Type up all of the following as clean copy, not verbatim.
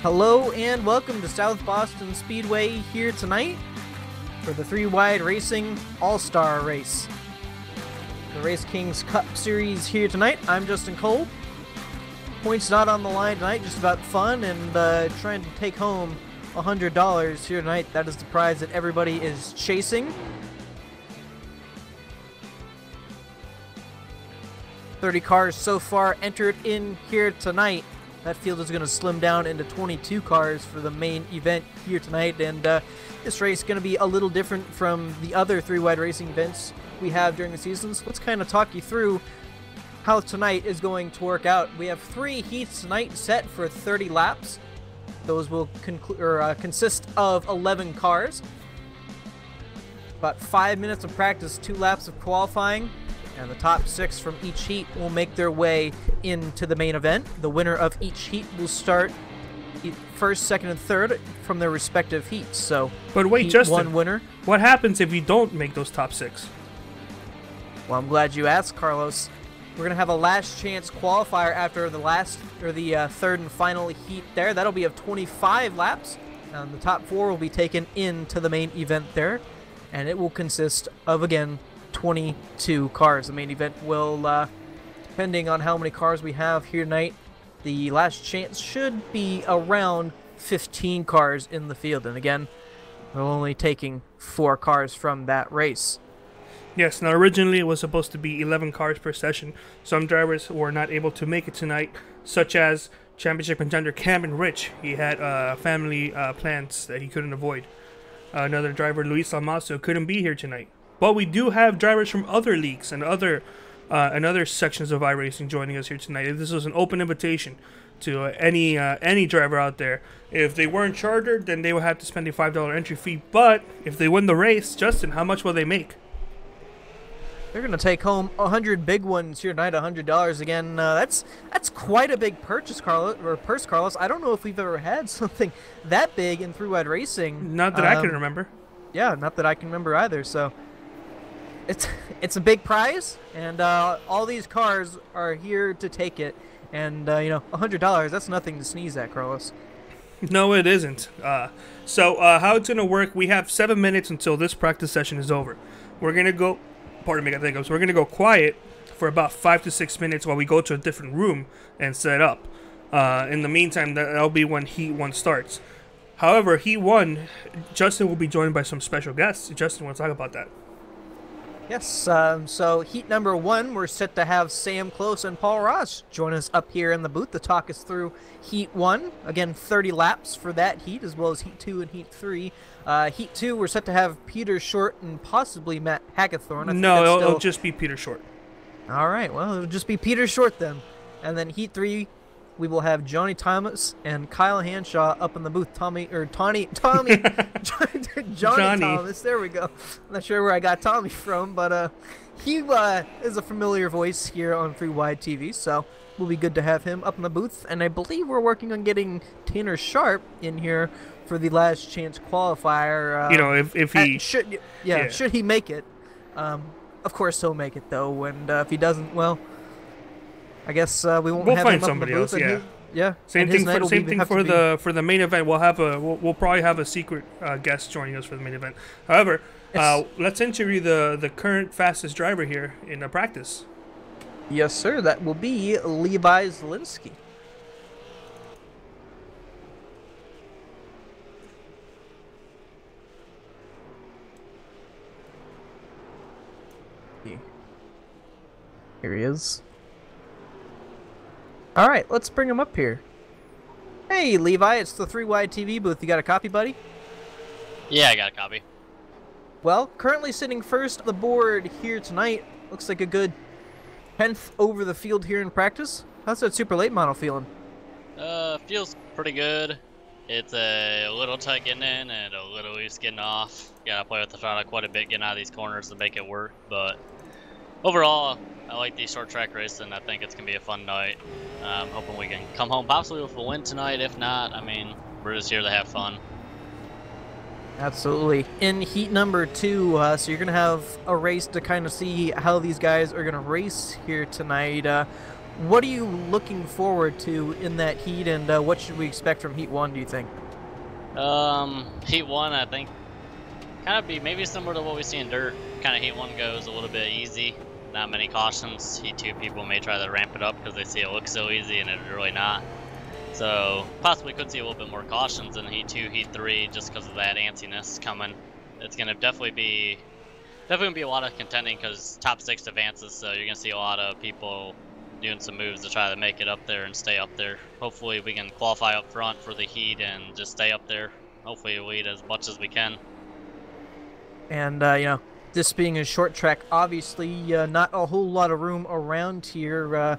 Hello and welcome to South Boston Speedway here tonight for the 3-Wide Racing All-Star Race. The RaceKings Cup Series here tonight. I'm Justin Cole. Points not on the line tonight, just about fun and trying to take home $100 here tonight. That is the prize that everybody is chasing. 30 cars so far entered in here tonight. That field is going to slim down into 22 cars for the main event here tonight, and this race is going to be a little different from the other 3-Wide Racing events we have during the season. So let's kind of talk you through how tonight is going to work out. We have 3 heats tonight set for 30 laps. Those will consist of 11 cars. About 5 minutes of practice, 2 laps of qualifying. And the top 6 from each heat will make their way into the main event. The winner of each heat will start first, second, and third from their respective heats. So, but wait, heat Justin, 1 winner. What happens if you don't make those top 6? Well, I'm glad you asked, Carlos. We're gonna have a last chance qualifier after the third and final heat there. That'll be of 25 laps, and the top 4 will be taken into the main event there, and it will consist of, again, 22 cars. The main event will, depending on how many cars we have here tonight, the last chance should be around 15 cars in the field. And again, we're only taking 4 cars from that race. Yes, now originally it was supposed to be 11 cars per session. Some drivers were not able to make it tonight, such as championship contender Cameron Rich. He had family plans that he couldn't avoid. Another driver, Luis Almazo, couldn't be here tonight. But we do have drivers from other leagues and other sections of iRacing joining us here tonight. This was an open invitation to any driver out there. If they weren't chartered, then they would have to spend a $5 entry fee. But if they win the race, Justin, how much will they make? They're going to take home 100 big ones here tonight, $100 again. That's quite a big purse, Carlos. I don't know if we've ever had something that big in 3-Wide Racing. Not that I can remember. Yeah, not that I can remember either. So it's a big prize, and all these cars are here to take it. And $100, that's nothing to sneeze at, Carlos. No, it isn't. So how it's gonna work? We have 7 minutes until this practice session is over. We're gonna go. Pardon me, I think so. We're gonna go quiet for about 5 to 6 minutes while we go to a different room and set up. In the meantime, that'll be when Heat 1 starts. However, Heat 1, Justin will be joined by some special guests. Justin, want to talk about that? Yes, so heat number 1, we're set to have Sam Close and Paul Ross join us up here in the booth to talk us through Heat 1. Again, 30 laps for that heat, as well as Heat 2 and Heat 3. Heat 2, we're set to have Peter Short and possibly Matt Hackathorn. No, it'll just be Peter Short. All right, well, it'll just be Peter Short then. And then Heat 3, we will have Johnny Thomas and Kyle Hanshaw up in the booth. Johnny Thomas. There we go. I'm not sure where I got Tommy from, but he is a familiar voice here on 3-Wide TV, so will be good to have him up in the booth. And I believe we're working on getting Tanner Sharp in here for the last chance qualifier. If he should he make it? Of course he'll make it though, and if he doesn't, well, I guess we'll have find him somebody up in the booth. else. Yeah. Same thing for the main event. We'll probably have a secret guest joining us for the main event. However, let's interview the current fastest driver here in the practice. Yes, sir. That will be Levi Zielinski. Here he is. All right, let's bring him up here. Hey, Levi, it's the 3-Wide TV booth. You got a copy, buddy? Yeah, I got a copy. Well, currently sitting first on the board here tonight. Looks like a good 10th over the field here in practice. How's that super late model feeling? Feels pretty good. It's a little tight getting in and a little loose getting off. Gotta play with the throttle quite a bit getting out of these corners to make it work, but overall, I like these short track races, and I think it's going to be a fun night. Hoping we can come home possibly with a win tonight. If not, I mean, we're just here to have fun. Absolutely. In heat number 2, so you're going to have a race to kind of see how these guys are going to race here tonight. what are you looking forward to in that heat, and what should we expect from Heat 1, do you think? Heat 1, I think, kind of be maybe similar to what we see in Dirt. Kind of Heat 1 goes a little bit easy, not many cautions. Heat 2, people may try to ramp it up because they see it looks so easy, and it's really not. So possibly could see a little bit more cautions in Heat 2, Heat 3, just because of that antsiness coming. It's gonna definitely be a lot of contending because top 6 advances, so you're gonna see a lot of people doing some moves to try to make it up there and stay up there. Hopefully we can qualify up front for the heat and just stay up there. Hopefully lead as much as we can. And this being a short track, obviously not a whole lot of room around here.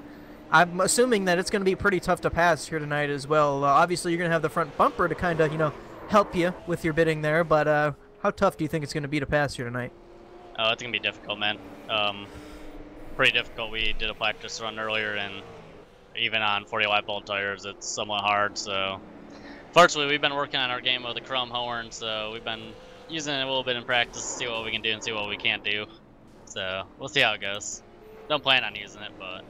I'm assuming that it's going to be pretty tough to pass here tonight as well. Obviously, you're going to have the front bumper to kind of, help you with your bidding there. But how tough do you think it's going to be to pass here tonight? Oh, it's going to be difficult, man. Pretty difficult. We did a practice run earlier, and even on 40 light bulb tires, it's somewhat hard. So, fortunately, we've been working on our game with the chrome horn, so we've been using it a little bit in practice to see what we can do and see what we can't do. So, we'll see how it goes. Don't plan on using it, but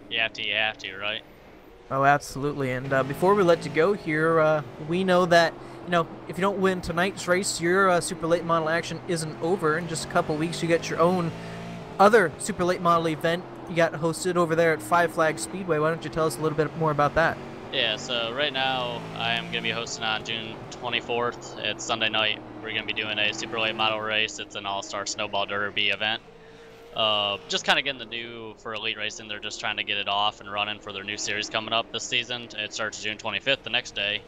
you have to, right? Oh, absolutely. And before we let you go here, we know that, if you don't win tonight's race, your super late model action isn't over. In just a couple weeks, you get your own other super late model event you got hosted over there at Five Flag Speedway. Why don't you tell us a little bit more about that? Yeah, so right now I am going to be hosting on June 24th. It's Sunday night. We're going to be doing a super late model race. It's an all-star snowball derby event. Just kind of getting the new for elite racing. They're just trying to get it off and running for their new series coming up this season. It starts June 25th, the next day.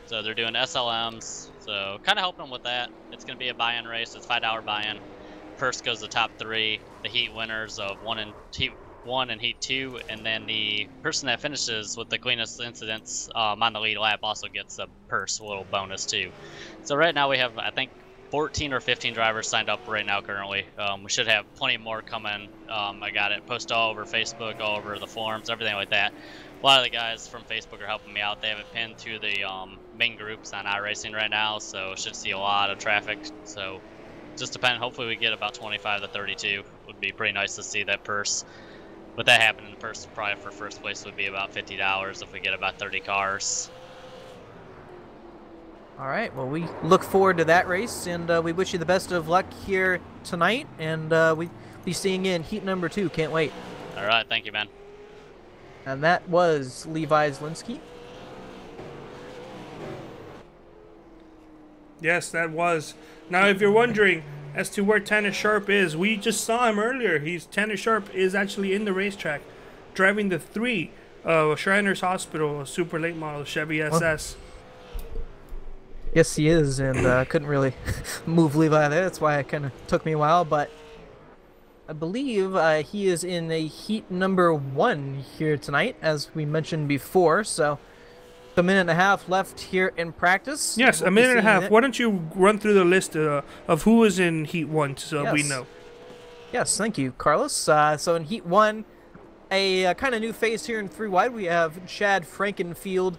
So they're doing SLMs. So kind of helping them with that. It's going to be a buy-in race. It's $5 buy-in. First goes the top 3, the heat winners of Heat 1 and Heat 2, and then the person that finishes with the cleanest incidents on the lead lap also gets a purse, a little bonus too. So right now we have, I think, 14 or 15 drivers signed up right now currently. We should have plenty more coming. I got it posted all over Facebook, all over the forums, everything like that. A lot of the guys from Facebook are helping me out. They have it pinned to the main groups on iRacing right now, so should see a lot of traffic. So just depend. Hopefully we get about 25 to 32. Would be pretty nice to see that purse. With that happening, the purse probably for first place would be about $50 if we get about 30 cars. All right, well, we look forward to that race, and we wish you the best of luck here tonight, and we'll be seeing you in heat number 2. Can't wait. All right, thank you, man. And that was Levi Zielinski. Yes, that was. Now, if you're wondering as to where Tanner Sharp is, we just saw him earlier. Tanner Sharp is actually in the racetrack, driving the 3 Shriners Hospital super late model Chevy SS. Yes, he is, and couldn't really move Levi there. That's why it kind of took me a while, but I believe he is in a heat number 1 here tonight, as we mentioned before, so a minute and a half left here in practice. Yes, a minute and a half. Why don't you run through the list of who is in heat 1 so we know? Yes, thank you, Carlos. So in heat 1, a kind of new face here in 3 wide, we have Chad Frankenfield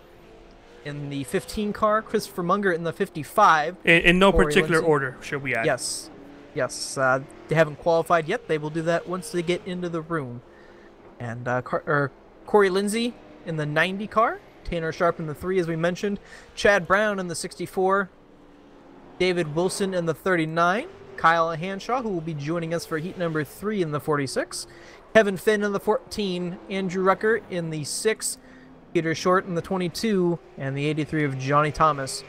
in the 15 car, Christopher Munger in the 55. In no particular order, should we add? Yes. They haven't qualified yet. They will do that once they get into the room. And Corey Lindsay in the 90 car, Tanner Sharp in the 3, as we mentioned, Chad Brown in the 64, David Wilson in the 39, Kyle Hanshaw, who will be joining us for heat number 3 in the 46, Kevin Finn in the 14, Andrew Rucker in the 6, Peter Short in the 22, and the 83 of Johnny Thomas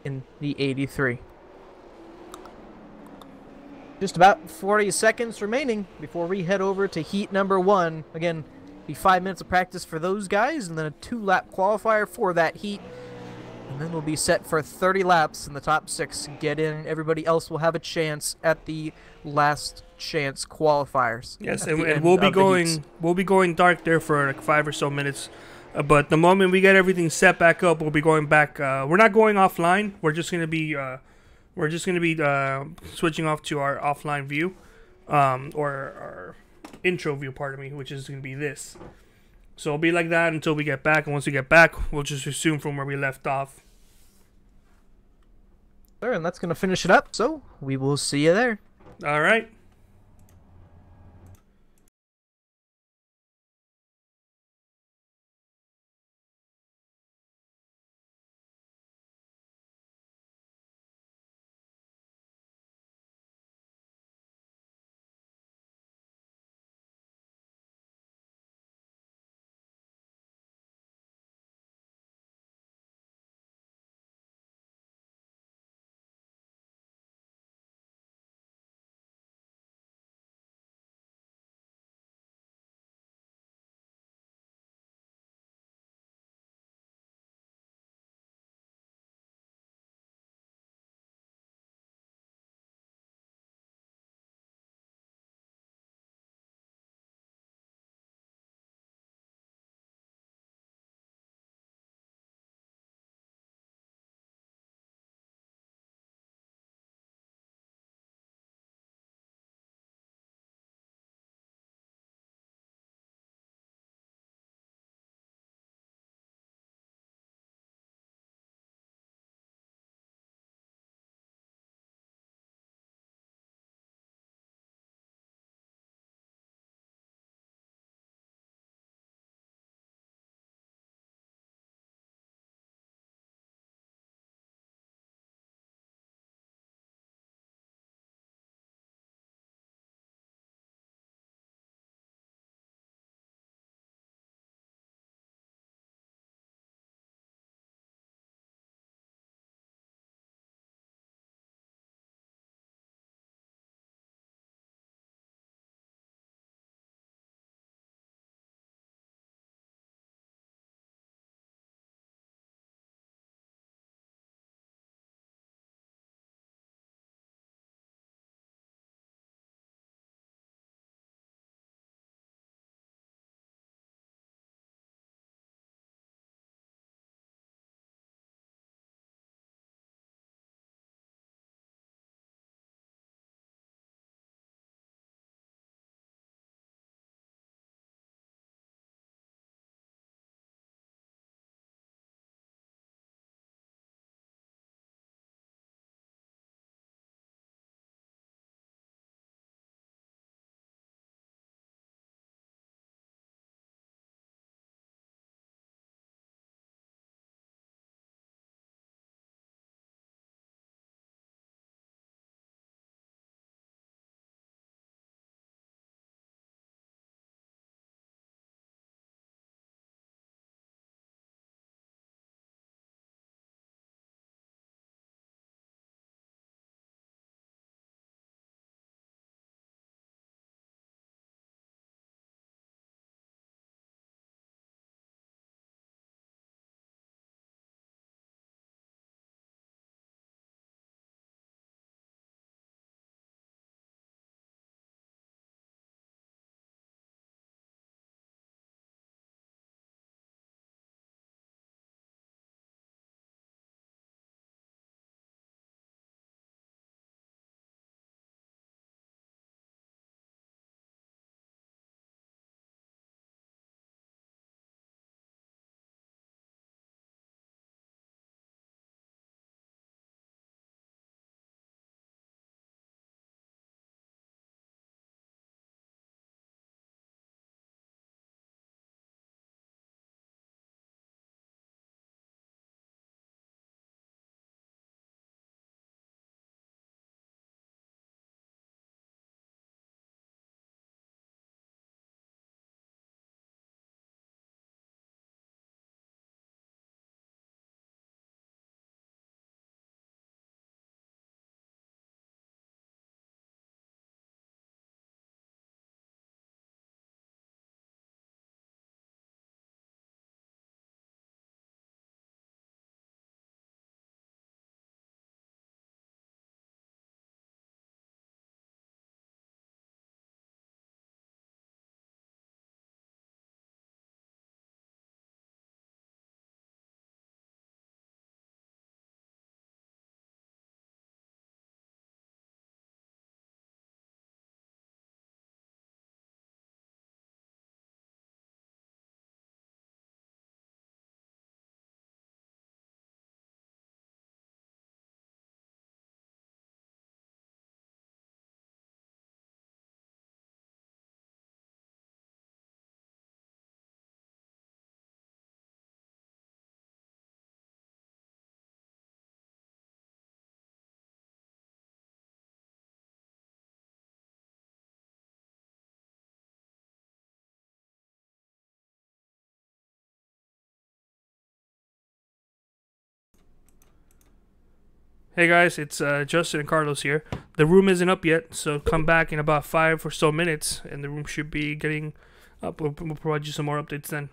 in the 83. Just about 40 seconds remaining before we head over to heat number 1. Again, be 5 minutes of practice for those guys, and then a 2-lap qualifier for that heat. And then we'll be set for 30 laps in the top 6. Get in. Everybody else will have a chance at the last chance qualifiers. Yes, and we'll be going dark there for like 5 or so minutes. But the moment we get everything set back up, we'll be going back. We're not going offline. We're just gonna be switching off to our offline view, or our intro view, pardon me, which is gonna be this. So it'll be like that until we get back, and once we get back, we'll just resume from where we left off. Sure, and that's gonna finish it up. So we will see you there. All right. Hey guys, it's Justin and Carlos here. The room isn't up yet, so come back in about 5 or so minutes, and the room should be getting up. We'll provide you some more updates then.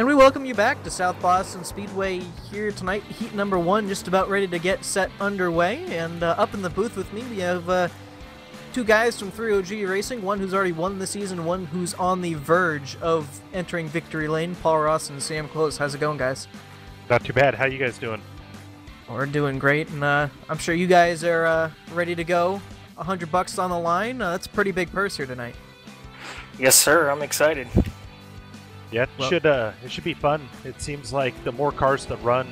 And we welcome you back to South Boston Speedway here tonight. Heat number 1 just about ready to get set underway. And up in the booth with me, we have two guys from 3OG Racing, one who's already won the season, one who's on the verge of entering victory lane, Paul Ross and Sam Close. How's it going, guys? Not too bad. How you guys doing? We're doing great, and I'm sure you guys are ready to go. $100 on the line. That's a pretty big purse here tonight. Yes, sir. I'm excited. Yeah, it should be fun. It seems like the more cars that run,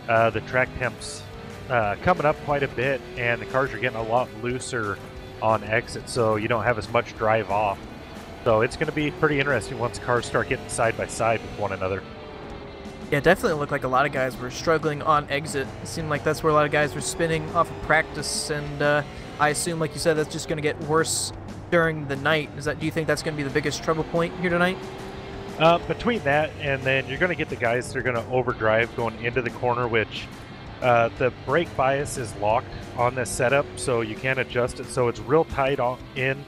the track temps coming up quite a bit, and the cars are getting a lot looser on exit, so you don't have as much drive off. So it's going to be pretty interesting once cars start getting side by side with one another. Yeah, it definitely looked like a lot of guys were struggling on exit. It seemed like that's where a lot of guys were spinning off of practice, and I assume, like you said, that's just going to get worse during the night. Do you think that's going to be the biggest trouble point here tonight? Between that and then you're going to get the guys that are going to overdrive going into the corner, which the brake bias is locked on this setup, so you can't adjust it. So it's real tight in.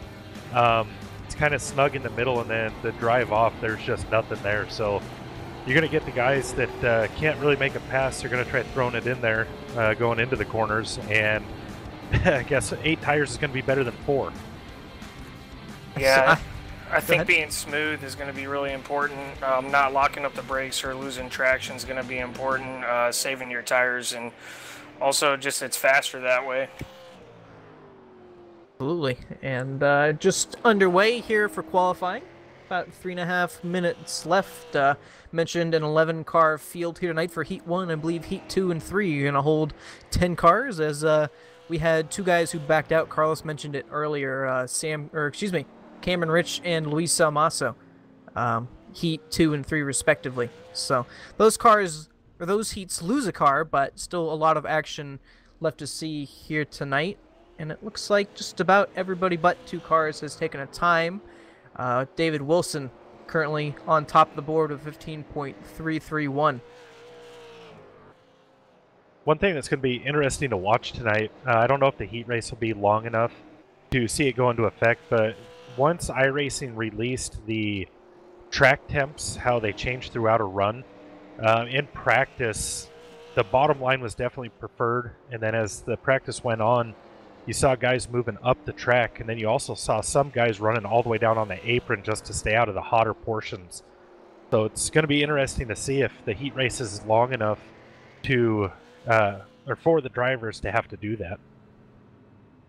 It's kind of snug in the middle, and then the drive off, there's just nothing there. So you're going to get the guys that can't really make a pass. They're going to try throwing it in there going into the corners, and I guess 8 tires is going to be better than 4. Yeah. I think being smooth is going to be really important. Not locking up the brakes or losing traction is going to be important. Saving your tires, and also just it's faster that way. Absolutely. And just underway here for qualifying. About 3.5 minutes left. Mentioned an 11-car field here tonight for Heat 1. I believe Heat 2 and 3 are going to hold 10 cars, as we had 2 guys who backed out. Carlos mentioned it earlier. Cameron Rich and Luis Salmaso, Heat 2 and 3 respectively. So those heats lose a car, but still a lot of action left to see here tonight. And it looks like just about everybody but 2 cars has taken a time. David Wilson currently on top of the board with 15.331. One thing that's going to be interesting to watch tonight, I don't know if the heat race will be long enough to see it go into effect, but once iRacing released the track temps, how they changed throughout a run, in practice, the bottom line was definitely preferred. And then as the practice went on, you saw guys moving up the track, and then you also saw some guys running all the way down on the apron just to stay out of the hotter portions. So it's going to be interesting to see if the heat race is long enough to, or for the drivers to have to do that.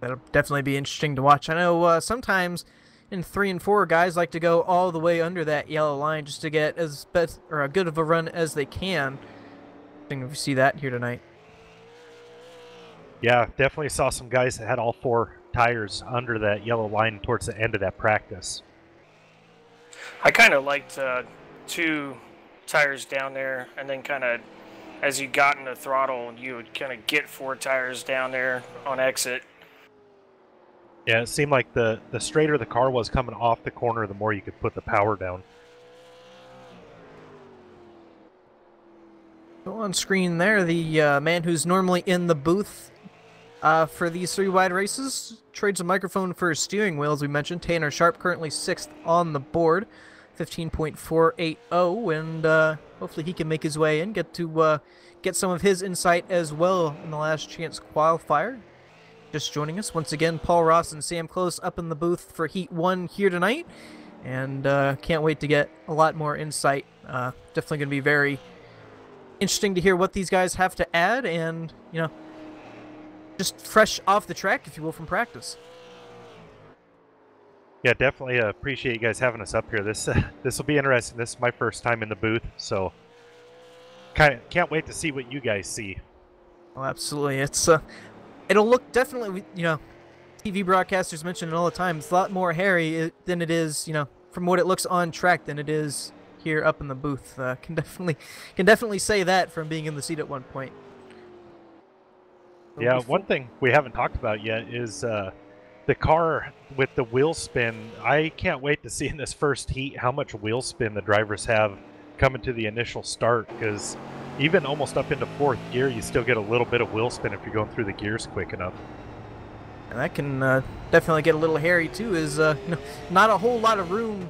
That'll definitely be interesting to watch. I know sometimes in 3 and 4, guys like to go all the way under that yellow line just to get as best or a good of a run as they can. I think we see that here tonight. Yeah, definitely saw some guys that had all 4 tires under that yellow line towards the end of that practice. I kind of liked 2 tires down there, and then kind of as you got in the throttle, you would kind of get 4 tires down there on exit. Yeah, it seemed like the straighter the car was coming off the corner, the more you could put the power down. So on screen there, the man who's normally in the booth for these 3 wide races trades a microphone for his steering wheel, as we mentioned. Tanner Sharp currently 6th on the board, 15.480, and hopefully he can make his way in, get some of his insight as well in the last chance qualifier. Just joining us once again, Paul Ross and Sam Close up in the booth for Heat 1 here tonight, and can't wait to get a lot more insight. Definitely going to be very interesting to hear what these guys have to add, and just fresh off the track, if you will, from practice. Yeah, definitely appreciate you guys having us up here. This will be interesting. This is my first time in the booth, so can't wait to see what you guys see. Oh, absolutely. It'll look definitely, TV broadcasters mention it all the time. It's a lot more hairy than it is, from what it looks on track than it is here up in the booth. Can definitely say that from being in the seat at one point. Yeah, one thing we haven't talked about yet is the car with the wheel spin. I can't wait to see in this first heat how much wheel spin the drivers have coming to the initial start, because even almost up into 4th gear, you still get a little bit of wheel spin if you're going through the gears quick enough. And that can definitely get a little hairy too, is not a whole lot of room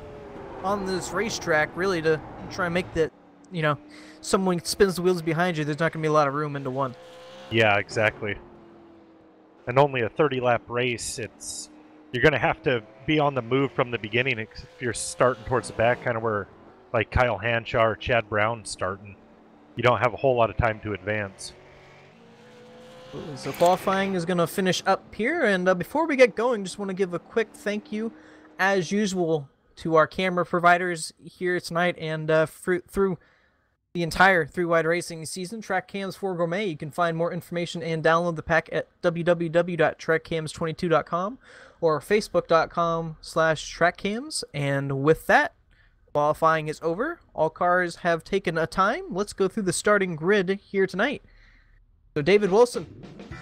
on this racetrack really to try and make that you know, someone spins the wheels behind you, there's not going to be a lot of room into one. Yeah, exactly. And only a 30-lap race, you're going to have to be on the move from the beginning if you're starting towards the back, kind of where like Kyle Hanshaw or Chad Brown's starting. You don't have a whole lot of time to advance. So qualifying is going to finish up here, and before we get going, just want to give a quick thank you, as usual, to our camera providers here tonight and through the entire 3-Wide Racing season. Track Cams for Gourmet. You can find more information and download the pack at www.trackcams22.com or facebook.com/trackcams. And with that, qualifying is over. All cars have taken a time. Let's go through the starting grid here tonight. So David Wilson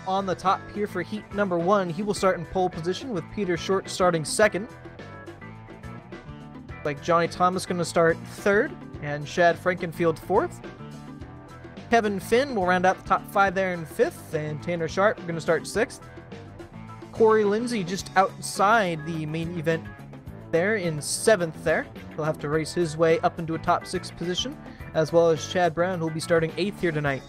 on the top here for heat number 1. He will start in pole position with Peter Short starting second. Like Johnny Thomas going to start third and Shad Frankenfield fourth. Kevin Finn will round out the top 5 there in fifth, and Tanner Sharp going to start sixth. Corey Lindsay just outside the main event there in seventh there. He'll have to race his way up into a top 6 position, as well as Chad Brown, who will be starting 8th here tonight.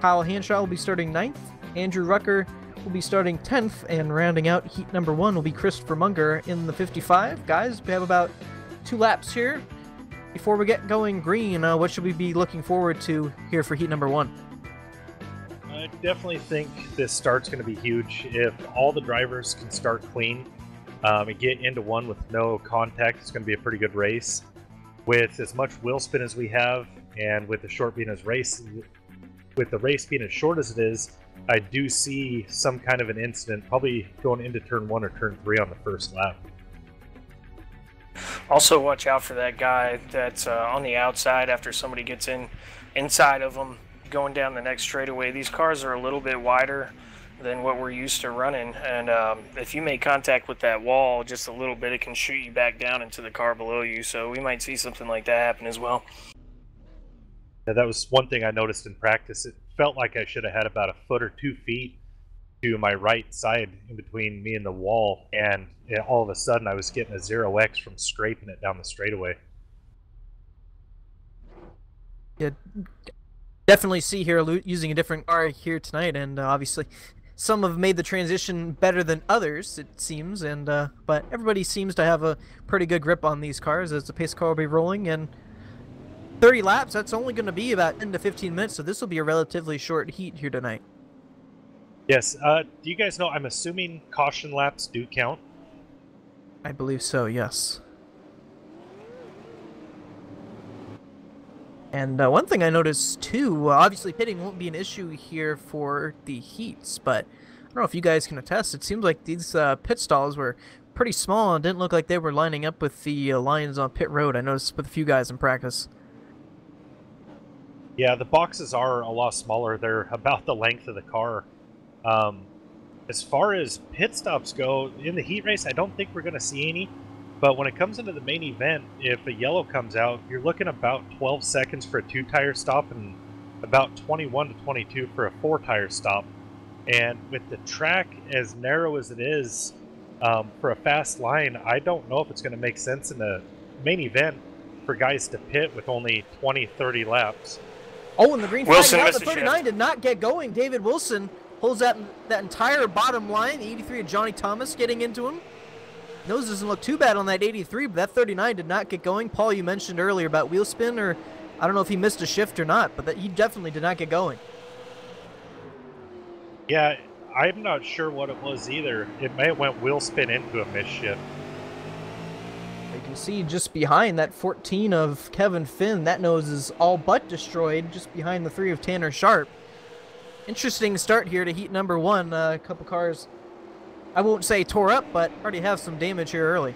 Kyle Hanshaw will be starting 9th. Andrew Rucker will be starting 10th, and rounding out heat number 1 will be Christopher Munger in the 55. Guys, we have about 2 laps here. Before we get going green, what should we be looking forward to here for heat number 1? I definitely think this start's going to be huge. If all the drivers can start clean and get into one with no contact, it's going to be a pretty good race. With as much wheel spin as we have, and with the race being as short as it is, I do see some kind of an incident, probably going into turn 1 or turn 3 on the first lap. Also, watch out for that guy that's on the outside after somebody gets inside of them going down the next straightaway. These cars are a little bit wider than what we're used to running, and if you make contact with that wall just a little bit, it can shoot you back down into the car below you. So we might see something like that happen as well. Yeah, that was one thing I noticed in practice. It felt like I should have had about a foot or 2 feet to my right side in between me and the wall, and all of a sudden I was getting a 0x from scraping it down the straightaway. Yeah, definitely see here using a different car here tonight, and obviously some have made the transition better than others, it seems, and but everybody seems to have a pretty good grip on these cars as the pace car will be rolling. And 30 laps, that's only going to be about 10 to 15 minutes, so this will be a relatively short heat here tonight. Yes, do you guys know, I'm assuming caution laps do count? I believe so, yes. And one thing I noticed too, obviously pitting won't be an issue here for the heats, but I don't know if you guys can attest, it seems like these pit stalls were pretty small and didn't look like they were lining up with the lines on pit road. I noticed with a few guys in practice. Yeah, the boxes are a lot smaller. They're about the length of the car. As far as pit stops go, in the heat race, I don't think we're going to see any. But when it comes into the main event, if a yellow comes out, you're looking about 12 seconds for a 2-tire stop and about 21 to 22 for a 4-tire stop. And with the track as narrow as it is, for a fast line, I don't know if it's going to make sense in the main event for guys to pit with only 20, 30 laps. Oh, and the green flag Wilson out, missed the the 39 shift. did not get going. David Wilson pulls that entire bottom line. The 83 of Johnny Thomas getting into him. Nose doesn't look too bad on that 83, but that 39 did not get going. Paul, you mentioned earlier about wheel spin, or I don't know if he missed a shift or not, but he definitely did not get going. Yeah, I'm not sure what it was either. It may have went wheel spin into a missed shift. You can see just behind that 14 of Kevin Finn, that nose is all but destroyed just behind the 3 of Tanner Sharp. Interesting start here to heat number 1. A couple cars, I won't say tore up, but already have some damage here early.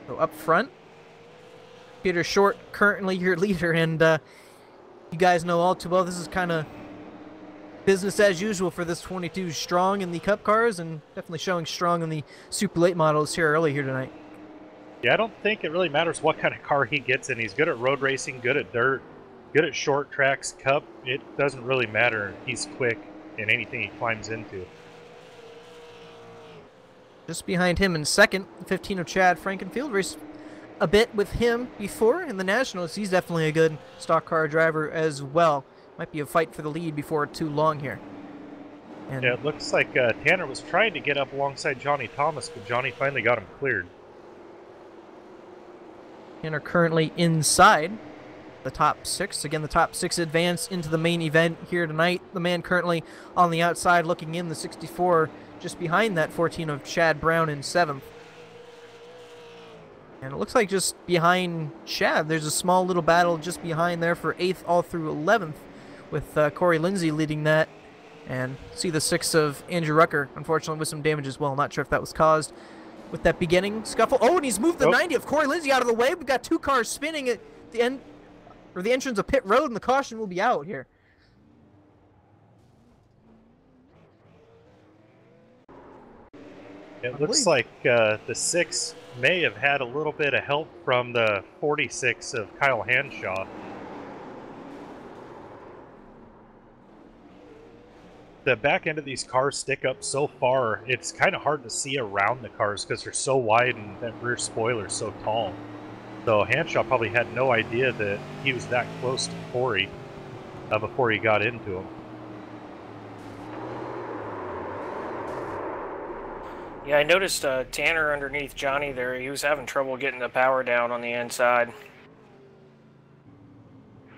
So up front, Peter Short currently your leader, and you guys know all too well this is kind of business as usual for this 22. Strong in the Cup cars and definitely showing strong in the Super Late models here early here tonight. Yeah, I don't think it really matters what kind of car he gets in. He's good at road racing, good at dirt, good at short tracks, Cup. It doesn't really matter. He's quick in anything he climbs into. Just behind him in second, 15 of Chad Frankenfield. Raced a bit with him before in the Nationals. He's definitely a good stock car driver as well. Might be a fight for the lead before too long here. And yeah, it looks like Tanner was trying to get up alongside Johnny Thomas, but Johnny finally got him cleared. Tanner currently inside the top 6. Again, the top 6 advance into the main event here tonight. The man currently on the outside looking in, the 64, just behind that 14 of Chad Brown in 7th. And it looks like just behind Chad, there's a small little battle just behind there for 8th all through 11th, with Corey Lindsay leading that. And see the 6 of Andrew Rucker, unfortunately, with some damage as well. Not sure if that was caused with that beginning scuffle. Oh, and he's moved the 90 of Corey Lindsay out of the way. We've got 2 cars spinning at the end, or the entrance of pit road, and the caution will be out here. It looks like the 6 may have had a little bit of help from the 46 of Kyle Hanshaw. The back end of these cars stick up so far, it's kind of hard to see around the cars because they're so wide and that rear spoiler is so tall. So Hanshaw probably had no idea that he was that close to Corey before he got into him. Yeah, I noticed Tanner underneath Johnny there. He was having trouble getting the power down on the inside.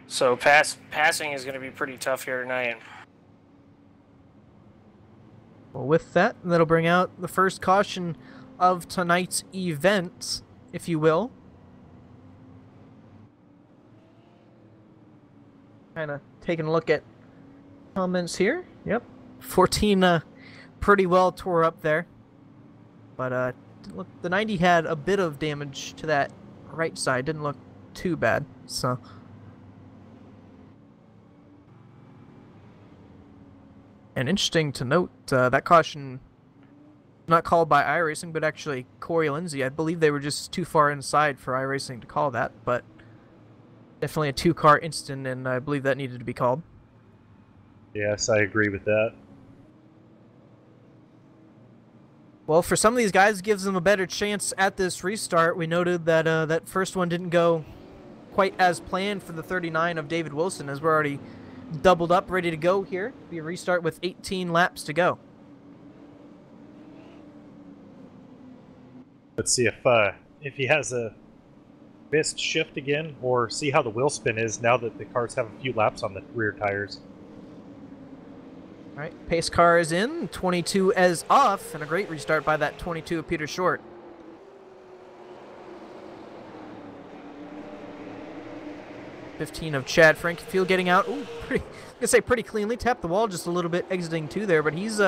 So passing is going to be pretty tough here tonight. Well, with that, that'll bring out the first caution of tonight's event, if you will. Kind of taking a look at comments here. Yep, 14 pretty well tore up there. But look, the 90 had a bit of damage to that right side. Didn't look too bad, so... And interesting to note, that caution not called by iRacing, but actually Corey Lindsay. I believe they were just too far inside for iRacing to call that, but definitely a 2-car incident, and I believe that needed to be called. Yes, I agree with that. Well, for some of these guys, it gives them a better chance at this restart. We noted that that first one didn't go quite as planned for the 39 of David Wilson, as we're already doubled up, ready to go here. Be a restart with 18 laps to go. Let's see if he has a missed shift again, or see how the wheel spin is now that the cars have a few laps on the rear tires. All right, pace car is in, 22 as off, and a great restart by that 22 of Peter Short. $15 of Chad Frankenfield getting out. Ooh, I'm gonna say pretty cleanly. Tapped the wall just a little bit, exiting too there, but he's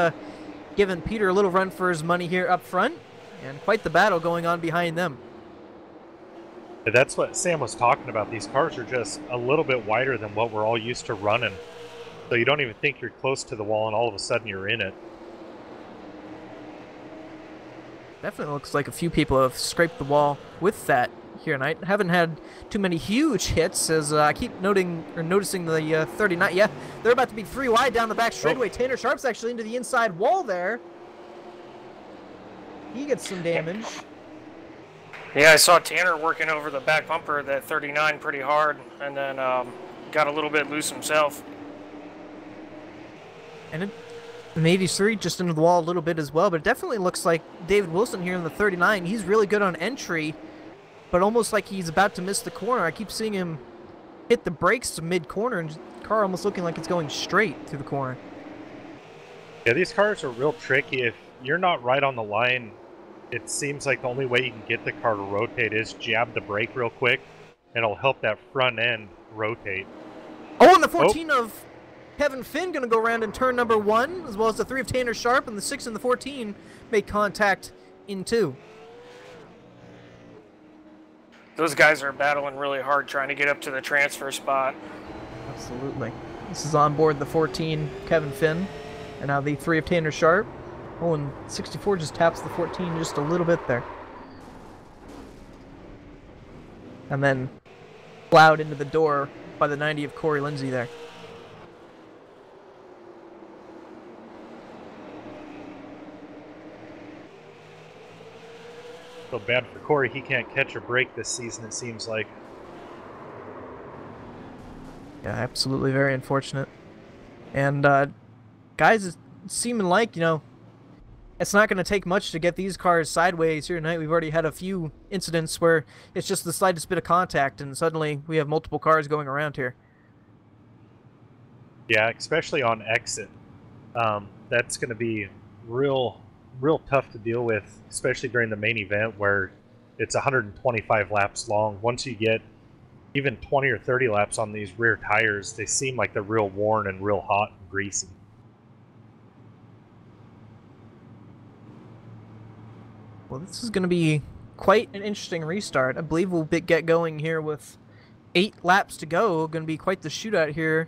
giving Peter a little run for his money here up front, and quite the battle going on behind them. That's what Sam was talking about. These cars are just a little bit wider than what we're all used to running. So you don't even think you're close to the wall, and all of a sudden you're in it. Definitely looks like a few people have scraped the wall with that here tonight. Haven't had too many huge hits, as I keep noticing the 39. Yeah, they're about to be 3 wide down the back straightaway. Tanner Sharp's actually into the inside wall there. He gets some damage. Yeah, I saw Tanner working over the back bumper of that 39 pretty hard, and then got a little bit loose himself. And the 83 just into the wall a little bit as well, but it definitely looks like David Wilson here in the 39. He's really good on entry, but almost like he's about to miss the corner. I keep seeing him hit the brakes to mid-corner, and the car almost looking like it's going straight through the corner. Yeah, these cars are real tricky. If you're not right on the line, it seems like the only way you can get the car to rotate is jab the brake real quick, and it'll help that front end rotate. Oh, and the 14 of Kevin Finn going to go around in turn number 1, as well as the 3 of Tanner Sharp, and the 6 and the 14 make contact in 2. Those guys are battling really hard trying to get up to the transfer spot. Absolutely. This is on board the 14, Kevin Finn, and now the 3 of Tanner Sharp. Oh, and 64 just taps the 14 just a little bit there. And then plowed into the door by the 90 of Corey Lindsay there. Feel bad for Corey. He can't catch a break this season, it seems like. Yeah, absolutely very unfortunate. And guys, it's seeming like, it's not going to take much to get these cars sideways here tonight. We've already had a few incidents where it's just the slightest bit of contact, and suddenly we have multiple cars going around here. Yeah, especially on exit. That's going to be real tough to deal with, especially during the main event where it's 125 laps long. Once you get even 20 or 30 laps on these rear tires, they seem like they're real worn and real hot and greasy. Well, this is going to be quite an interesting restart. I believe we'll get going here with 8 laps to go. Going to be quite the shootout here,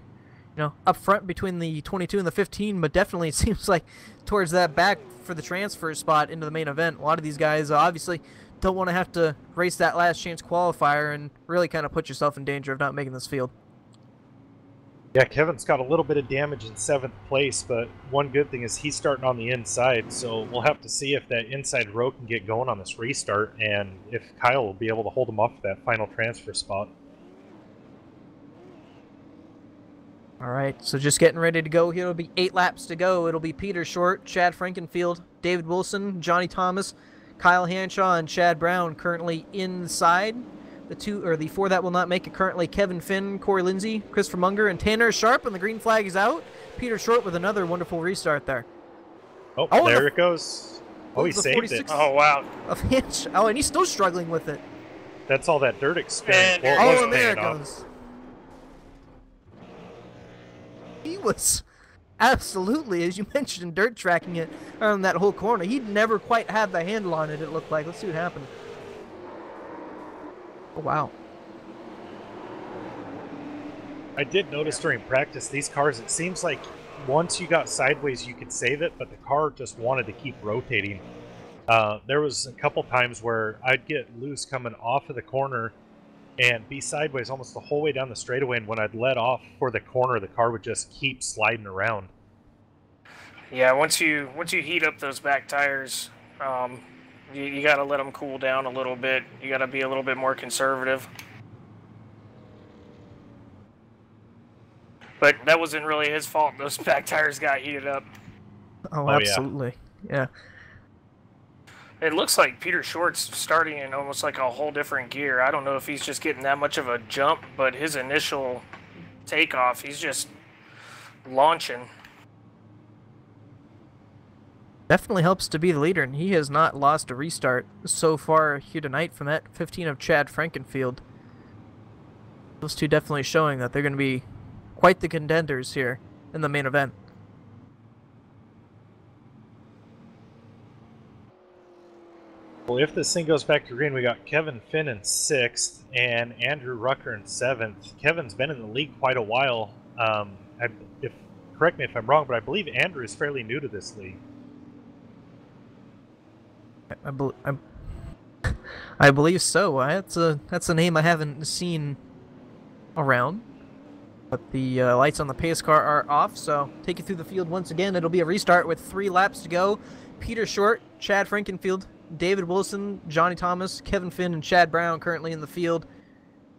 up front between the 22 and the 15, but definitely it seems like towards that back for the transfer spot into the main event. A lot of these guys obviously don't want to have to race that last chance qualifier and really kind of put yourself in danger of not making this field. Yeah, Kevin's got a little bit of damage in 7th place, but one good thing is he's starting on the inside, so we'll have to see if that inside row can get going on this restart, and if Kyle will be able to hold him off that final transfer spot. All right, so just getting ready to go here. It'll be 8 laps to go. It'll be Peter Short, Chad Frankenfield, David Wilson, Johnny Thomas, Kyle Hanshaw, and Chad Brown currently inside. The 4 that will not make it currently Kevin Finn, Corey Lindsay, Christopher Munger, and Tanner Sharp, and the green flag is out. Peter Short with another wonderful restart there. Oh, there it goes. Oh, he saved it. Oh, wow. Oh, and he's still struggling with it. That's all that dirt experience. Oh, and there it goes. He was absolutely, as you mentioned, dirt tracking it around that whole corner. He'd never quite had the handle on it, it looked like. Let's see what happened. Oh, wow. I did notice during practice, these cars, it seems like once you got sideways, you could save it, but the car just wanted to keep rotating. There was a couple times where I'd get loose coming off of the corner and be sideways almost the whole way down the straightaway, and when I'd let off for the corner, the car would just keep sliding around. Yeah, once you heat up those back tires, you got to let them cool down a little bit. You got to be a little bit more conservative. But that wasn't really his fault. Those back tires got heated up. Oh, absolutely. Yeah. It looks like Peter Short's starting in almost like a whole different gear. I don't know if he's just getting that much of a jump, but his initial takeoff, he's just launching. Definitely helps to be the leader, and he has not lost a restart so far here tonight from that 15 of Chad Frankenfield. Those two definitely showing that they're going to be quite the contenders here in the main event. Well, if this thing goes back to green, we got Kevin Finn in 6th and Andrew Rucker in 7th. Kevin's been in the league quite a while. Correct me if I'm wrong, but I believe Andrew is fairly new to this league. I believe so. That's a name I haven't seen around. But the lights on the pace car are off, so take you through the field once again. It'll be a restart with 3 laps to go. Peter Short, Chad Frankenfield, David Wilson, Johnny Thomas, Kevin Finn, and Chad Brown currently in the field.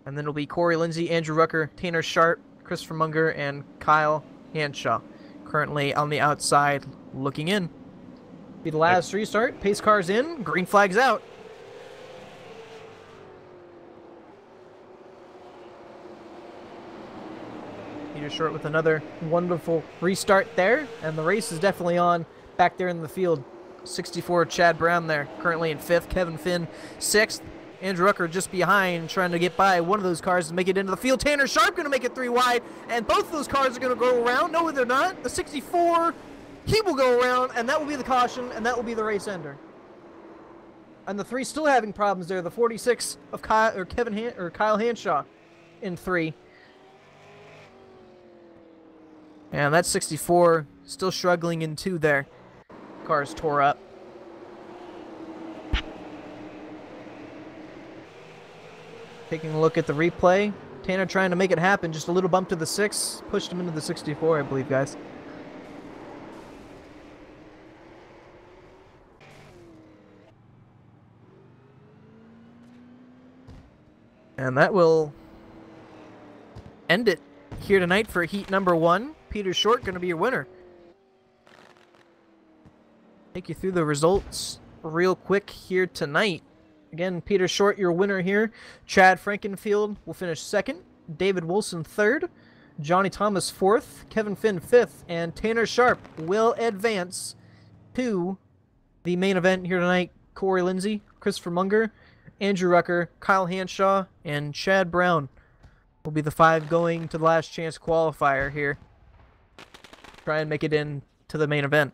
And then it'll be Corey Lindsay, Andrew Rucker, Tanner Sharp, Christopher Munger, and Kyle Hanshaw currently on the outside looking in. Be the last restart. Pace car's in, green flag's out. Peter Short with another wonderful restart there, and the race is definitely on back there in the field. 64 Chad Brown there, currently in 5th. Kevin Finn 6th. Andrew Rucker just behind, trying to get by one of those cars and make it into the field. Tanner Sharp going to make it 3 wide, and both of those cars are going to go around. No, they're not. The 64, he will go around, and that will be the caution, and that will be the race ender. And the 3 still having problems there. The 46 of Kyle Hanshaw in 3. And that 64 still struggling in 2 there. Cars tore up. Taking a look at the replay. Tanner trying to make it happen. Just a little bump to the 6. Pushed him into the 64, I believe, guys. And that will end it here tonight for heat number 1. Peter Short going to be your winner. Take you through the results real quick here tonight. Again, Peter Short, your winner here. Chad Frankenfield will finish 2nd. David Wilson 3rd. Johnny Thomas 4th. Kevin Finn 5th. And Tanner Sharp will advance to the main event here tonight. Corey Lindsay, Christopher Munger, Andrew Rucker, Kyle Hanshaw, and Chad Brown will be the 5 going to the last chance qualifier here. Try and make it in to the main event.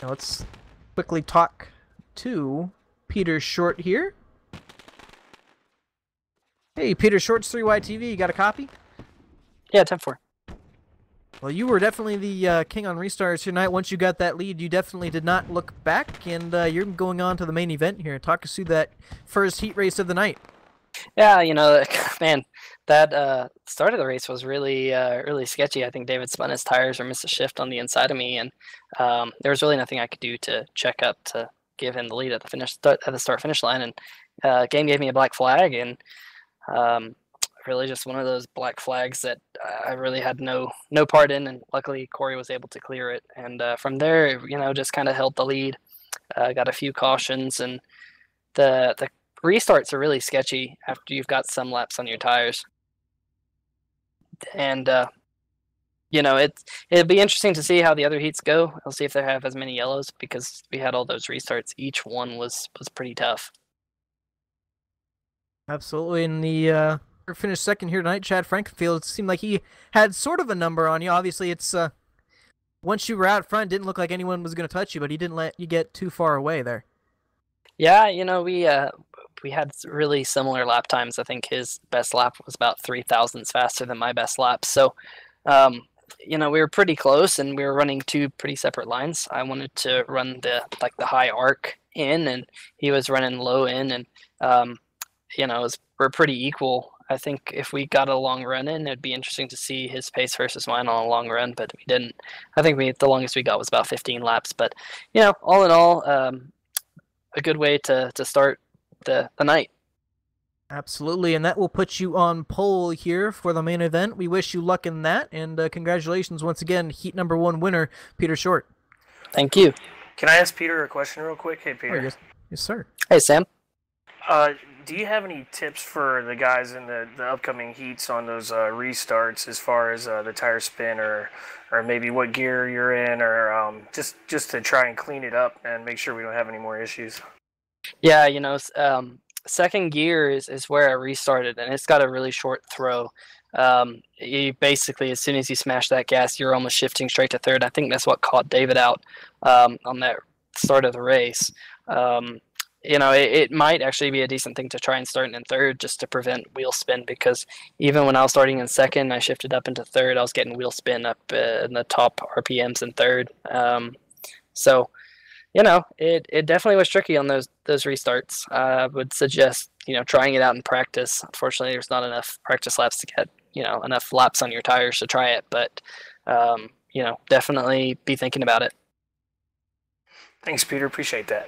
Now let's quickly talk to Peter Short here. Hey, Peter Short's 3YTV, you got a copy? Yeah, 10-4. Well, you were definitely the king on restarts tonight. Once you got that lead, you definitely did not look back, and you're going on to the main event here. Talk us through that first heat race of the night. Yeah, you know, man, that start of the race was really, really sketchy. I think David spun his tires or missed a shift on the inside of me, and there was really nothing I could do to check up to give him the lead at the start-finish line. And game gave me a black flag, and really just one of those black flags that I really had no part in, and luckily Corey was able to clear it. And from there, you know, just kind of held the lead. Got a few cautions, and the restarts are really sketchy after you've got some laps on your tires. And you know, it'd be interesting to see how the other heats go. I'll see if they have as many yellows, because we had all those restarts. Each one was pretty tough. Absolutely. In the finished 2nd here tonight, Chad Frankenfield, it seemed like he had sort of a number on you. Obviously, it's once you were out front, didn't look like anyone was going to touch you, but he didn't let you get too far away there. Yeah, you know, we had really similar lap times. I think his best lap was about 0.003 faster than my best lap. So, you know, we were pretty close, and we were running 2 pretty separate lines. I wanted to run the high arc in, and he was running low in, and you know, we're pretty equal. I think if we got a long run in, it'd be interesting to see his pace versus mine on a long run, but we didn't. I think the longest we got was about 15 laps. But, you know, all in all, a good way to start the night. Absolutely, and that will put you on pole here for the main event. We wish you luck in that, and congratulations once again, heat number 1 winner, Peter Short. Thank you. Can I ask Peter a question real quick? Hey, Peter. Oh, yes, sir. Hey, Sam. Do you have any tips for the guys in the upcoming heats on those restarts, as far as the tire spin, or maybe what gear you're in, or just to try and clean it up and make sure we don't have any more issues? Yeah, you know, 2nd gear is where I restarted, and it's got a really short throw. You basically, as soon as you smash that gas, you're almost shifting straight to 3rd. I think that's what caught David out on that start of the race. You know, it might actually be a decent thing to try and start in 3rd, just to prevent wheel spin, because even when I was starting in 2nd, I shifted up into 3rd. I was getting wheel spin up in the top RPMs in 3rd. So, you know, it definitely was tricky on those restarts. I would suggest, you know, trying it out in practice. Unfortunately, there's not enough practice laps to get, you know, enough laps on your tires to try it, but, you know, definitely be thinking about it. Thanks, Peter. Appreciate that.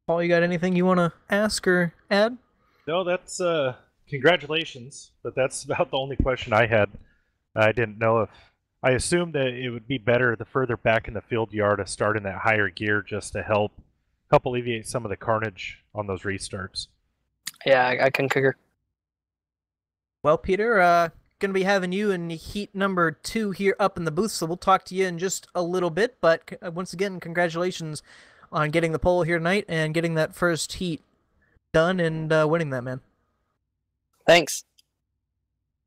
Paul, you got anything you want to ask or add? No, that's congratulations, but that's about the only question I had. I didn't know if I assumed that it would be better the further back in the field you are to start in that higher gear, just to help alleviate some of the carnage on those restarts. Yeah, I concur. Well, Peter, going to be having you in heat number 2 here up in the booth, so we'll talk to you in just a little bit. But once again, congratulations on getting the pole here tonight and getting that first heat done and winning that, man. Thanks.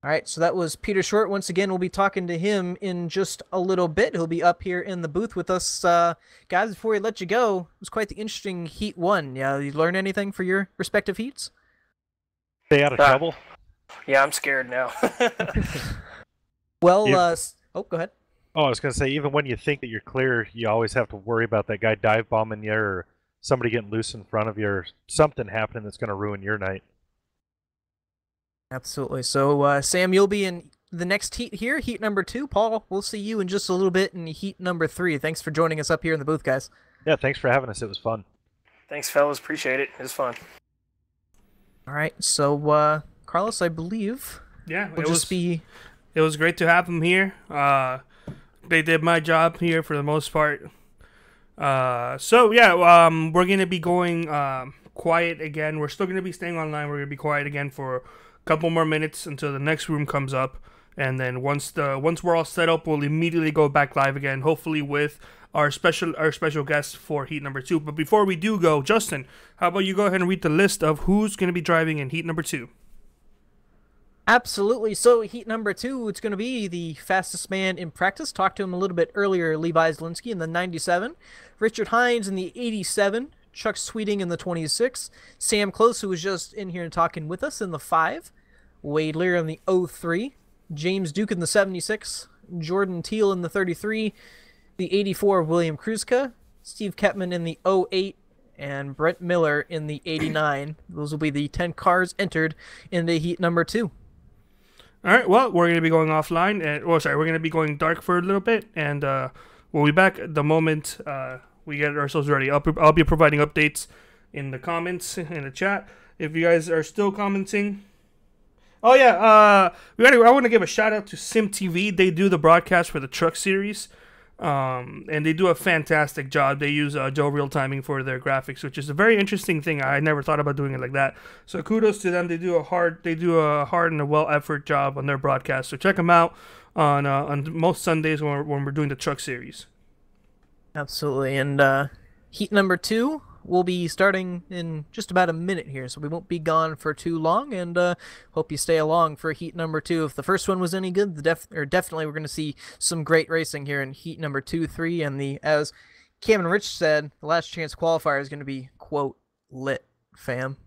All right, so that was Peter Short. Once again, we'll be talking to him in just a little bit. He'll be up here in the booth with us. Guys, before we let you go, it was quite the interesting Heat 1. Yeah, you learn anything for your respective heats? Stay out of trouble? Yeah, I'm scared now. Well, oh, go ahead. Oh, I was going to say, even when you think that you're clear, you always have to worry about that guy dive bombing you, or somebody getting loose in front of you, or something happening that's going to ruin your night. Absolutely. So, Sam, you'll be in the next heat here, heat number 2. Paul, we'll see you in just a little bit in heat number 3. Thanks for joining us up here in the booth, guys. Yeah, thanks for having us. It was fun. Thanks, fellas. Appreciate it. It was fun. All right, so Carlos, I believe Yeah, will just be. It was great to have them here. They did my job here for the most part. So yeah, we're gonna be going quiet again. We're still gonna be staying online. We're gonna be quiet again for a couple more minutes until the next room comes up, and then once we're all set up, we'll immediately go back live again. Hopefully with our special guest for heat number 2. But before we do go, Justin, how about you go ahead and read the list of who's gonna be driving in heat number 2? Absolutely. So heat number 2, it's going to be the fastest man in practice. Talked to him a little bit earlier. Levi Zielinski in the 97, Richard Hines in the 87, Chuck Sweeting in the 26, Sam Close, who was just in here and talking with us, in the 5, Wade Lear in the 03, James Duke in the 76, Jordan Teal in the 33, the 84 William Kruska, Steve Ketman in the 08, and Brent Miller in the 89. Those will be the 10 cars entered into heat number 2. All right, well, we're going to be going offline, we're going to be going dark for a little bit, and we'll be back the moment we get ourselves ready. I'll be providing updates in the comments, in the chat. If you guys are still commenting. Oh, yeah, I want to give a shout out to SimTV. They do the broadcast for the truck series, and they do a fantastic job. They use Joe Real Timing for their graphics, which is a very interesting thing. I never thought about doing it like that. So kudos to them. They do a hard and a well effort job on their broadcast. So check them out on most Sundays when we're doing the truck series. Absolutely. And heat number 2 will be starting in just about a minute here, so we won't be gone for too long, and hope you stay along for heat number 2. If the first one was any good, definitely we're going to see some great racing here in heat number 2, 3, and as Cam and Rich said, the last chance qualifier is going to be, quote, lit, fam.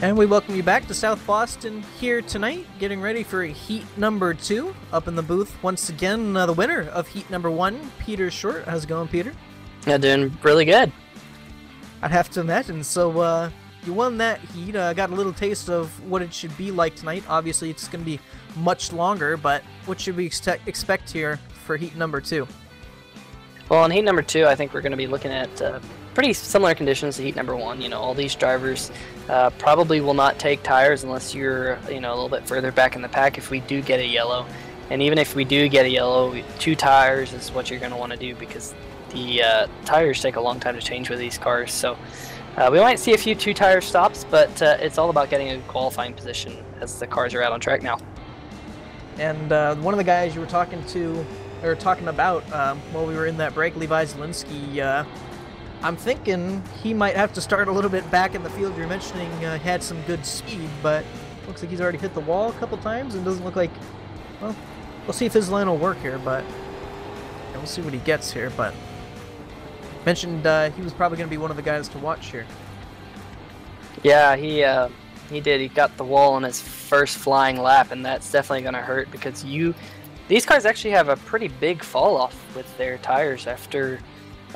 And we welcome you back to South Boston here tonight, getting ready for heat number 2. Up in the booth once again, the winner of heat number 1, Peter Short. How's it going, Peter? Yeah, doing really good. I'd have to imagine. So you won that heat, got a little taste of what it should be like tonight. Obviously, it's going to be much longer, but what should we expect here for heat number 2? Well, in heat number 2, I think we're going to be looking at pretty similar conditions to heat number 1. You know, all these drivers probably will not take tires unless you're, a little bit further back in the pack if we do get a yellow. And even if we do get a yellow, 2 tires is what you're going to want to do because the tires take a long time to change with these cars. So we might see a few 2-tire stops, but it's all about getting a qualifying position as the cars are out on track now. And one of the guys you were talking about while we were in that break, Levi Zielinski, I'm thinking he might have to start a little bit back in the field. You're mentioning he had some good speed, but looks like he's already hit the wall a couple times and doesn't look like, well, we'll see if his line will work here, but we'll see what he gets here. But mentioned he was probably going to be one of the guys to watch here. Yeah, he did. He got the wall on his first flying lap, and that's definitely going to hurt because these cars actually have a pretty big fall off with their tires after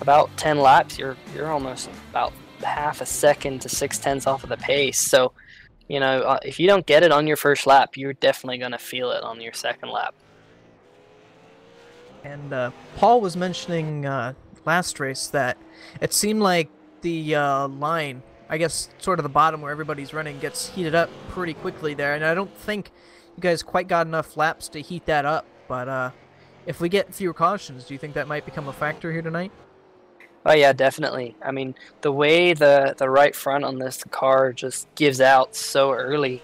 about 10 laps. You're almost about half a second to 0.6 off of the pace. So, if you don't get it on your first lap, you're definitely going to feel it on your second lap. And Paul was mentioning last race that it seemed like the line, I guess sort of the bottom where everybody's running, gets heated up pretty quickly there. And I don't think you guys quite got enough laps to heat that up. But if we get fewer cautions, do you think that might become a factor here tonight? Oh yeah, definitely. I mean, the way the right front on this car just gives out so early,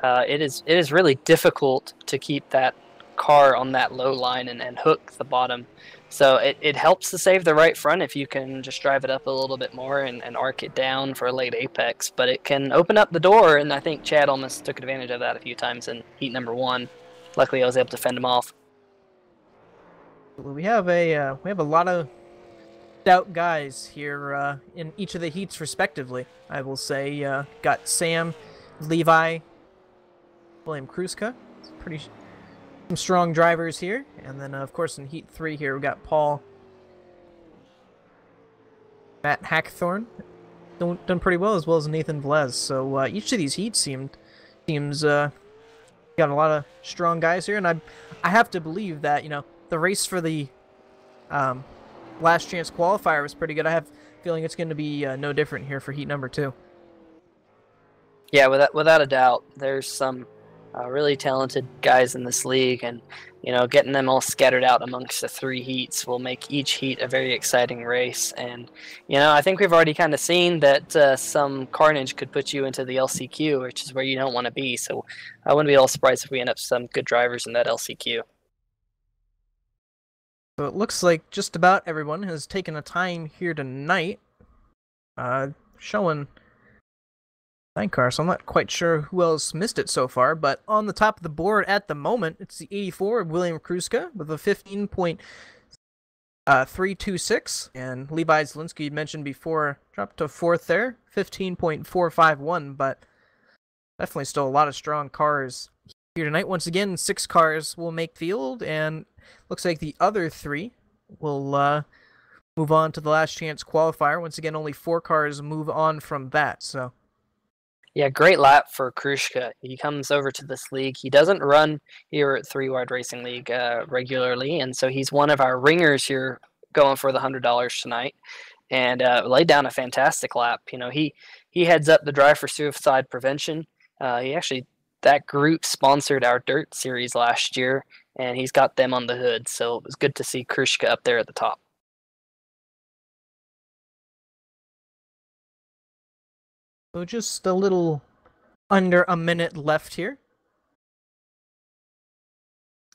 it is really difficult to keep that car on that low line and hook the bottom. So it helps to save the right front if you can just drive it up a little bit more and arc it down for a late apex. But it can open up the door, and I think Chad almost took advantage of that a few times in heat number 1. Luckily, I was able to fend him off. We have a lot of stout guys here in each of the heats respectively. I will say got Sam, Levi, William Kruska. It's some strong drivers here. And then of course in heat 3 here we got Paul, Matt Hackthorne, done pretty well as Nathan Velez. So each of these heats seems got a lot of strong guys here, and I have to believe that the race for the last chance qualifier was pretty good. I have a feeling it's going to be no different here for heat number 2. Yeah, without a doubt, there's some really talented guys in this league, and getting them all scattered out amongst the 3 heats will make each heat a very exciting race. And I think we've already kind of seen that some carnage could put you into the LCQ, which is where you don't want to be. So I wouldn't be all surprised if we end up some good drivers in that LCQ. So it looks like just about everyone has taken a time here tonight, showing 9 cars, so I'm not quite sure who else missed it so far, but on the top of the board at the moment, it's the 84 of William Kruska with a 15.326, and Levi Zielinski, you mentioned before, dropped to 4th there, 15.451, but definitely still a lot of strong cars here tonight. Once again, 6 cars will make field, and looks like the other 3 will move on to the last chance qualifier. Once again, only 4 cars move on from that, so. Yeah, great lap for Kruska. He comes over to this league. He doesn't run here at 3 Wide Racing League regularly, and so he's one of our ringers here going for the $100 tonight, and laid down a fantastic lap. He heads up the Drive for Suicide Prevention. That group sponsored our Dirt Series last year, and he's got them on the hood, so it was good to see Kruska up there at the top. So just a little under a minute left here.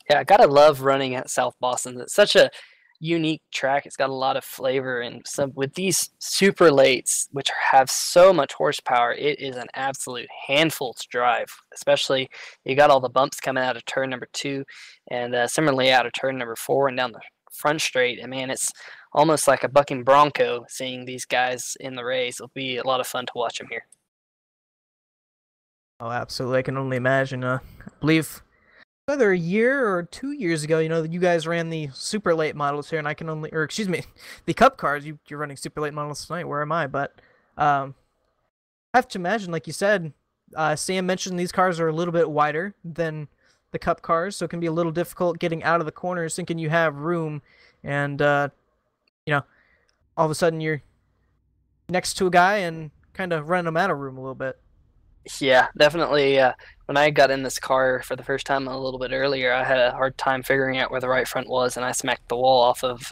Yeah, I gotta love running at South Boston. It's such a unique track. It's got a lot of flavor, and with these super lates, which have so much horsepower, it is an absolute handful to drive. Especially you got all the bumps coming out of turn number 2, and similarly out of turn number 4 and down the front straight. And man, it's almost like a bucking bronco seeing these guys in the race. It'll be a lot of fun to watch them here. Oh, absolutely. I can only imagine. I believe either a year or 2 years ago, you guys ran the super late models here, and I can only, or excuse me, the cup cars. You're running super late models tonight. Where am I? But I have to imagine, like you said, Sam mentioned these cars are a little bit wider than the cup cars, so it can be a little difficult getting out of the corners, thinking you have room, and all of a sudden you're next to a guy and kind of running them out of room a little bit. Yeah, definitely. When I got in this car for the first time a little bit earlier, I had a hard time figuring out where the right front was, and I smacked the wall off of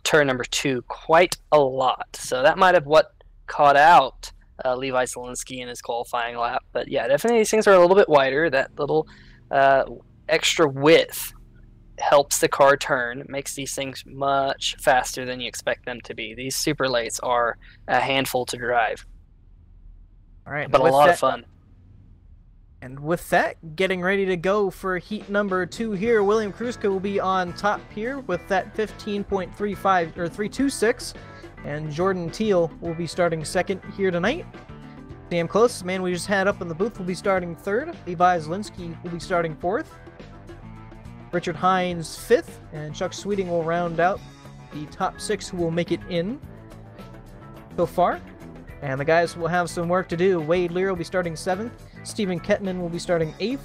turn number 2 quite a lot. So that might have what caught out Levi Zielinski in his qualifying lap. But yeah, definitely these things are a little bit wider. That little extra width helps the car turn, makes these things much faster than you expect them to be. These super lates are a handful to drive. All right, but a lot of fun. And with that, getting ready to go for heat number 2 here, William Kruska will be on top here with that 15.35 or 326, and Jordan Teal will be starting second here tonight. Sam Close, man we just had up in the booth, will be starting third. Levi Zielinski will be starting fourth. Richard Hines fifth, and Chuck Sweeting will round out the top 6 who will make it in so far. And the guys will have some work to do. Wade Lear will be starting 7th. Stephen Kettman will be starting 8th.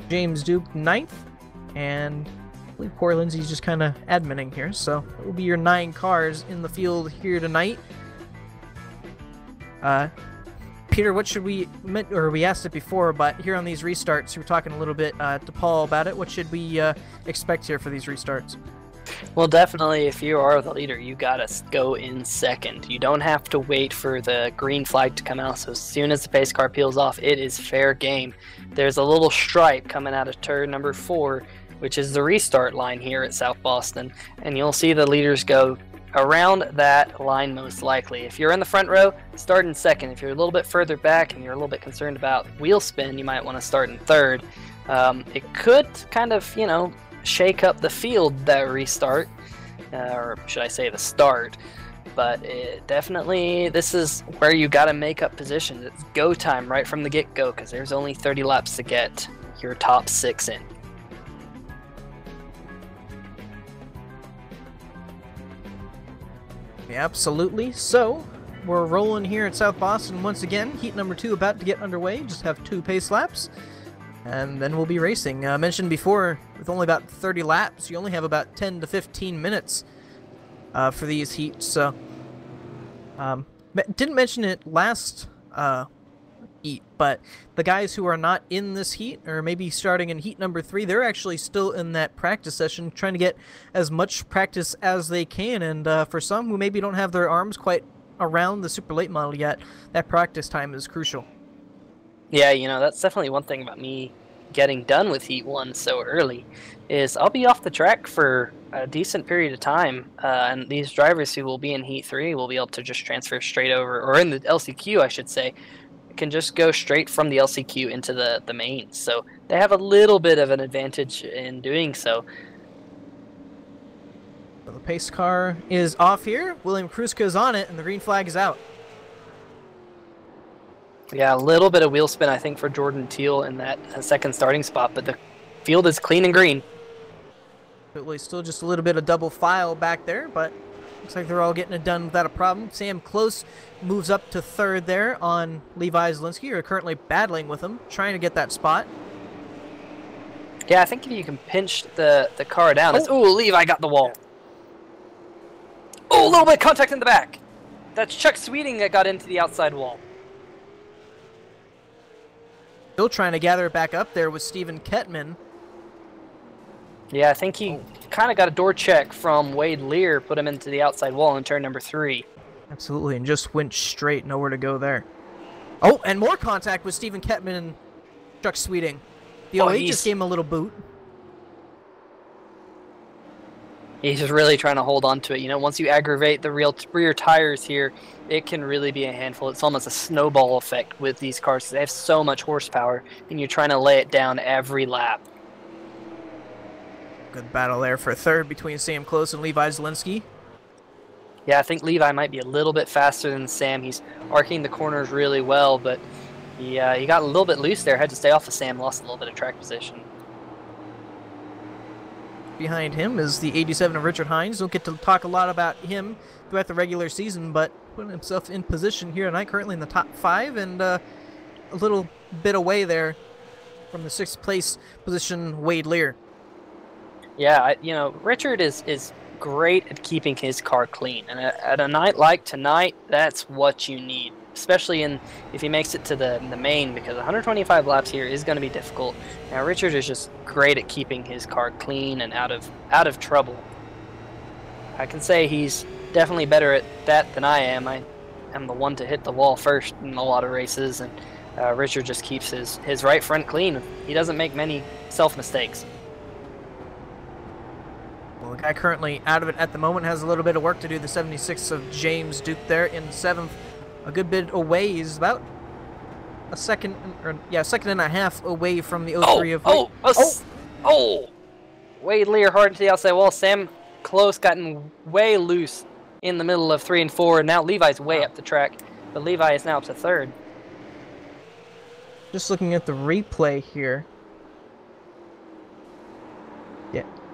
James Duke 9th. And I believe poor Lindsay's just kind of adminning here. So it will be your 9 cars in the field here tonight. Peter, what should we asked it before, but here on these restarts, we were talking a little bit to Paul about it. What should we expect here for these restarts? Well, definitely, if you are the leader, you gotta go in second. You don't have to wait for the green flag to come out. So as soon as the pace car peels off, it is fair game. There's a little stripe coming out of turn number 4, which is the restart line here at South Boston, and you'll see the leaders go around that line most likely. If you're in the front row, start in second. If you're a little bit further back and you're a little bit concerned about wheel spin, you might want to start in third. It could kind of, shake up the field, that restart, or should I say the start, but definitely this is where you got to make up positions. It's go time right from the get-go, because there's only 30 laps to get your top 6 in. Yeah, absolutely. So we're rolling here at South Boston once again. Heat number 2 about to get underway. Just have 2 pace laps, and then we'll be racing. I mentioned before, with only about 30 laps, you only have about 10 to 15 minutes for these heats. So, didn't mention it last heat, but the guys who are not in this heat, or maybe starting in heat number 3, they're actually still in that practice session, trying to get as much practice as they can. And for some who maybe don't have their arms quite around the super late model yet, that practice time is crucial. Yeah, that's definitely one thing about me getting done with Heat 1 so early, is I'll be off the track for a decent period of time, and these drivers who will be in Heat 3 will be able to just transfer straight over, or in the LCQ, I should say, can just go straight from the LCQ into the mains. So they have a little bit of an advantage in doing so. So the pace car is off here. William Kruska is on it, and the green flag is out. Yeah, a little bit of wheel spin, I think, for Jordan Teal in that second starting spot, but the field is clean and green. Still just a little bit of double file back there, but looks like they're all getting it done without a problem. Sam Close moves up to third there on Levi Zielinski, who are currently battling with him, trying to get that spot. Yeah, I think if you can pinch the car down. Oh, Levi got the wall. Oh, a little bit of contact in the back. That's Chuck Sweeting that got into the outside wall. Still trying to gather it back up there with Stephen Kettman. Yeah, I think he kind of got a door check from Wade Lear, put him into the outside wall in turn number 3. Absolutely, and just went straight, nowhere to go there. Oh, and more contact with Stephen Kettman and Chuck Sweeting. He just gave him a little boot. He's just really trying to hold on to it. Once you aggravate the rear tires here, it can really be a handful. It's almost a snowball effect with these cars. They have so much horsepower, and you're trying to lay it down every lap. Good battle there for third between Sam Close and Levi Zielinski. Yeah, I think Levi might be a little bit faster than Sam. He's arcing the corners really well, but He got a little bit loose there, had to stay off of Sam, lost a little bit of track position. Behind him is the 87 of Richard Hines. Don't get to talk a lot about him throughout the regular season, but putting himself in position here tonight, currently in the top 5, and a little bit away there from the 6th place position, Wade Lear. Yeah, Richard is great at keeping his car clean, and at a night like tonight, that's what you need, especially if he makes it to the main, because 125 laps here is going to be difficult. Now Richard is just great at keeping his car clean and out of trouble. I can say he's definitely better at that than I am. I am the one to hit the wall first in a lot of races, and Richard just keeps his right front clean. He doesn't make many self-mistakes. Well, the guy currently out of it at the moment has a little bit of work to do. The 76 of James Duke there in 7th. A good bit away. He's about a second and a half away from the 03 of... Wade Lear hard to the outside wall. Sam Close gotten way loose in the middle of 3 and 4. And now Levi's way up the track, but Levi is now up to 3rd. Just looking at the replay here.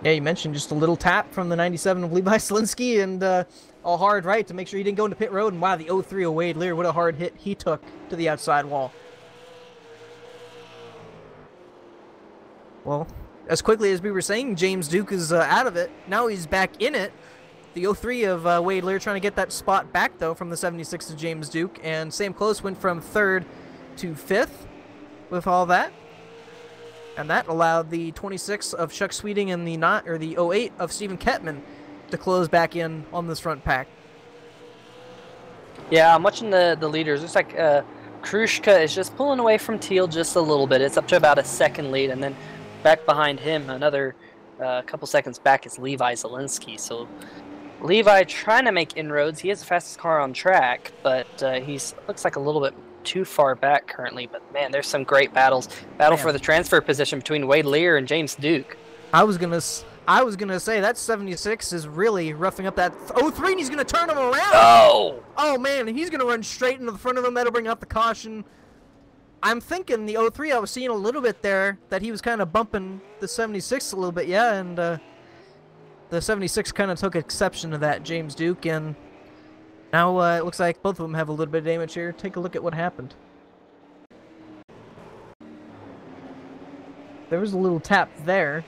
Yeah, you mentioned just a little tap from the 97 of Levi Slinsky and a hard right to make sure he didn't go into pit road. And wow, the 03 of Wade Lear, what a hard hit he took to the outside wall. Well, as quickly as we were saying, James Duke is out of it. Now he's back in it. The 03 of Wade Lear trying to get that spot back, though, from the 76 of James Duke. And Sam Close went from 3rd to 5th with all that. And that allowed the 26 of Chuck Sweeting and the 08 of Stephen Kettman to close back in on this front pack. Yeah, I'm watching the leaders. Looks like Krushka is just pulling away from Teal just a little bit. It's up to about a 2nd lead, and then back behind him, another couple seconds back, is Levi Zielinski. So Levi trying to make inroads. He has the fastest car on track, but he's looks like a little bit too far back currently. But man, there's some great battles. Battle for the transfer position between Wade Lear and James Duke. I was gonna say that 76 is really roughing up that 03, and he's gonna turn him around. Oh man, he's gonna run straight into the front of him. That'll bring out the caution. I'm thinking the 03, I was seeing a little bit there that he was kind of bumping the 76 a little bit, yeah, and the 76 kind of took exception to that, James Duke, and now it looks like both of them have a little bit of damage here. Take a look at what happened. There was a little tap there.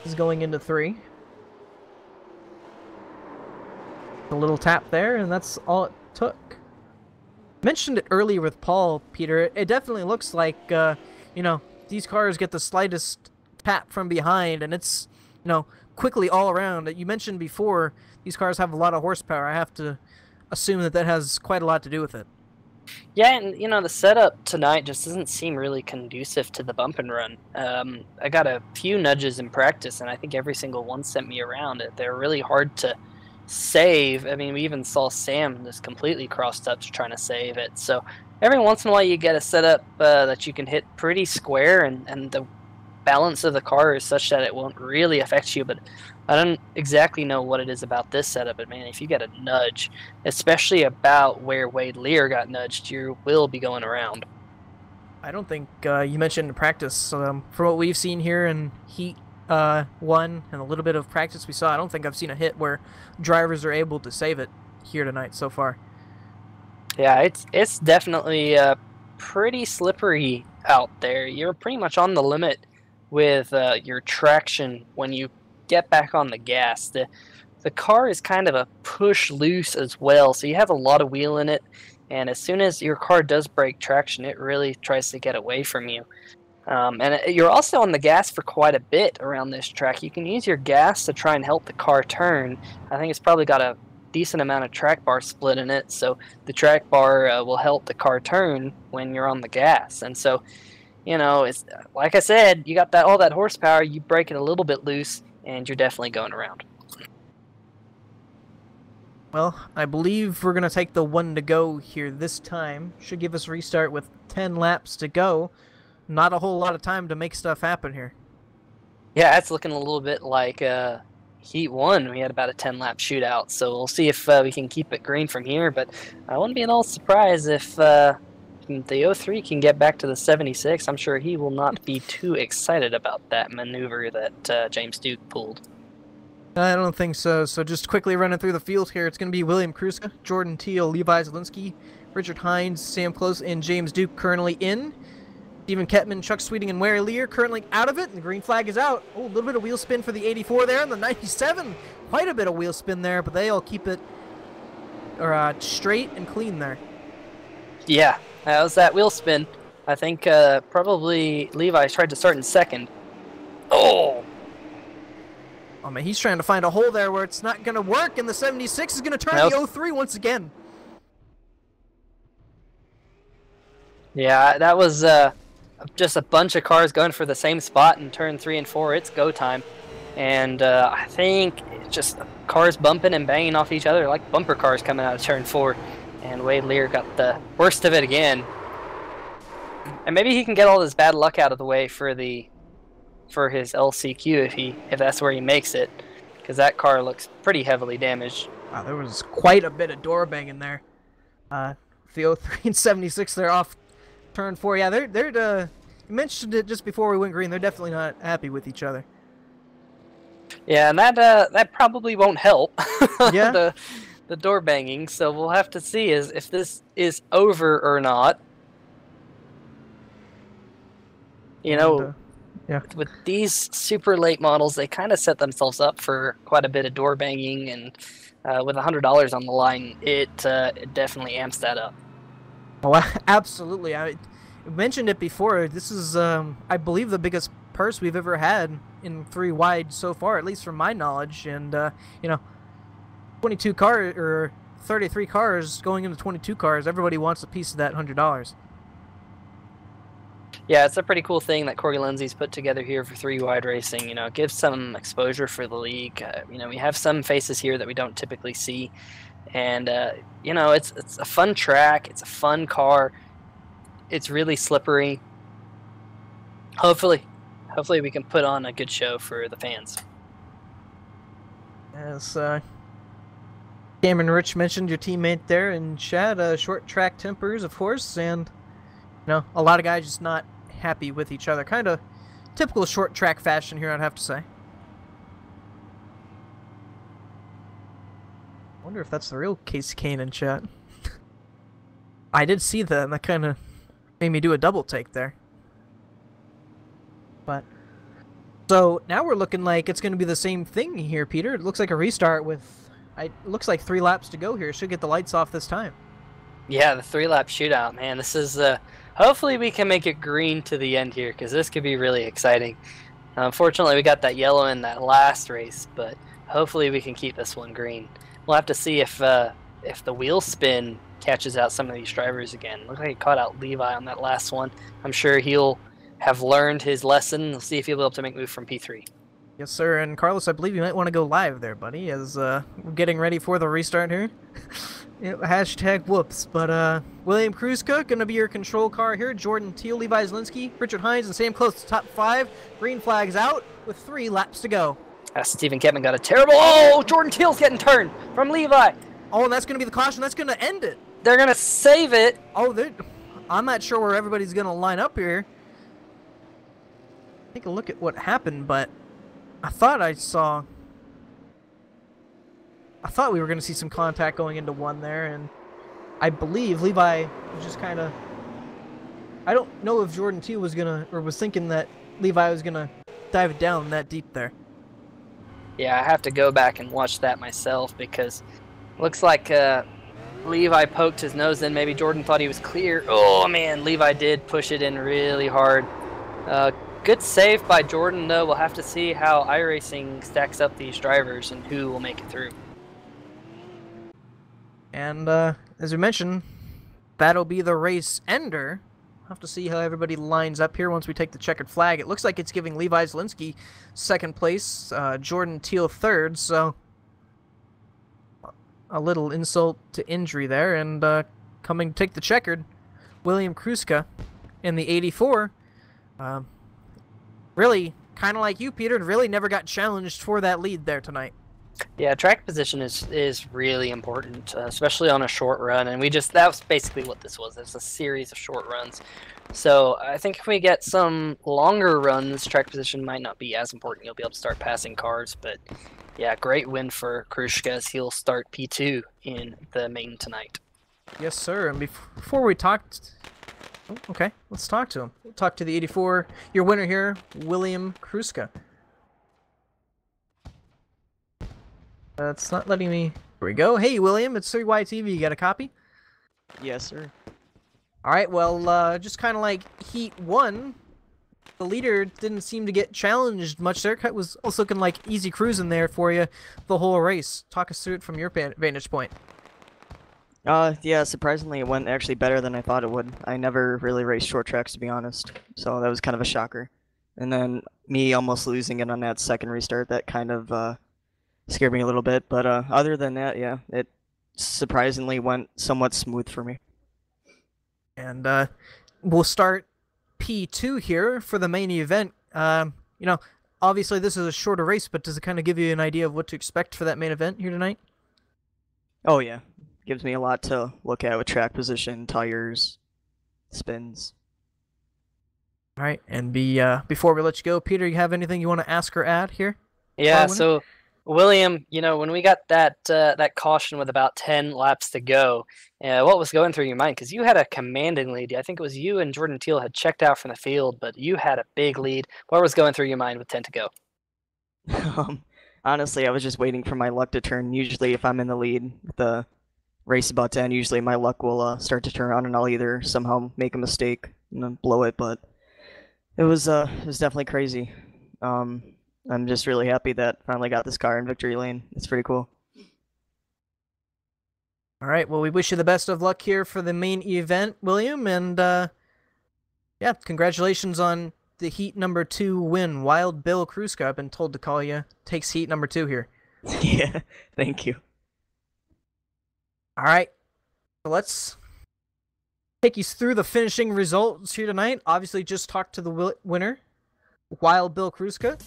He's going into 3. A little tap there, and that's all it took. Mentioned it earlier with Paul, Peter. It definitely looks like, these cars get the slightest tap from behind, and it's, quickly all around. You mentioned before these cars have a lot of horsepower. I have to assume that has quite a lot to do with it. Yeah, and the setup tonight just doesn't seem really conducive to the bump and run. I got a few nudges in practice, and I think every single one sent me around. They're really hard to save. I mean, we even saw Sam just completely crossed up trying to save it. So every once in a while you get a setup that you can hit pretty square, and the balance of the car is such that it won't really affect you. But I don't exactly know what it is about this setup, but man, if you get a nudge, especially about where Wade Lear got nudged, you will be going around. I don't think you mentioned in practice. From what we've seen here in Heat 1 and a little bit of practice we saw, I don't think I've seen a hit where drivers are able to save it here tonight so far. Yeah, it's definitely pretty slippery out there. You're pretty much on the limit with your traction when you get back on the gas. The car is kind of a push loose as well, so you have a lot of wheel in it, and as soon as your car does break traction, it really tries to get away from you. And you're also on the gas for quite a bit around this track. You can use your gas to try and help the car turn. I think it's probably got a decent amount of track bar split in it, so the track bar will help the car turn when you're on the gas. And so, it's like I said, you got all that horsepower, you break it a little bit loose, and you're definitely going around. Well, I believe we're going to take the 1 to go here this time. Should give us a restart with 10 laps to go. Not a whole lot of time to make stuff happen here. Yeah, that's looking a little bit like Heat 1. We had about a 10-lap shootout, so we'll see if we can keep it green from here. But I wouldn't be at all surprised if the 03 can get back to the 76, I'm sure he will not be too excited about that maneuver that James Duke pulled. I don't think so. So just quickly running through the field here, it's going to be William Kruska, Jordan Teal, Levi Zielinski, Richard Hines, Sam Close, and James Duke currently in. Stephen Kettman, Chuck Sweeting, and Ware Lear currently out of it, and the green flag is out. Oh, a little bit of wheel spin for the 84 there, and the 97. Quite a bit of wheel spin there, but they all keep it straight and clean there. Yeah, that was that wheel spin. I think probably Levi tried to start in second. Oh! Oh, man, he's trying to find a hole there where it's not going to work, and the 76 is going to turn the 03 once again. Yeah, that was just a bunch of cars going for the same spot in turn 3 and 4. It's go time. And I think just cars bumping and banging off each other like bumper cars coming out of turn 4. And Wade Lear got the worst of it again. And maybe he can get all this bad luck out of the way for his LCQ if that's where he makes it, because that car looks pretty heavily damaged. Wow, there was quite a bit of door banging there. The 03 and 76, they're off turn 4. Yeah, they're you mentioned it just before we went green. They're definitely not happy with each other. Yeah, and that probably won't help. Yeah. the door banging. So we'll have to see if this is over or not. You know. Yeah. With these super late models, they kind of set themselves up for quite a bit of door banging, and with $100 on the line, it definitely amps that up. Oh, absolutely. I mentioned it before. This is, I believe, the biggest purse we've ever had in 3 wide so far, at least from my knowledge. And, 22 cars or 33 cars going into 22 cars. Everybody wants a piece of that $100. Yeah, it's a pretty cool thing that Corey Lindsay's put together here for 3 wide racing. You know, it gives some exposure for the league. We have some faces here that we don't typically see, and it's a fun track. It's a fun car. It's really slippery. Hopefully we can put on a good show for the fans. As Cameron Rich mentioned, your teammate there in chat, short track tempers, of course, and a lot of guys just not happy with each other. Kind of typical short track fashion here, I'd have to say. Wonder if that's the real Casey Kane in chat. I did see that, and that kind of made me do a double take there. But so now we're looking like it's going to be the same thing here, Peter. It looks like a restart with, it looks like 3 laps to go here. Should get the lights off this time. Yeah, the 3-lap shootout, man. This is hopefully we can make it green to the end here, because this could be really exciting. Unfortunately, we got that yellow in that last race, but hopefully we can keep this one green. We'll have to see if the wheel spin catches out some of these drivers again. Looks like he caught out Levi on that last one. I'm sure he'll have learned his lesson. We'll see if he'll be able to make move from P3. Yes, sir. And Carlos, I believe you might want to go live there, buddy, as we're getting ready for the restart here. Hashtag whoops. But William Kruska going to be your control car here. Jordan Teal, Levi Zielinski, Richard Hines, and Sam Close to top 5. Green flag's out with 3 laps to go. Stephen Kettman got a terrible... Oh, Jordan Teal's getting turned from Levi. Oh, and that's going to be the caution. That's going to end it. They're going to save it. Oh, I'm not sure where everybody's going to line up here. Take a look at what happened, but I thought we were going to see some contact going into 1 there, and I believe Levi was just kind of... I don't know if Jordan Teal was going to, or was thinking that Levi was going to dive it down that deep there. Yeah, I have to go back and watch that myself, because it looks like Levi poked his nose in. Maybe Jordan thought he was clear. Oh, man, Levi did push it in really hard. Good save by Jordan, though. We'll have to see how iRacing stacks up these drivers and who will make it through. And as we mentioned, that'll be the race ender. We'll have to see how everybody lines up here once we take the checkered flag. It looks like it's giving Levi Zielinski 2nd place, Jordan Teal 3rd, so a little insult to injury there. And coming to take the checkered, William Kruska in the 84. Really, kind of like you, Peter, really never got challenged for that lead there tonight. Yeah, track position is really important, especially on a short run. And that was basically what this was. It's a series of short runs. So I think if we get some longer runs, track position might not be as important. You'll be able to start passing cars. But yeah, great win for Krushka as he'll start P2 in the main tonight. Yes, sir. And before we talked... Oh, okay, let's talk to him. We'll talk to the 84, your winner here, William Kruska. It's not letting me... Here we go. Hey, William, it's 3YTV. You got a copy? Yes, sir. All right, well, just kind of like Heat 1, the leader didn't seem to get challenged much there. It was almost looking like easy cruising there for you the whole race. Talk us through it from your vantage point. Yeah, surprisingly, it went actually better than I thought it would. I never really raced short tracks, to be honest, so that was kind of a shocker. And then me almost losing it on that second restart, that kind of scared me a little bit. But other than that, yeah, it surprisingly went somewhat smooth for me. And we'll start P2 here for the main event. You know, obviously this is a shorter race, but does it kind of give you an idea of what to expect for that main event here tonight? Oh, yeah. Gives me a lot to look at with track position, tires, spins. All right, and before we let you go, Peter, you have anything you want to ask or add here? Yeah, so William, you know, when we got that caution with about 10 laps to go, what was going through your mind? Because you had a commanding lead. I think it was you and Jordan Teal had checked out from the field, but you had a big lead. What was going through your mind with 10 to go? Honestly, I was just waiting for my luck to turn. Usually, if I'm in the lead, the race about to end, usually my luck will start to turn on, and I'll either somehow make a mistake and then blow it. But it was definitely crazy. I'm just really happy that I finally got this car in victory lane. It's pretty cool. All right, well, we wish you the best of luck here for the main event, William, and yeah, congratulations on the Heat number 2 win. Wild Bill Kruska, I've been told to call you, takes Heat number 2 here. Yeah, thank you. All right, so let's take you through the finishing results here tonight. Obviously, just talked to the winner, Wild Bill Kruska.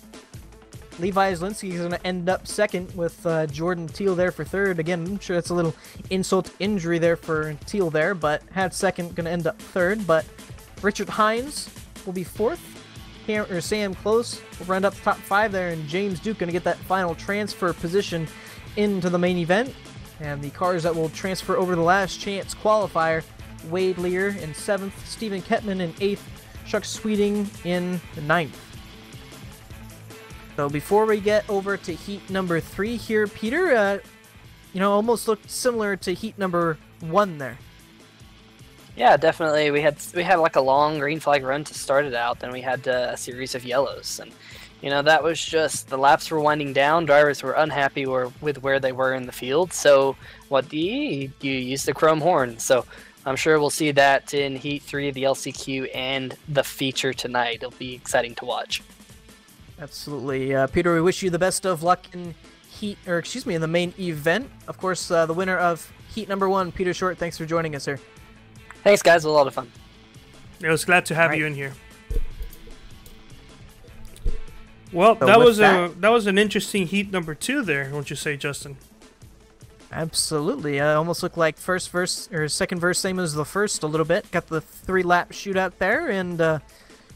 Levi Zielinski is going to end up second with Jordan Teal there for third. Again, I'm sure that's a little insult to injury there for Teal there, but had second, going to end up third. But Richard Hines will be fourth. Sam Close will end up top 5 there, and James Duke going to get that final transfer position into the main event. And the cars that will transfer over to the last chance qualifier, Wade Lear in 7th, Stephen Kettman in 8th, Chuck Sweeting in the 9th. So before we get over to Heat number 3 here, Peter, you know, almost looked similar to Heat number 1 there. Yeah, definitely. We had like a long green flag run to start it out, then we had a series of yellows, and you know, that was just, the laps were winding down, drivers were unhappy with where they were in the field, so what do you use the chrome horn. So I'm sure we'll see that in Heat 3 of the LCQ and the feature tonight. It'll be exciting to watch. Absolutely. Peter, we wish you the best of luck in in the main event. Of course, the winner of Heat number 1, Peter Short, thanks for joining us, sir. Thanks, guys. It was a lot of fun. I was glad to have you in here. Well, So that was an interesting Heat number 2 there, won't you say, Justin? Absolutely. Almost looked like second verse, same as the first a little bit. Got the 3-lap shootout there, and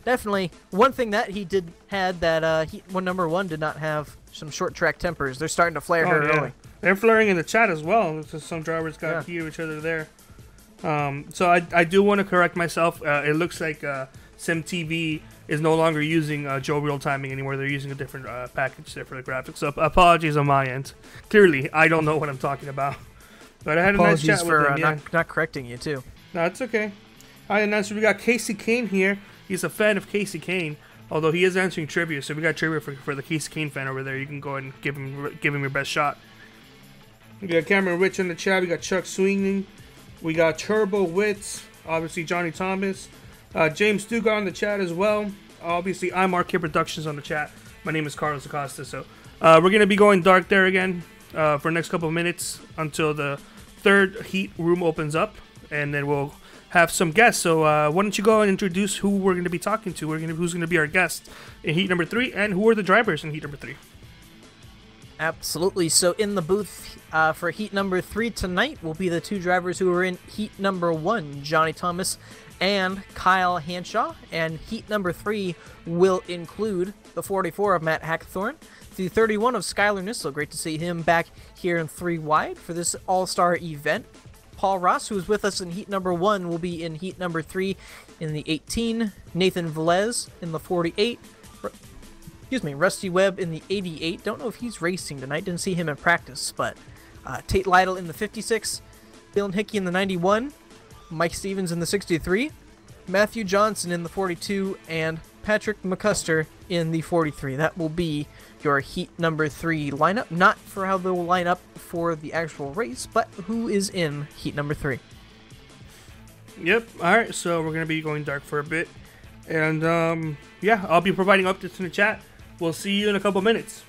definitely one thing that he had that Heat number 1 did not have, some short track tempers. They're starting to flare here early. They're flaring in the chat as well. Some drivers got heat of each other there. So I do want to correct myself. It looks like SimTV is no longer using Joe Real Timing anymore. They're using a different package there for the graphics. So apologies on my end. Clearly, I don't know what I'm talking about. But I had a nice chat with them. Yeah. Not correcting you, too. No, it's okay. All right, and next we got Casey Kane here. He's a fan of Casey Kane, although he is answering trivia. So we got trivia for the Casey Kane fan over there. You can go ahead and give him your best shot. We got Cameron Rich in the chat. We got Chuck Swinging. We got Turbo Wits. Obviously, Johnny Thomas. James Duke on the chat as well. Obviously, I'm RK Productions on the chat. My name is Carlos Acosta. So we're going to be going dark there again for the next couple of minutes until the third Heat room opens up. And then we'll have some guests. So why don't you go and introduce who we're going to be talking to. Who's going to be our guest in Heat number 3, and who are the drivers in Heat number 3. Absolutely. So in the booth for heat number 3 tonight will be the two drivers who were in heat number 1, Johnny Thomas and Kyle Hanshaw. And heat number 3 will include the 44 of Matt Hackthorne, the 31 of Skylar Nissel. Great to see him back here in 3 wide for this all-star event. Paul Ross, who was with us in heat number 1, will be in heat number 3 in the 18. Nathan Velez in the 48. Rusty Webb in the 88. Don't know if he's racing tonight. Didn't see him in practice, but Tate Lytle in the 56. Dylan Hickey in the 91. Mike Stevens in the 63. Matthew Johnson in the 42. And Patrick McCuster in the 43. That will be your heat number 3 lineup. Not for how they'll line up for the actual race, but who is in heat number 3. Yep. All right. So we're going to be going dark for a bit. And, yeah, I'll be providing updates in the chat. We'll see you in a couple minutes.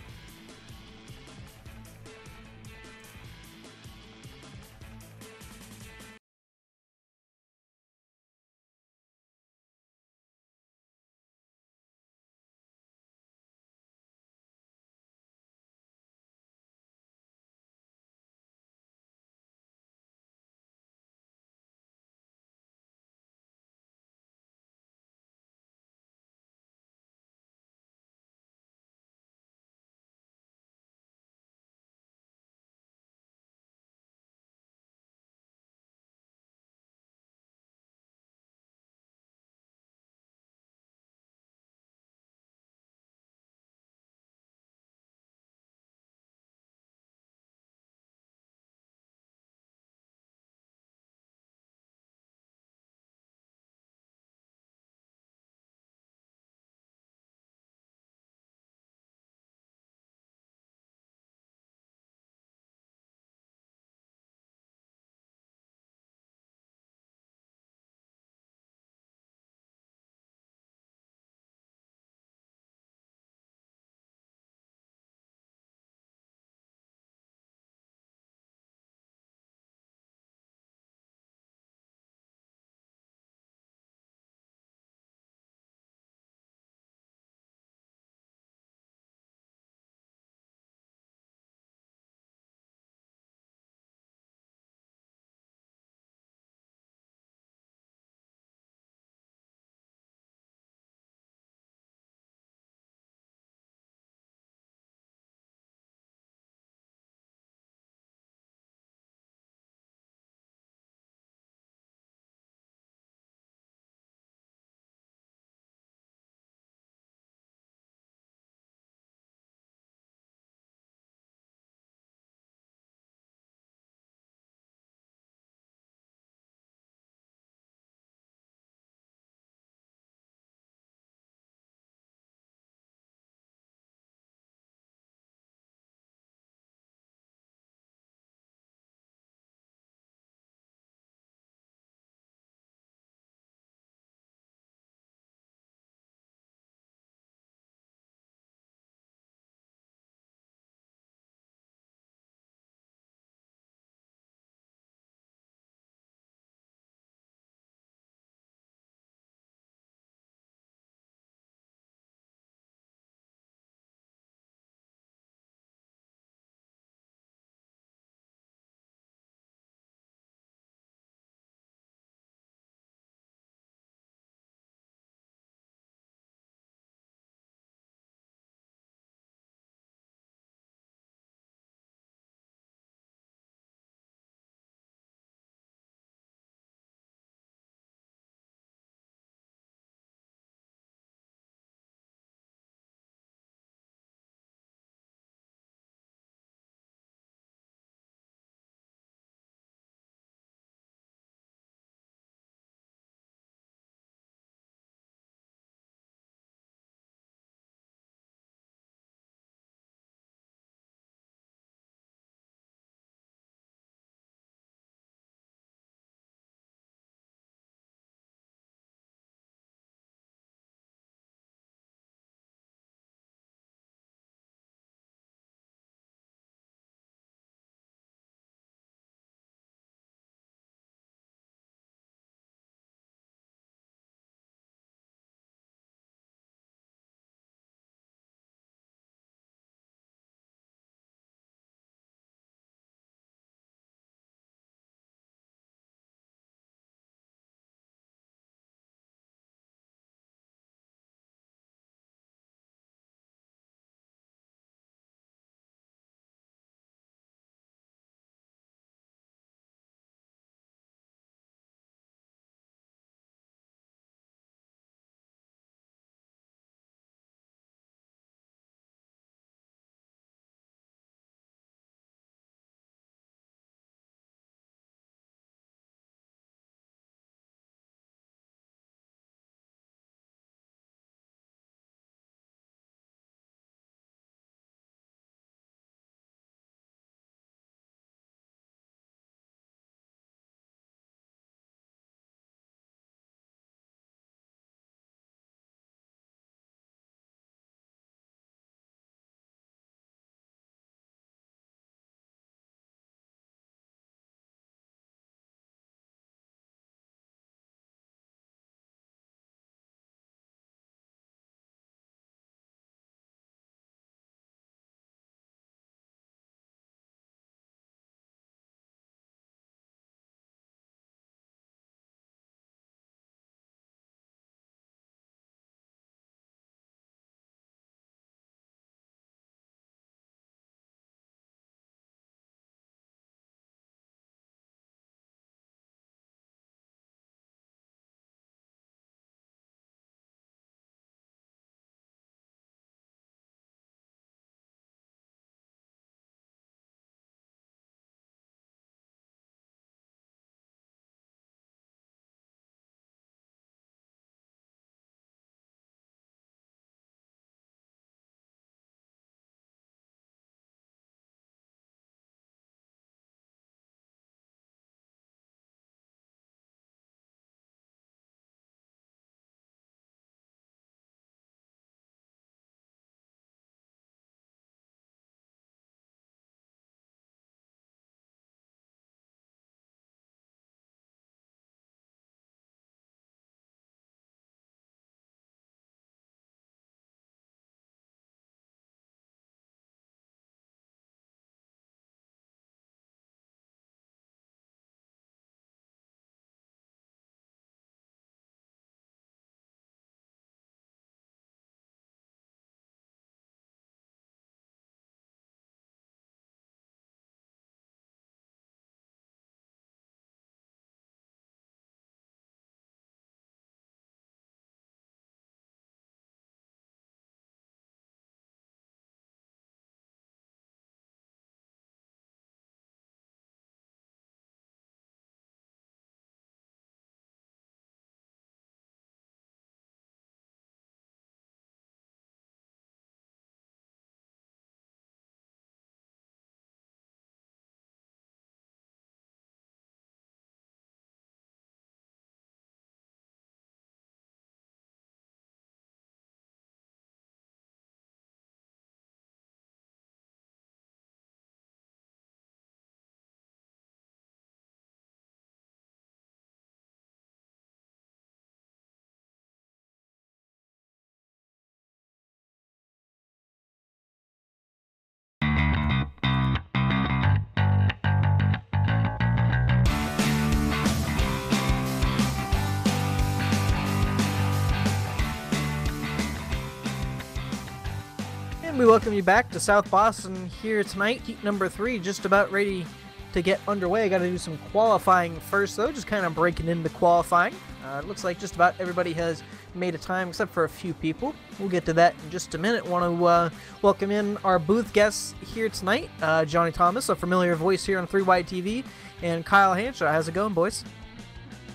And we welcome you back to South Boston here tonight. Heat number 3 just about ready to get underway. Got to do some qualifying first, though, just kind of breaking into qualifying. It looks like just about everybody has made a time except for a few people. We'll get to that in just a minute. Want to welcome in our booth guests here tonight. Johnny Thomas, a familiar voice here on 3 Wide TV, and Kyle Hanshaw. How's it going, boys?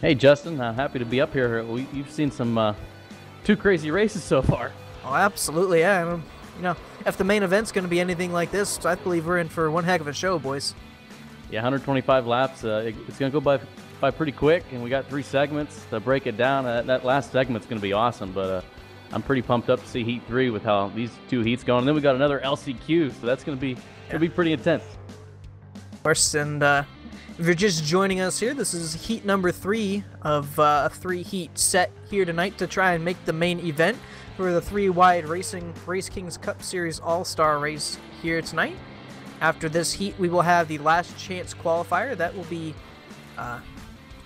Hey, Justin. Happy to be up here. You've seen some 2 crazy races so far. Oh, absolutely, yeah. You know, if the main event's going to be anything like this, I believe we're in for one heck of a show, boys. Yeah, 125 laps. It's going to go by pretty quick, and we got 3 segments to break it down. That last segment's going to be awesome, but I'm pretty pumped up to see Heat 3 with how these 2 heats going. And then we got another LCQ, so that's going to be it'll be pretty intense. Of course, and if you're just joining us here, this is Heat number 3 of a 3-heat set here tonight to try and make the main event for the 3 Wide Racing RaceKings Cup Series All-Star race here tonight. After this heat, we will have the last chance qualifier. That will be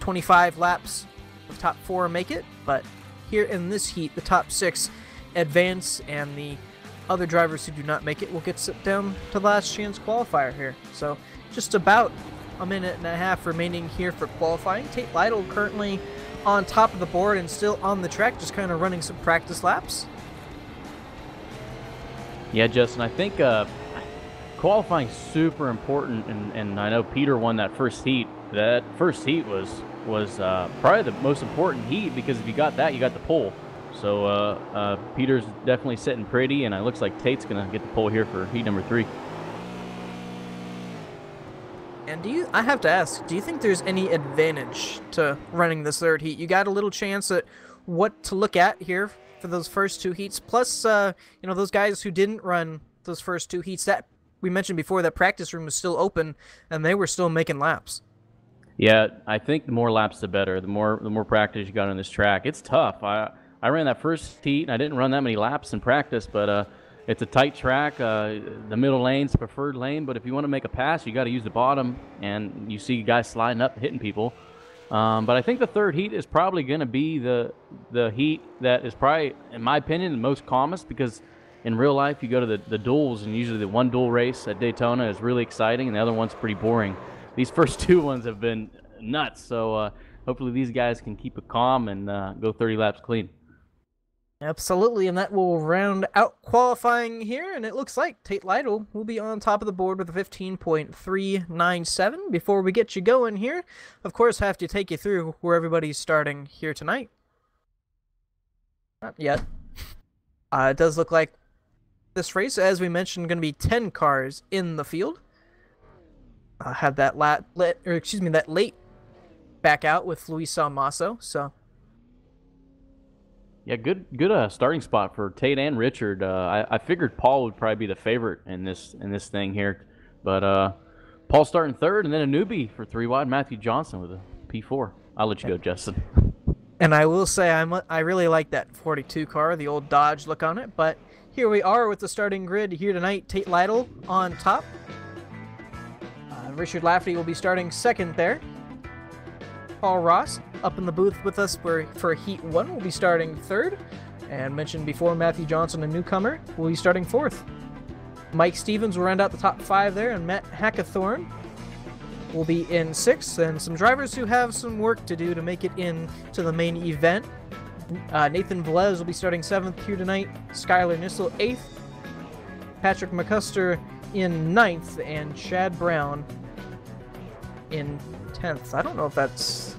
25 laps. The top 4 make it, but here in this heat, the top 6 advance, and the other drivers who do not make it will get sent down to the last chance qualifier here. So just about a minute and a half remaining here for qualifying. Tate Lytle currently on top of the board and still on the track, just kind of running some practice laps. Yeah, Justin, I think qualifying is super important, and I know Peter won that first heat. That first heat was probably the most important heat, because if you got that, you got the pole. So Peter's definitely sitting pretty, and it looks like Tate's going to get the pole here for heat number 3. And I have to ask, do you think there's any advantage to running this 3rd heat? You got a little chance at what to look at here for those first 2 heats. Plus, you know, those guys who didn't run those first 2 heats, that we mentioned before, that practice room was still open, and they were still making laps. Yeah, I think the more laps, the better. The more practice you got on this track. It's tough. I ran that first heat, and I didn't run that many laps in practice, but it's a tight track. The middle lane's the preferred lane, but if you want to make a pass, you got to use the bottom, and you see guys sliding up, hitting people. But I think the 3rd heat is probably going to be the heat that is probably, in my opinion, the most calmest, because in real life you go to the duels, and usually the one duel race at Daytona is really exciting, and the other one's pretty boring. These first 2 ones have been nuts, so hopefully these guys can keep it calm and go 30 laps clean. Absolutely, and that will round out qualifying here, and it looks like Tate Lytle will be on top of the board with a 15.397. Before we get you going here, of course, I have to take you through where everybody's starting here tonight. Not yet. It does look like this race, as we mentioned, going to be 10 cars in the field. Had that that late back out with Luis Almaso, so... Yeah, good starting spot for Tate and Richard. I figured Paul would probably be the favorite in this thing here, but Paul starting 3rd, and then a newbie for 3 Wide, Matthew Johnson with a P4. I'll let you go, Justin. And I will say I really like that 42 car, the old Dodge look on it. But here we are with the starting grid here tonight. Tate Lytle on top. Richard Lafferty will be starting 2nd there. Paul Ross up in the booth with us for Heat 1 will be starting 3rd. And mentioned before, Matthew Johnson, a newcomer, will be starting 4th. Mike Stevens will round out the top 5 there, and Matt Hackathorn will be in 6th. And some drivers who have some work to do to make it in to the main event. Nathan Velez will be starting 7th here tonight. Skylar Nissel 8th. Patrick McCusker in 9th, and Chad Brown in 10th. I don't know if that's...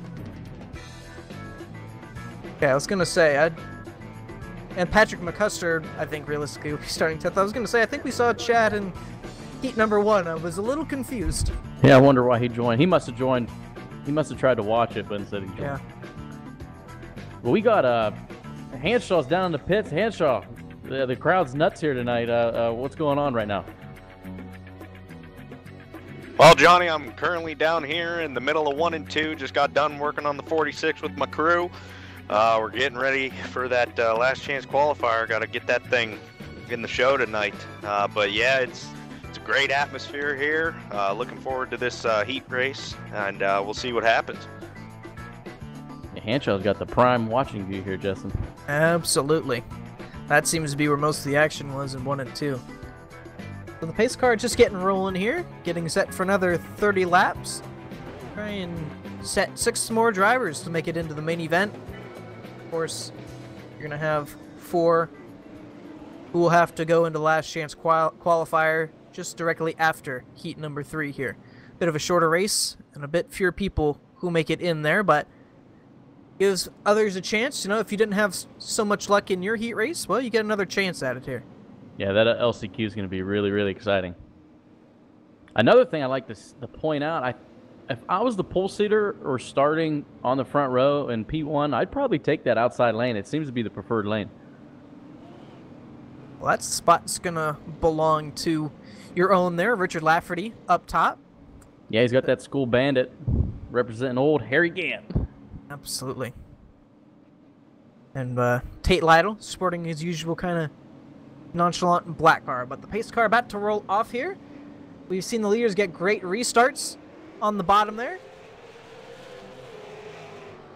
Yeah, I was going to say, and Patrick McCusker, I think, realistically, will be starting 10th. I was going to say, I think we saw Chad in heat number 1. I was a little confused. Yeah, I wonder why he joined. He must have joined. He must have tried to watch it, but instead he joined. Yeah. Well, we got Hanshaw's down in the pits. Hanshaw, the crowd's nuts here tonight. What's going on right now? Well, Johnny, I'm currently down here in the middle of 1 and 2. Just got done working on the 46 with my crew. We're getting ready for that last chance qualifier. Got to get that thing in the show tonight. But yeah, it's a great atmosphere here. Looking forward to this heat race, and we'll see what happens. Yeah, Hanshaw's got the prime watching view here, Justin. Absolutely. That seems to be where most of the action was in 1 and 2. So the pace car just getting rolling here, getting set for another 30 laps. Try and set 6 more drivers to make it into the main event. Of course, you're going to have 4 who will have to go into last chance qualifier just directly after heat number 3 here. Bit of a shorter race and a bit fewer people who make it in there, but gives others a chance. You know, if you didn't have so much luck in your heat race, well, you get another chance at it here. Yeah, that LCQ is going to be really, really exciting. Another thing I like to point out, if I was the pole sitter or starting on the front row in P1, I'd probably take that outside lane. It seems to be the preferred lane. Well, that spot's going to belong to your own there, Richard Lafferty, up top. Yeah, he's got that school bandit representing old Harry Gant. Absolutely. And Tate Lytle sporting his usual kind of nonchalant black car. But the pace car about to roll off here. We've seen the leaders get great restarts on the bottom there.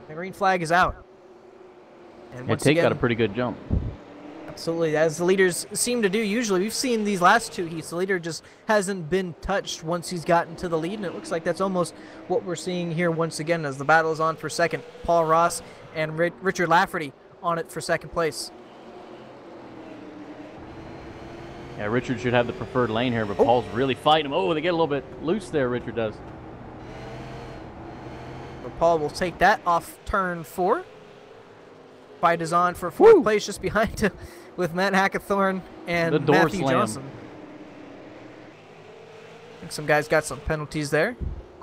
The green flag is out. And once Tate again, got a pretty good jump. Absolutely, as the leaders seem to do usually. We've seen these last 2 heats, the leader just hasn't been touched once he's gotten to the lead, and it looks like that's almost what we're seeing here once again as the battle is on for second. Paul Ross and Richard Lafferty on it for second place. Yeah, Richard should have the preferred lane here, but Paul's really fighting him. Oh, they get a little bit loose there, Richard does. But Paul will take that off turn 4. Fight is on for 4th place just behind him with Matt Hackathorn and Matthew Johnson. I think some guys got some penalties there.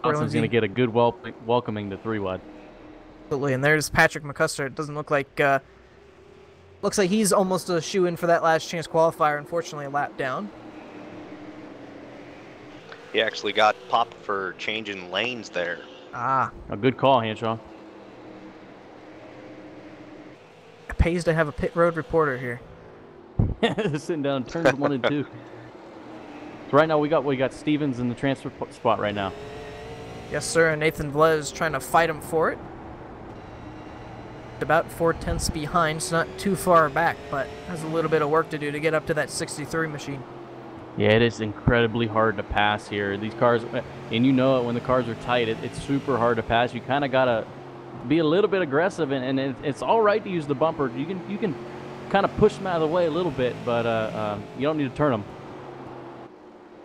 Johnson's going to get a good welcoming to 3 wide. Absolutely, and there's Patrick McCuster. It doesn't look like he's almost a shoe-in for that last chance qualifier. Unfortunately, a lap down. He actually got popped for changing lanes there. Ah. A good call, Hanshaw. It pays to have a pit road reporter here. Sitting down turns 1 and 2. So right now we got Stevens in the transfer spot right now. Yes, sir, and Nathan Velez trying to fight him for it. About 4/10 behind, so not too far back, but has a little bit of work to do to get up to that 63 machine. Yeah, it is incredibly hard to pass here. These cars, and you know it when the cars are tight, it's super hard to pass. You kind of got to be a little bit aggressive, and it's all right to use the bumper. You can kind of push them out of the way a little bit, but you don't need to turn them.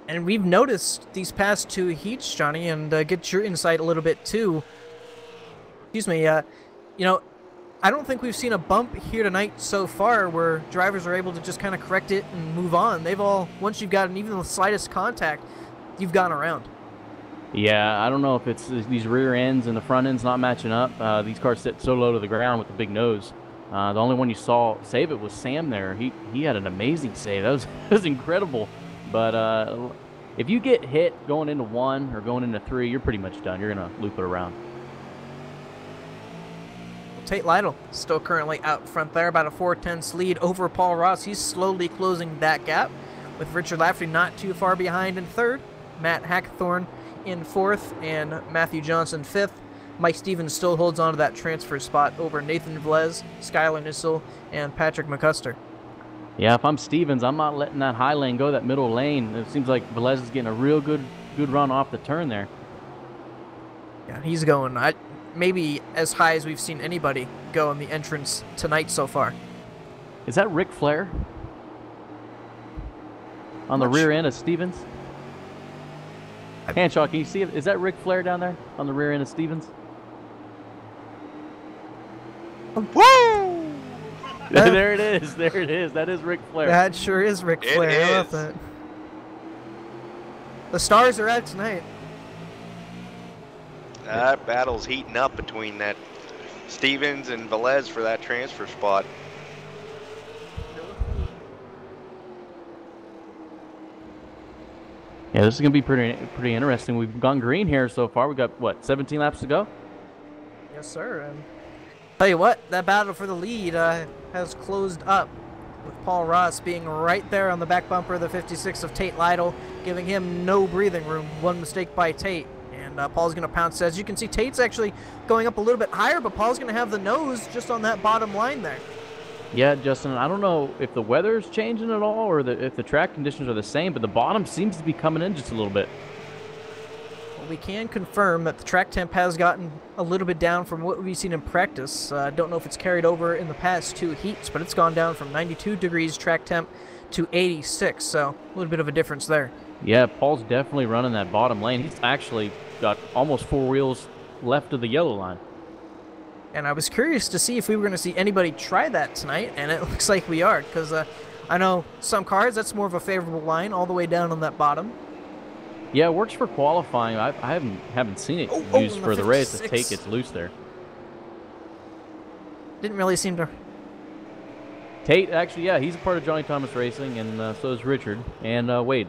And we've noticed these past 2 heats, Johnny, and get your insight a little bit too. Excuse me, you know, I don't think we've seen a bump here tonight so far where drivers are able to just kind of correct it and move on. They've all, once you've gotten even the slightest contact, you've gone around. Yeah, I don't know if it's these rear ends and the front ends not matching up. These cars sit so low to the ground with the big nose. The only one you saw save it was Sam there. He had an amazing save. That was incredible. But if you get hit going into 1 or going into 3, you're pretty much done. You're going to loop it around. Tate Lytle still currently out front there, about a 4/10 lead over Paul Ross. He's slowly closing that gap with Richard Lafferty not too far behind in 3rd, Matt Hackathorn in 4th, and Matthew Johnson 5th. Mike Stevens still holds on to that transfer spot over Nathan Velez, Skylar Nissel, and Patrick McCuster. Yeah, if I'm Stevens, I'm not letting that high lane go, that middle lane. It seems like Velez is getting a real good run off the turn there. Yeah, he's going maybe as high as we've seen anybody go in the entrance tonight so far. Is that Ric Flair on the rear end of Stevens? Hanshaw, can you see it? Is that Ric Flair down there on the rear end of Stevens? Woo! There it is. There it is. That is Ric Flair. That sure is Ric Flair. It How is. about that? The stars are out tonight. That battle's heating up between that Stevens and Velez for that transfer spot. Yeah, this is going to be pretty interesting. We've gone green here so far. We've got, what, 17 laps to go? Yes, sir. And tell you what, that battle for the lead has closed up with Paul Ross being right there on the back bumper of the 56 of Tate Lytle, giving him no breathing room. One mistake by Tate. And Paul's going to pounce. As you can see, Tate's actually going up a little bit higher, but Paul's going to have the nose just on that bottom line there. Yeah, Justin, I don't know if the weather's changing at all or if the track conditions are the same, but the bottom seems to be coming in just a little bit. Well, we can confirm that the track temp has gotten a little bit down from what we've seen in practice. I don't know if it's carried over in the past 2 heats, but it's gone down from 92 degrees track temp to 86, so a little bit of a difference there. Yeah, Paul's definitely running that bottom lane. He's actually got almost 4 wheels left of the yellow line. And I was curious to see if we were going to see anybody try that tonight, and it looks like we are, because I know some cars, that's more of a favorable line all the way down on that bottom. Yeah, it works for qualifying. I haven't seen it used for the race. The Tate gets loose there. Didn't really seem to... Tate, actually, yeah, he's a part of Johnny Thomas Racing, and so is Richard, and Wade.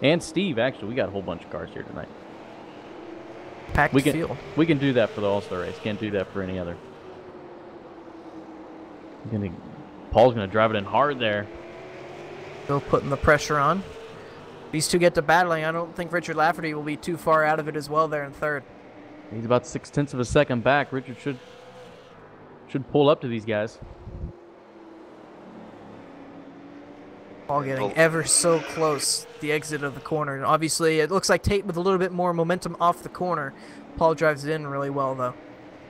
And Steve, actually. We got a whole bunch of cars here tonight. Packed field. We can do that for the All-Star race. Can't do that for any other. Paul's going to drive it in hard there. Still putting the pressure on. These two get to battling. I don't think Richard Lafferty will be too far out of it as well there in third. He's about 0.6 of a second back. Richard should pull up to these guys. Paul getting ever so close the exit of the corner. And obviously, it looks like Tate with a little bit more momentum off the corner. Paul drives it in really well, though.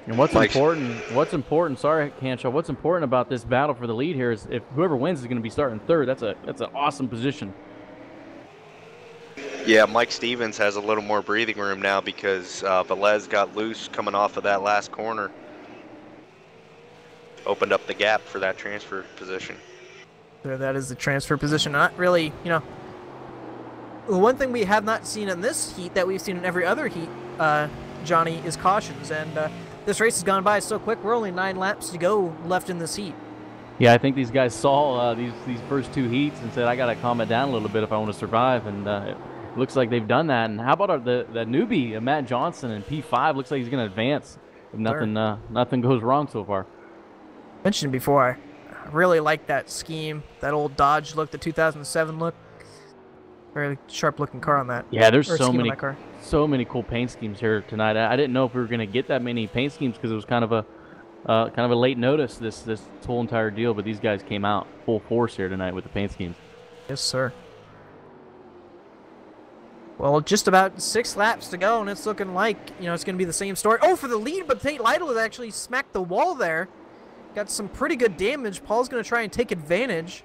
And what's important, sorry, Hanshaw, what's important about this battle for the lead here is if whoever wins is going to be starting third. That's an awesome position. Yeah, Mike Stevens has a little more breathing room now because Velez got loose coming off of that last corner. Opened up the gap for that transfer position. There, that is the transfer position. Not really, the one thing we have not seen in this heat that we've seen in every other heat, Johnny, is cautions. And this race has gone by so quick. We're only 9 laps to go left in this heat. Yeah, I think these guys saw these first 2 heats and said, I got to calm it down a little bit if I want to survive. And it looks like they've done that. And how about the newbie, Matt Johnson, in P5? Looks like he's going to advance if nothing goes wrong so far. Mentioned before, I really like that scheme, that old Dodge look, the 2007 look. Very sharp-looking car on that. Yeah, there's so many cool paint schemes here tonight. I didn't know if we were going to get that many paint schemes because it was kind of a late notice this whole entire deal. But these guys came out full force here tonight with the paint schemes. Yes, sir. Well, just about 6 laps to go, and it's looking like it's going to be the same story. Oh, for the lead, but Tate Lytle has actually smacked the wall there. Got some pretty good damage. Paul's going to try and take advantage,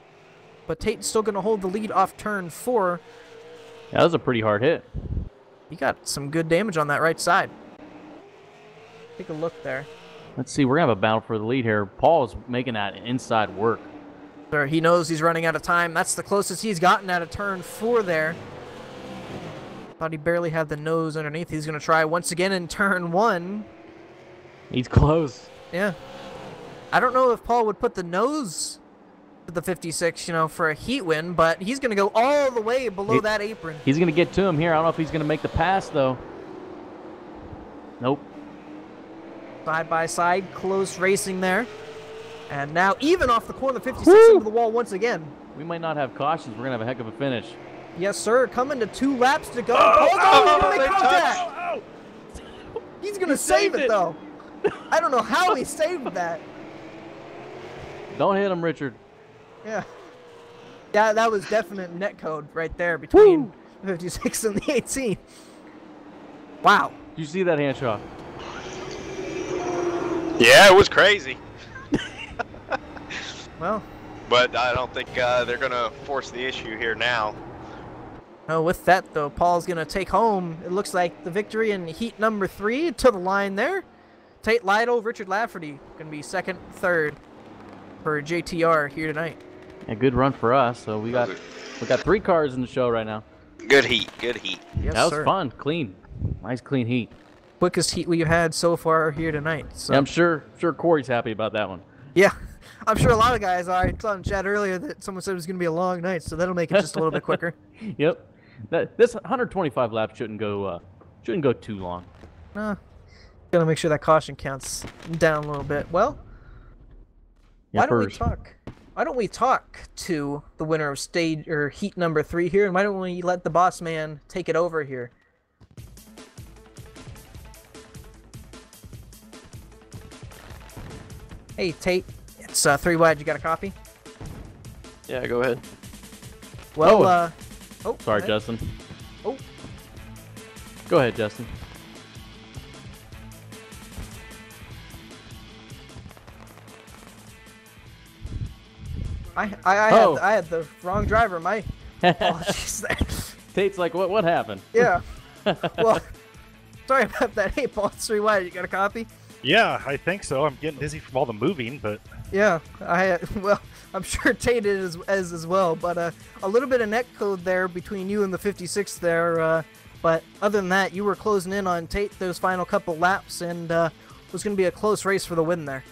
but Tate's still going to hold the lead off turn 4. Yeah, that was a pretty hard hit. He got some good damage on that right side. Take a look there. Let's see. We're going to have a battle for the lead here. Paul's making that inside work. Sure, he knows he's running out of time. That's the closest he's gotten out of turn 4 there. Thought he barely had the nose underneath. He's going to try once again in turn 1. He's close. Yeah. I don't know if Paul would put the nose to the 56, for a heat win, but he's going to go all the way below that apron. He's going to get to him here. I don't know if he's going to make the pass, though. Nope. Side by side, close racing there. And now even off the corner, 56 into the wall once again. We might not have cautions. We're going to have a heck of a finish. Yes, sir. Coming to 2 laps to go. Paul's going to make contact. He's going to save it, though. I don't know how he saved that. Don't hit him, Richard. Yeah. Yeah, that was definite net code right there between the 56 and the 18. Wow. Did you see that, Hanshaw? Yeah, it was crazy. Well. But I don't think they're going to force the issue here now. Oh, with that, though, Paul's going to take home, it looks like, the victory in heat number 3 to the line there. Tate Lytle, Richard Lafferty going to be second, third for JTR here tonight. A good run for us. So we got 3 cars in the show right now. Good heat, good heat. Yes, that was sir. Fun, clean, nice clean heat. Quickest heat we've had so far here tonight. So. Yeah, I'm sure Corey's happy about that one. Yeah, I'm sure a lot of guys are. I saw in chat earlier that someone said it was going to be a long night, so that'll make it just a little bit quicker. Yep. This 125 laps shouldn't go too long. Gotta make sure that caution counts down a little bit. Well, why don't we talk to the winner of heat number 3 here, and why don't we let the boss man take it over here? Hey Tate, It's 3 wide. You got a copy? Yeah, go ahead. Well, Sorry, go ahead. Justin. Oh. Go ahead, Justin. I Oh. had the wrong driver. My apologies there. Tate's like, what happened? Yeah. Well, sorry about that. Hey, Paul, it's 3 wide. You got a copy? Yeah, I think so. I'm getting dizzy from all the moving, but Yeah, well, I'm sure Tate is as well, but a little bit of net code there between you and the 56 there, but other than that, you were closing in on Tate those final couple laps, and it was going to be a close race for the win there.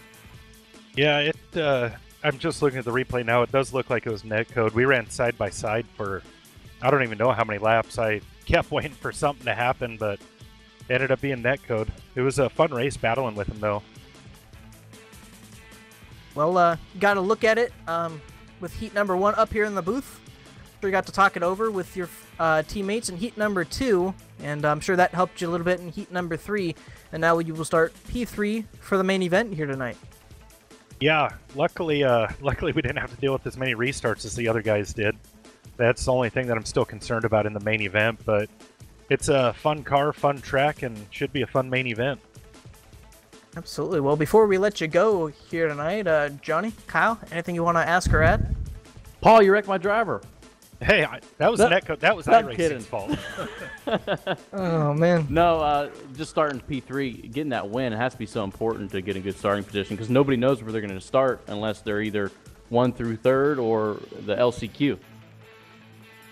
yeah, I'm just looking at the replay now. It does look like it was net code. We ran side by side for I don't even know how many laps. I kept waiting for something to happen, but it ended up being net code. It was a fun race battling with him, though. Well, got to look at it with heat number 1 up here in the booth. Sure you got to talk it over with your teammates in heat number 2, and I'm sure that helped you a little bit in heat number 3. And now you will start P3 for the main event here tonight. Yeah, luckily we didn't have to deal with as many restarts as the other guys did. That's the only thing that I'm still concerned about in the main event, but it's a fun car, fun track, and should be a fun main event. Absolutely. Well, before we let you go here tonight, Johnny, Kyle, anything you want to ask or add? Paul, you wrecked my driver. Hey, that was net code. That was I'm iRacing's kidding. fault. Oh, man. No, just starting P3, getting that win, it has to be so important to get a good starting position because nobody knows where they're going to start unless they're either 1 through 3rd or the LCQ.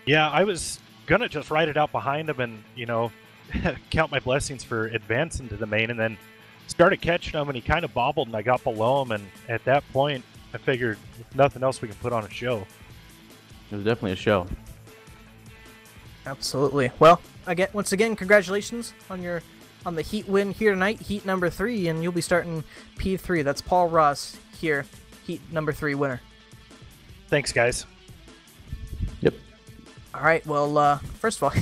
Yeah, I was gonna just ride it out behind him and, count my blessings for advancing to the main, and then started catching him, and he kind of bobbled, and I got below him, and at that point, I figured if nothing else, we can put on a show. It was definitely a show. Absolutely. Well, once again, congratulations on the heat win here tonight, heat number 3, and you'll be starting P3. That's Paul Ross here, heat number 3 winner. Thanks, guys. Yep. All right. Well, first of all,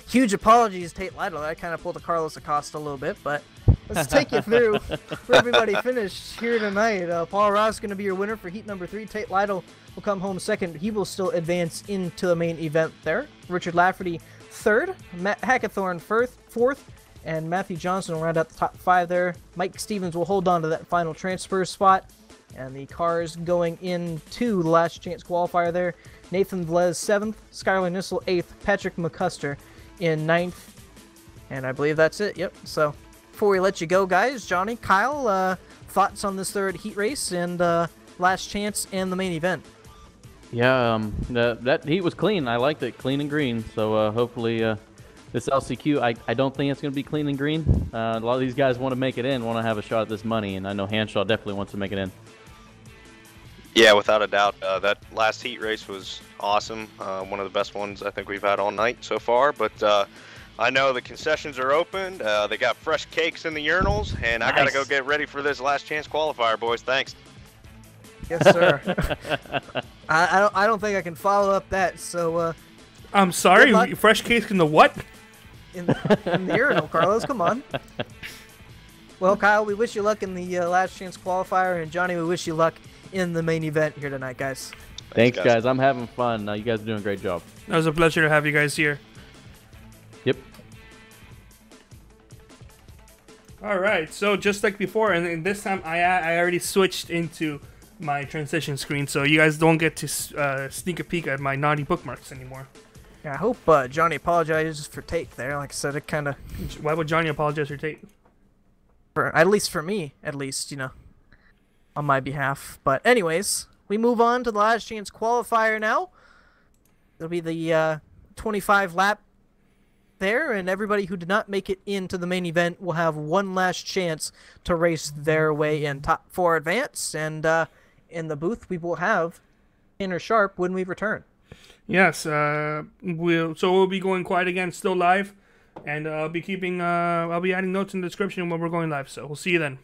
huge apologies, Tate Lytle. I kind of pulled a Carlos Acosta a little bit, but let's take you through where everybody finished here tonight. Paul Ross is going to be your winner for heat number 3. Tate Lytle will come home second. He will still advance into the main event there. Richard Lafferty third. Matt Hackathorn fourth. And Matthew Johnson will round out the top 5 there. Mike Stevens will hold on to that final transfer spot. And the cars going into the last chance qualifier there. Nathan Velez 7th, Skylar Nissel 8th, Patrick McCuster in 9th. And I believe that's it. Yep. So before we let you go, guys, Johnny, Kyle, thoughts on this third heat race and last chance and the main event? Yeah, that heat was clean. I liked it, clean and green. So hopefully this LCQ, I don't think it's going to be clean and green. A lot of these guys want to make it in, want to have a shot at this money, and I know Hanshaw definitely wants to make it in. Yeah, without a doubt. That last heat race was awesome. One of the best ones I think we've had all night so far. But I know the concessions are open. They got fresh cakes in the urinals, and Nice. I got to go get ready for this last chance qualifier, boys. Thanks. Yes, sir. I don't think I can follow up that. So I'm Good sorry, luck. fresh cake in the what? in the urinal, Carlos, come on. Well, Kyle, we wish you luck in the last chance qualifier, and Johnny, we wish you luck in the main event here tonight, guys. Thanks, guys. I'm having fun. You guys are doing a great job. It was a pleasure to have you guys here. Yep. All right, so just like before, and this time I already switched into my transition screen, so you guys don't get to sneak a peek at my naughty bookmarks anymore. Yeah, I hope Johnny apologizes for Tate there. Like I said, it kind of, Why would Johnny apologize for Tate? at least for me, on my behalf. But anyways, we move on to the last chance qualifier now. It'll be the 25 lap there, and everybody who did not make it into the main event will have one last chance to race their way in. Top 4 advance, and in the booth we will have Tanner Sharp when we return. Yes, we'll be going quiet again, still live, and I'll be adding notes in the description when we're going live. So we'll see you then.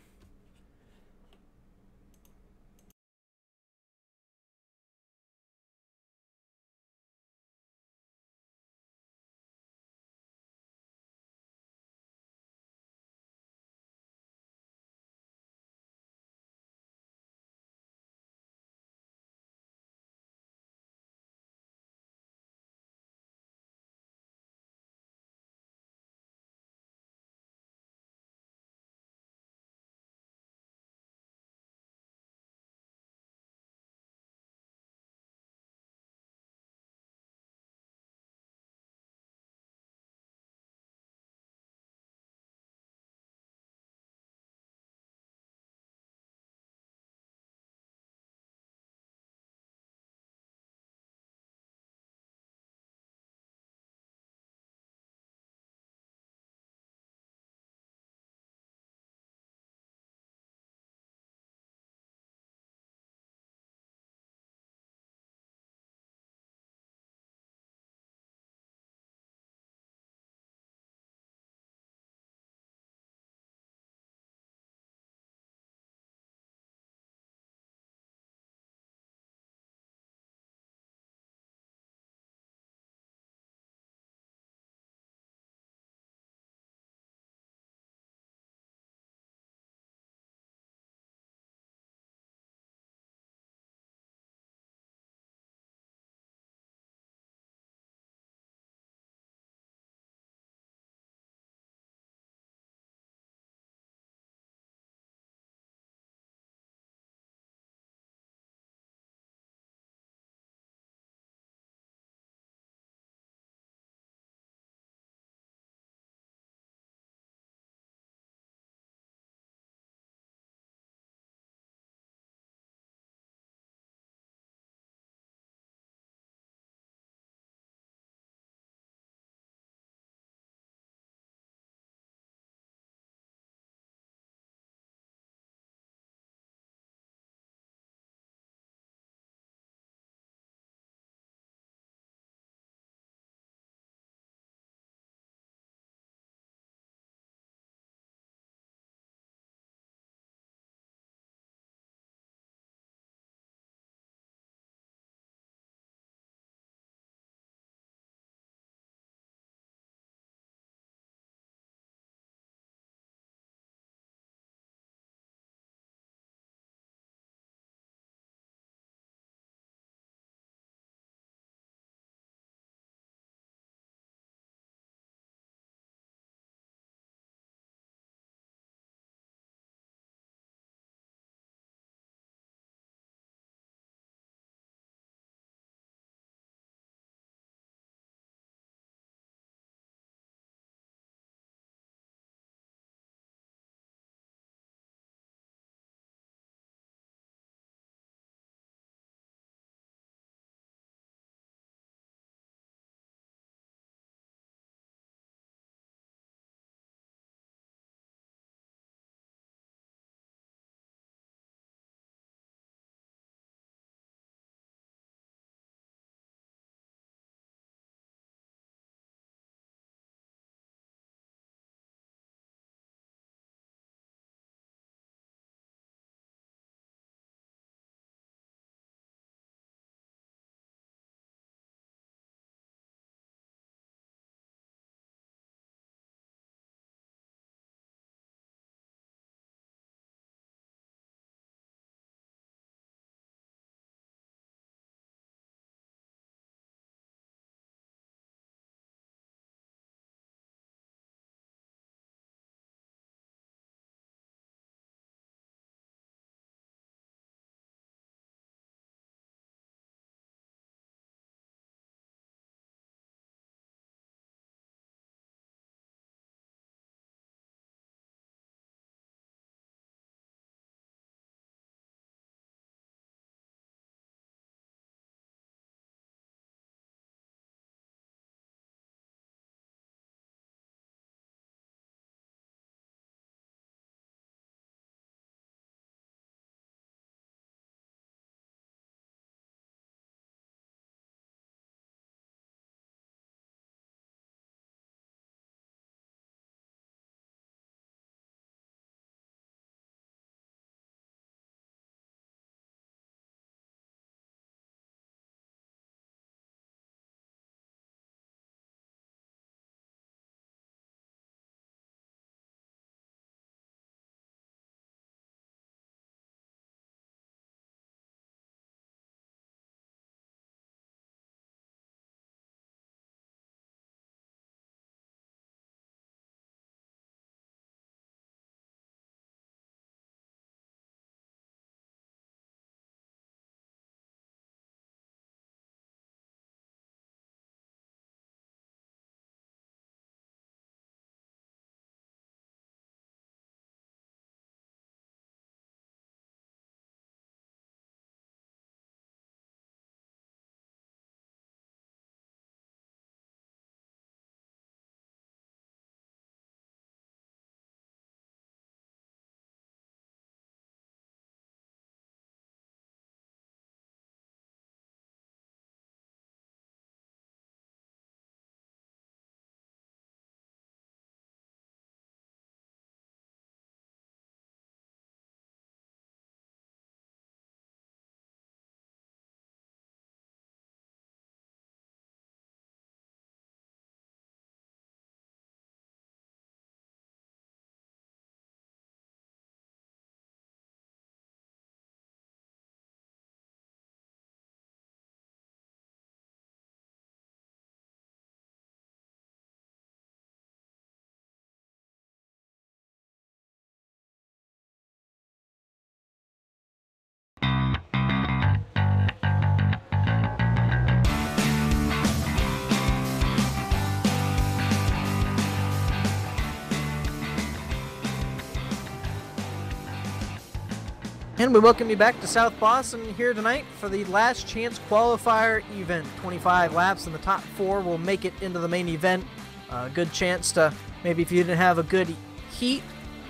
And we welcome you back to South Boston here tonight for the last chance qualifier event. 25 laps and the top 4 will make it into the main event. A good chance to, maybe if you didn't have a good heat,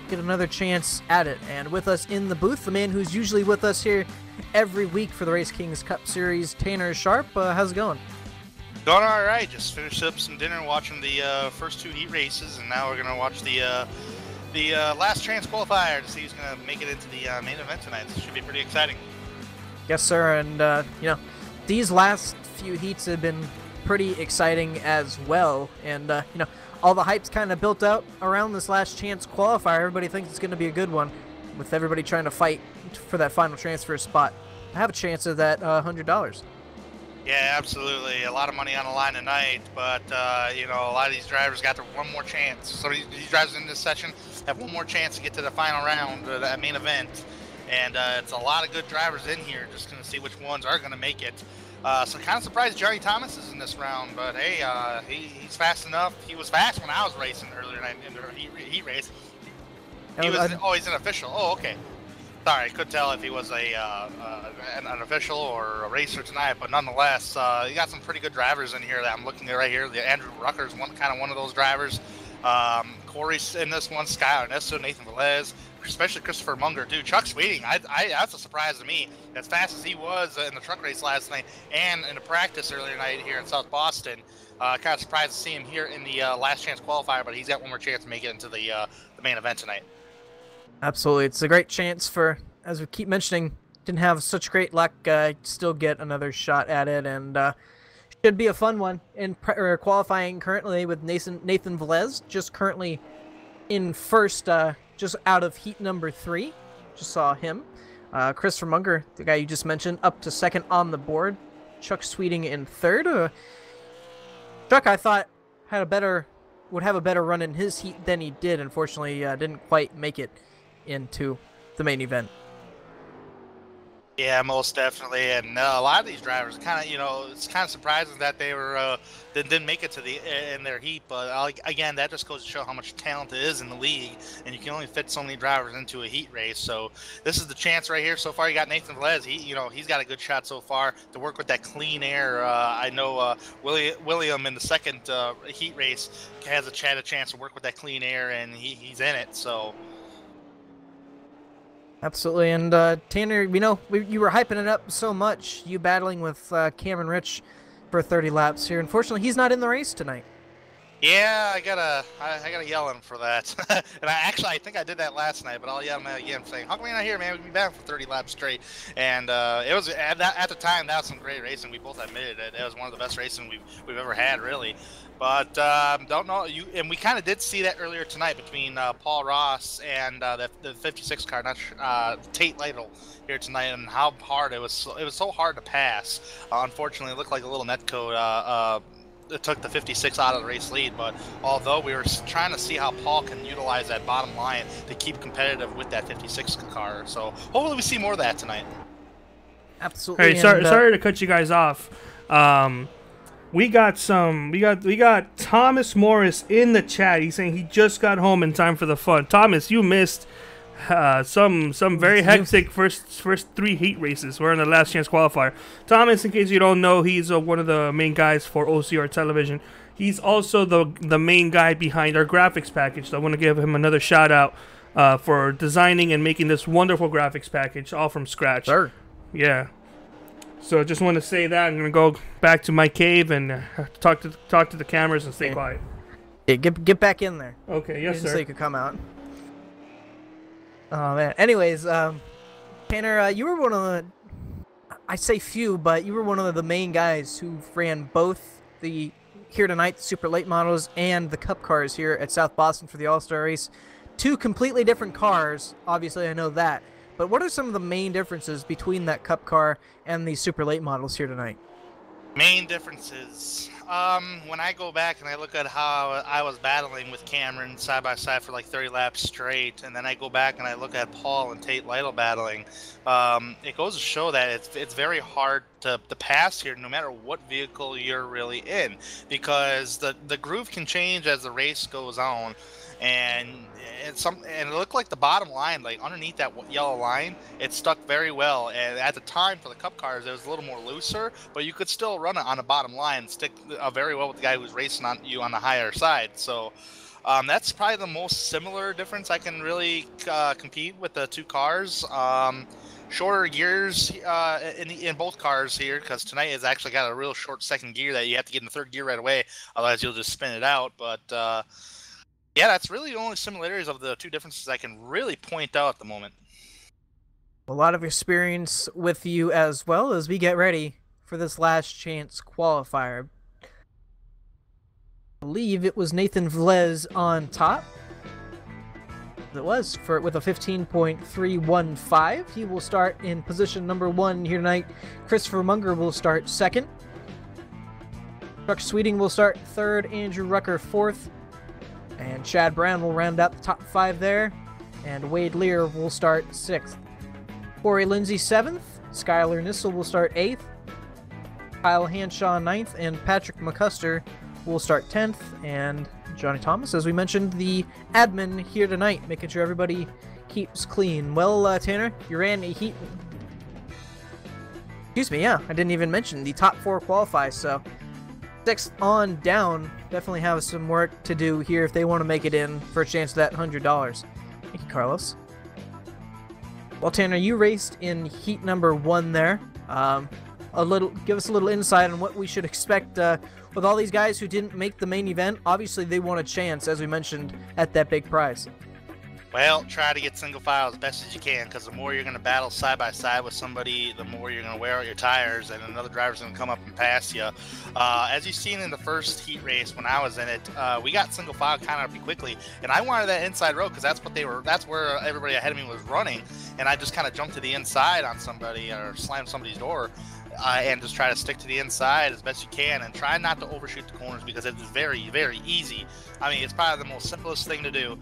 get another chance at it. And with us in the booth, the man who's usually with us here every week for the RaceKings Cup Series, Tanner Sharp. How's it going? Going all right. Just finished up some dinner watching the first 2 heat races, and now we're going to watch the last chance qualifier to see who's going to make it into the main event tonight. This should be pretty exciting. Yes, sir. And, these last few heats have been pretty exciting as well. And, all the hype's kind of built out around this last chance qualifier. Everybody thinks it's going to be a good one, with everybody trying to fight for that final transfer spot. I have a chance of that $100. Yeah, absolutely. A lot of money on the line tonight, but, a lot of these drivers got their one more chance. So these drivers in this session have one more chance to get to the final round, that main event. And it's a lot of good drivers in here, just going to see which ones are going to make it. So kind of surprised Johnny Thomas is in this round, but hey, he's fast enough. He was fast when I was racing earlier in the heat race. He's an official. Oh, okay. Sorry, I couldn't tell if he was an official or a racer tonight, but nonetheless, you got some pretty good drivers in here that I'm looking at right here. The Andrew Rucker's one of those drivers. Corey's in this one. Skylar Nesto, Nathan Velez, especially Christopher Munger, dude. Chuck Sweeting, that's a surprise to me. As fast as he was in the truck race last night and in the practice earlier tonight here in South Boston, kind of surprised to see him here in the last chance qualifier, but he's got one more chance to make it into the main event tonight. Absolutely. It's a great chance for, as we keep mentioning, didn't have such great luck, still get another shot at it, and should be a fun one. In qualifying currently with Nathan Velez, just currently in first, just out of heat number 3. Just saw him. Christopher Munger, the guy you just mentioned, up to second on the board. Chuck Sweeting in third. Chuck, I thought, would have a better run in his heat than he did. Unfortunately, didn't quite make it into the main event. Yeah, most definitely, and a lot of these drivers kind of, it's kind of surprising that they were didn't make it to in their heat. But again, that just goes to show how much talent there is in the league, and you can only fit so many drivers into a heat race. So this is the chance right here. So far, you got Nathan Velez. He's got a good shot so far to work with that clean air. I know William in the second heat race has a chance to work with that clean air, and he's in it. So. Absolutely, and Tanner, you were hyping it up so much, you battling with Cameron Rich for 30 laps here. Unfortunately, he's not in the race tonight. Yeah, I gotta yell at him for that. And I think I did that last night, but I'll yell at him again, saying, "How come you're not here, man? We've been back for 30 laps straight." And it was at the time that was some great racing. We both admitted it. It was one of the best racing we've ever had, really. But don't know and we kind of did see that earlier tonight between Paul Ross and the 56 car, Tate Lytle here tonight, and how hard it was. It was so hard to pass. Unfortunately, it looked like a little netcode. It took the 56 out of the race lead, but although we were trying to see how Paul can utilize that bottom line to keep competitive with that 56 car, so hopefully we see more of that tonight. Absolutely. Hey, sorry to cut you guys off. We got Thomas Morris in the chat. He's saying he just got home in time for the fun. Thomas, you missed some very hectic first 3 heat races. We're in the last chance qualifier. Thomas, in case you don't know, he's one of the main guys for OCR Television. He's also the main guy behind our graphics package. So I want to give him another shout out for designing and making this wonderful graphics package all from scratch. Sure. Yeah. So I just want to say that. I'm gonna go back to my cave and talk to the cameras and stay quiet. Yeah, get back in there. Okay, yes, sir. So you could come out. Oh man. Anyways, Tanner, you were one of the, I say few, but you were one of the main guys who ran both the here tonight the super late models and the Cup cars here at South Boston for the All-Star race. 2 completely different cars. Obviously, I know that. But what are some of the main differences between that Cup car and the super late models here tonight? Main differences. When I go back and I look at how I was battling with Cameron side by side for like 30 laps straight, and then I go back and I look at Paul and Tate Lytle battling, it goes to show that it's very hard to pass here no matter what vehicle you're really in, because the groove can change as the race goes on. and it looked like the bottom line, like underneath that yellow line, it stuck very well. And at the time for the Cup cars, it was a little more looser, but you could still run it on the bottom line, stick very well with the guy who's racing on you on the higher side. So that's probably the most similar difference I can really compete with the two cars. Shorter gears in both cars here, because tonight has actually got a real short second gear that you have to get in the third gear right away, otherwise you'll just spin it out. But yeah, that's really the only similarities of the two differences I can really point out at the moment. A lot of experience with you as well as we get ready for this last chance qualifier. I believe it was Nathan Velez on top. It was with a 15.315. He will start in position number 1 here tonight. Christopher Munger will start second. Chuck Sweeting will start third. Andrew Rucker fourth. And Chad Brown will round out the top 5 there. And Wade Lear will start 6th. Corey Lindsay 7th. Skylar Nissel will start 8th. Kyle Hanshaw 9th. And Patrick McCuster will start 10th. And Johnny Thomas, as we mentioned, the admin here tonight, making sure everybody keeps clean. Well, Tanner, you ran a heat... Excuse me, yeah, I didn't even mention the top 4 qualify, so 6th on down definitely have some work to do here if they want to make it in for a chance at that $100. Thank you, Carlos. Well, Tanner, you raced in heat number 1 there. Give us a little insight on what we should expect with all these guys who didn't make the main event. Obviously, they want a chance, as we mentioned, at that big prize. Well, try to get single file as best as you can, because the more you're going to battle side by side with somebody, the more you're going to wear out your tires, and another driver's going to come up and pass you. As you've seen in the first heat race when I was in it, we got single file kind of pretty quickly, and I wanted that inside road because that's where everybody ahead of me was running, and I just kind of jumped to the inside on somebody or slammed somebody's door. And just try to stick to the inside as best you can, and try not to overshoot the corners, because it is very, very easy. I mean, it's probably the most simplest thing to do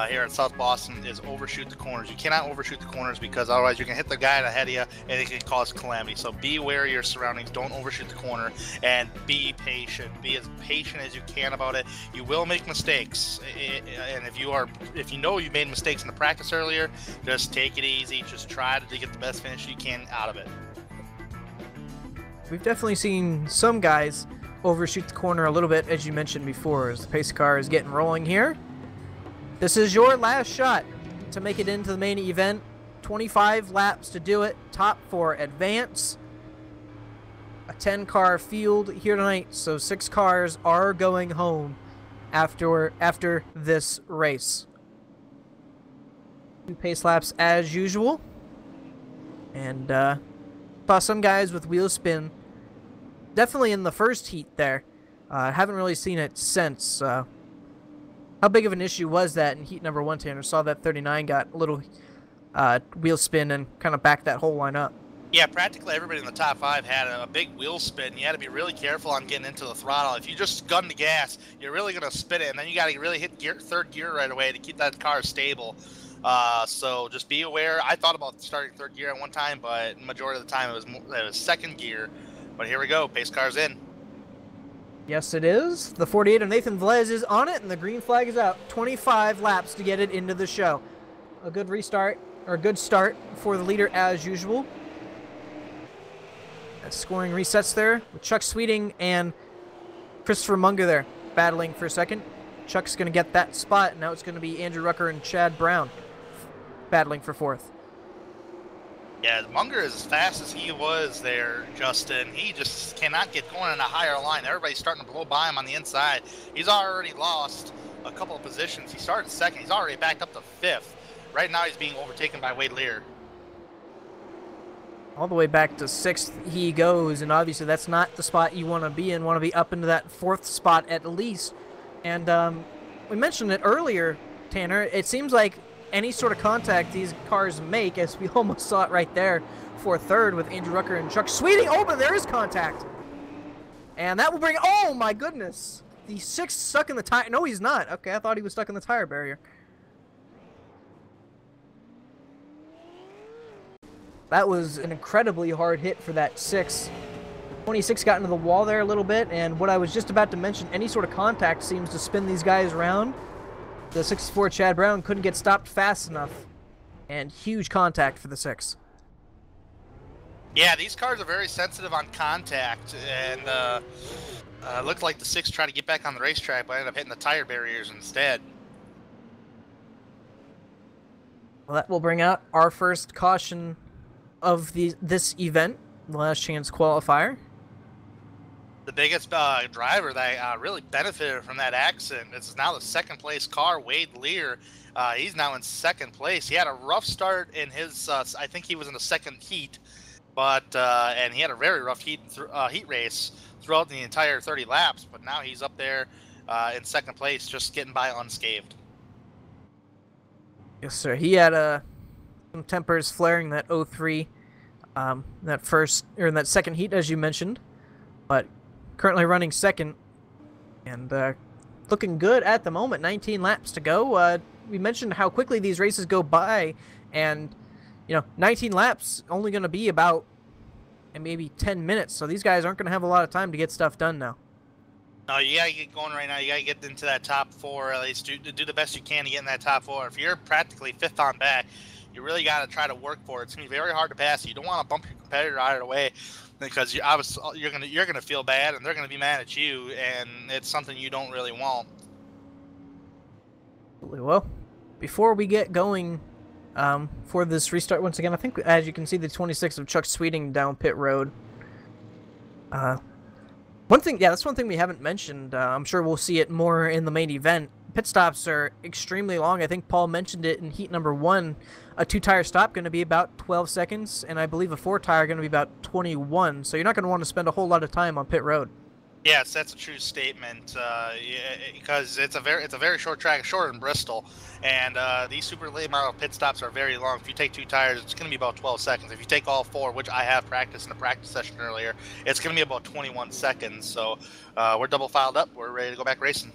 here at South Boston is overshoot the corners. You cannot overshoot the corners, because otherwise you're going to hit the guy ahead of you and it can cause calamity. So be aware of your surroundings. Don't overshoot the corner, and be patient. Be as patient as you can about it. You will make mistakes, and if you know you made mistakes in the practice earlier, just take it easy. Just try to get the best finish you can out of it. We've definitely seen some guys overshoot the corner a little bit, as you mentioned before, as the pace car is getting rolling here. This is your last shot to make it into the main event. 25 laps to do it. Top 4 advance. A 10-car field here tonight, so 6 cars are going home after this race. 2 pace laps as usual. And saw some guys with wheel spin. Definitely in the first heat there. Haven't really seen it since. How big of an issue was that in heat number 1, Tanner? Saw that 39 got a little wheel spin and kind of backed that whole line up. Yeah, practically everybody in the top 5 had a big wheel spin. You had to be really careful on getting into the throttle. If you just gun the gas, you're really going to spin it, and then you got to really hit third gear right away to keep that car stable. So just be aware. I thought about starting third gear at one time, but majority of the time it was second gear. But here we go. Pace car's in. Yes, it is. The 48 of Nathan Velez is on it, and the green flag is out. 25 laps to get it into the show. A good restart, or a good start for the leader as usual. Scoring resets there with Chuck Sweeting and Christopher Munger there battling for a second. Chuck's going to get that spot. Now it's going to be Andrew Rucker and Chad Brown battling for 4th. Yeah, Munger is as fast as he was there, Justin. He just cannot get going in a higher line. Everybody's starting to blow by him on the inside. He's already lost a couple of positions. He started 2nd. He's already backed up to 5th. Right now he's being overtaken by Wade Lear. All the way back to 6th he goes, and obviously that's not the spot you want to be in. Want to be up into that 4th spot at least. And we mentioned it earlier, Tanner. It seems like any sort of contact these cars make, as we almost saw it right there for 3rd with Andrew Rucker and Chuck Sweeting. Oh, but there is contact. And that will bring... Oh, my goodness. The 6th stuck in the tire... No, he's not. Okay, I thought he was stuck in the tire barrier. That was an incredibly hard hit for that 6. 26 got into the wall there a little bit, and what I was just about to mention, any sort of contact seems to spin these guys around. the 64 Chad Brown couldn't get stopped fast enough, and huge contact for the 6. Yeah, these cars are very sensitive on contact, and looked like the 6 tried to get back on the racetrack, but ended up hitting the tire barriers instead. Well, that will bring out our first caution of this event, the last chance qualifier. The biggest driver that really benefited from that accident, this is now the second place car, Wade Lear. He's now in second place. He had a rough start in his, I think he was in the second heat, but and he had a very rough heat race throughout the entire 30 laps, but now he's up there in second place, just getting by unscathed. Yes, sir. He had some tempers flaring that 03, that second heat, as you mentioned, but currently running second and looking good at the moment. 19 laps to go. We mentioned how quickly these races go by, and 19 laps only going to be about maybe 10 minutes. So these guys aren't going to have a lot of time to get stuff done now. No, you gotta get going right now. You gotta get into that top 4, at least do the best you can to get in that top 4. If you're practically 5th on back, you really gotta try to work for it. It's gonna be very hard to pass. You don't want to bump your competitor out of the way, because you're gonna feel bad, and they're gonna be mad at you, and it's something you don't really want. Well, before we get going for this restart once again, I think, as you can see, the 26 of Chuck Sweeting down pit road. That's one thing we haven't mentioned. I'm sure we'll see it more in the main event. Pit stops are extremely long. I think Paul mentioned it in heat number 1. A 2-tire stop going to be about 12 seconds, and I believe a 4-tire going to be about 21. So you're not going to want to spend a whole lot of time on pit road. Yes, that's a true statement, because it's a very short track, shorter than Bristol, and these super late model pit stops are very long. If you take 2 tires, it's going to be about 12 seconds. If you take all 4, which I have practiced in a practice session earlier, it's going to be about 21 seconds. So we're double filed up. We're ready to go back racing.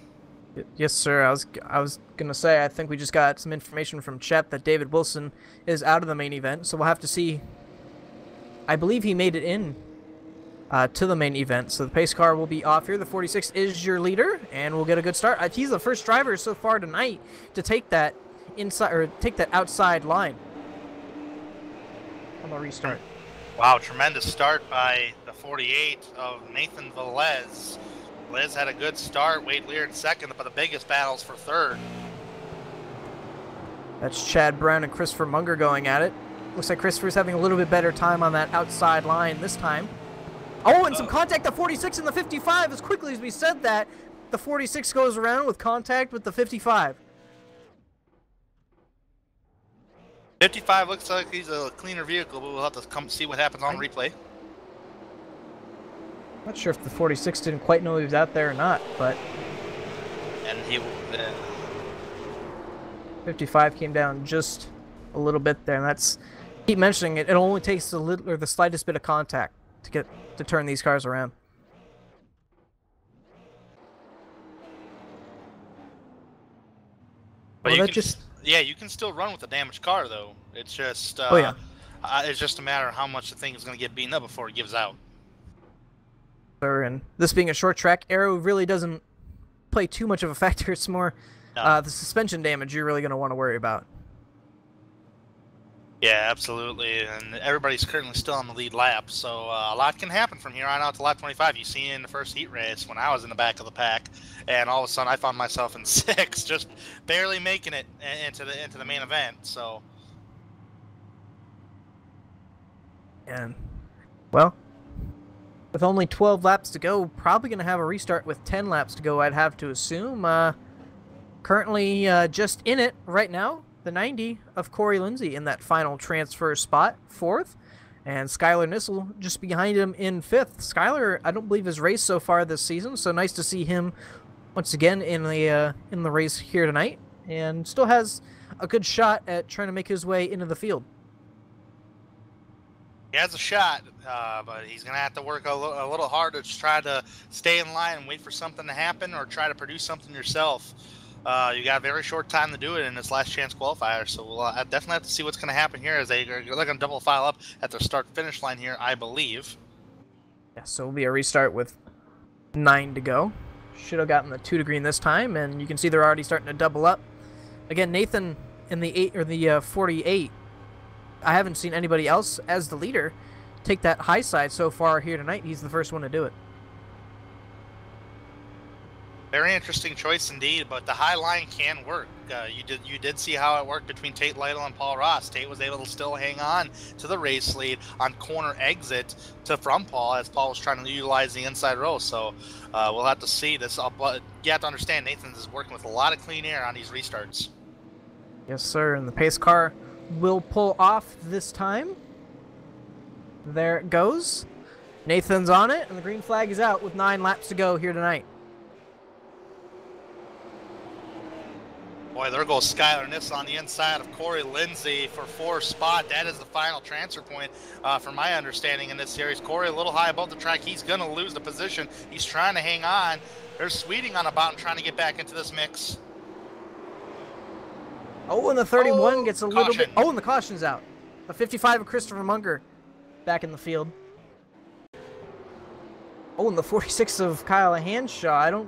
Yes, sir. I was going to say, I think we just got some information from Chet that David Wilson is out of the main event, so we'll have to see. I believe he made it in to the main event, so the pace car will be off here. The 46 is your leader, and we'll get a good start. He's the first driver so far tonight to take that outside line on the restart. Wow, tremendous start by the 48 of Nathan Velez. Velez had a good start. Wade Lear in second, but the biggest battles for third. That's Chad Brown and Christopher Munger going at it. Looks like Christopher's having a little bit better time on that outside line this time. Oh, and some contact, the 46 and the 55. As quickly as we said that, the 46 goes around with contact with the 55. 55 looks like he's a cleaner vehicle, but we'll have to come see what happens on replay. Not sure if the 46 didn't quite know he was out there or not, but... And he... 55 came down just a little bit there, and that's... Keep mentioning it, it only takes a little, or the slightest bit of contact to turn these cars around. But well, you can still run with a damaged car, though. It's just it's just a matter of how much the thing is going to get beaten up before it gives out. And this being a short track, aero really doesn't play too much of a factor. It's more the suspension damage you're really going to want to worry about. Yeah, absolutely, and everybody's currently still on the lead lap, so a lot can happen from here on out to lap 25. You see in the first heat race when I was in the back of the pack, and all of a sudden I found myself in 6th, just barely making it into the main event. So, and well, with only 12 laps to go, probably going to have a restart with 10 laps to go, I'd have to assume. Currently just in it right now. The 90 of Corey Lindsay in that final transfer spot, 4th, and Skylar Nissel just behind him in 5th. Skylar, I don't believe, has raced so far this season, so nice to see him once again in the race here tonight, and still has a good shot at trying to make his way into the field. He has a shot, but he's going to have to work a little harder to try to stay in line and wait for something to happen, or try to produce something yourself. You got a very short time to do it in this last chance qualifier, so we'll definitely have to see what's going to happen here as they're going to double file up at their start-finish line here, I believe. Yeah, so it'll be a restart with 9 to go. Should have gotten the 2 to green this time, and you can see they're already starting to double up Again, Nathan in the 48. I haven't seen anybody else as the leader take that high side so far here tonight. He's the first one to do it. Very interesting choice indeed, but the high line can work. You did see how it worked between Tate Lytle and Paul Ross. Tate was able to still hang on to the race lead on corner exit from Paul as Paul was trying to utilize the inside row. So we'll have to see this. But you have to understand Nathan is working with a lot of clean air on these restarts. Yes, sir. And the pace car will pull off this time. There it goes. Nathan's on it, and the green flag is out with 9 laps to go here tonight. Boy, there goes Skylar Niss on the inside of Corey Lindsay for 4th spot. That is the final transfer point, from my understanding in this series. Corey a little high above the track. He's going to lose the position. He's trying to hang on. There's Sweeting on the bottom trying to get back into this mix. Oh, and the 31 gets a little bit... Oh, and the caution's out. The 55 of Christopher Munger back in the field. Oh, and the 46 of Kyle Hanshaw.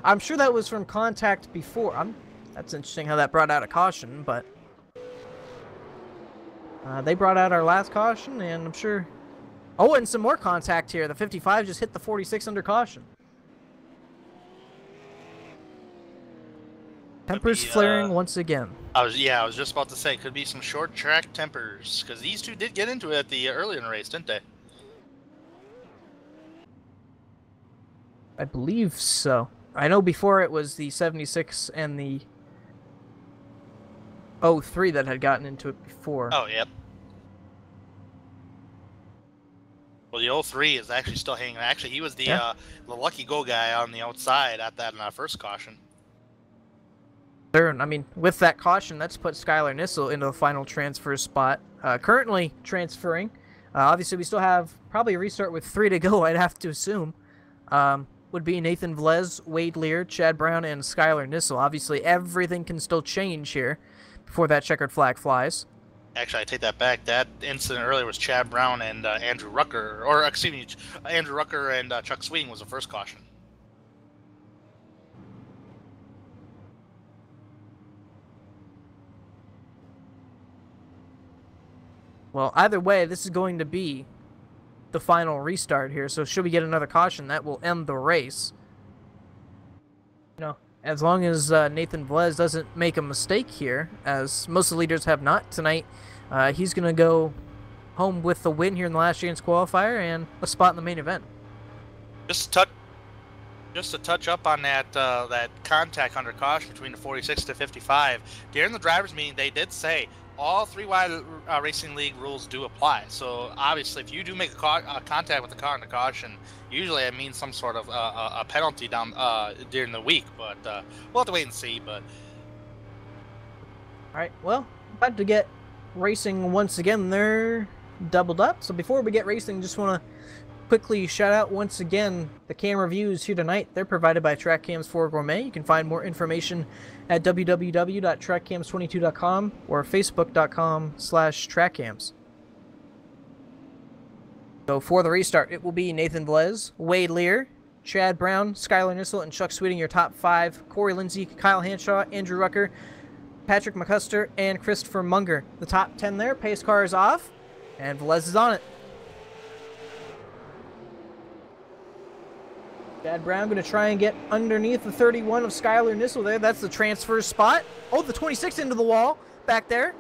I'm sure that was from contact before. That's interesting how that brought out a caution, but they brought out our last caution, and I'm sure... Oh, and some more contact here. The 55 just hit the 46 under caution. Tempers flaring once again. I was just about to say, could be some short track tempers, because these two did get into it at the earlier in the race, didn't they? I believe so. I know before it was the 76 and the 03 that had gotten into it before. Oh, yep. Well, the 03 is actually still hanging. Actually, he was the lucky go guy on the outside at that first caution. Sure. I mean, with that caution, that's put Skylar Nissel into the final transfer spot. Currently transferring. Obviously, we still have probably a restart with 3 to go, I'd have to assume. Would be Nathan Vlez, Wade Lear, Chad Brown, and Skylar Nissel. Obviously, everything can still change here before that checkered flag flies. Actually, I take that back. That incident earlier was Chad Brown and Andrew Rucker, or excuse me, Andrew Rucker and Chuck Sweeting was the first caution. Well, either way, this is going to be the final restart here, so should we get another caution, that will end the race. You know, as long as Nathan Vlez doesn't make a mistake here, as most of the leaders have not tonight, he's going to go home with the win here in the last chance qualifier and a spot in the main event. Just to touch up on that that contact under caution between the 46 to 55, during the drivers' meeting, they did say all 3-wide Racing League rules do apply. So obviously, if you do make a contact with the car under caution, usually it means some sort of a penalty down during the week. But we'll have to wait and see. But all right, well, about to get racing once again. They're doubled up. So before we get racing, just want to quickly shout out once again the camera views here tonight. They're provided by TrackCams for Gourmet. You can find more information at www.trackcams22.com or facebook.com/trackcams. So for the restart, it will be Nathan Vlez, Wade Lear, Chad Brown, Skylar Nissel, and Chuck Sweeting, your top 5. Corey Lindsay, Kyle Hanshaw, Andrew Rucker, Patrick McCusker, and Christopher Munger. The top 10 there. Pace car is off, and Vlez is on it. Chad Brown going to try and get underneath the 31 of Skylar Nissel there. That's the transfer spot. Oh, the 26 into the wall back there.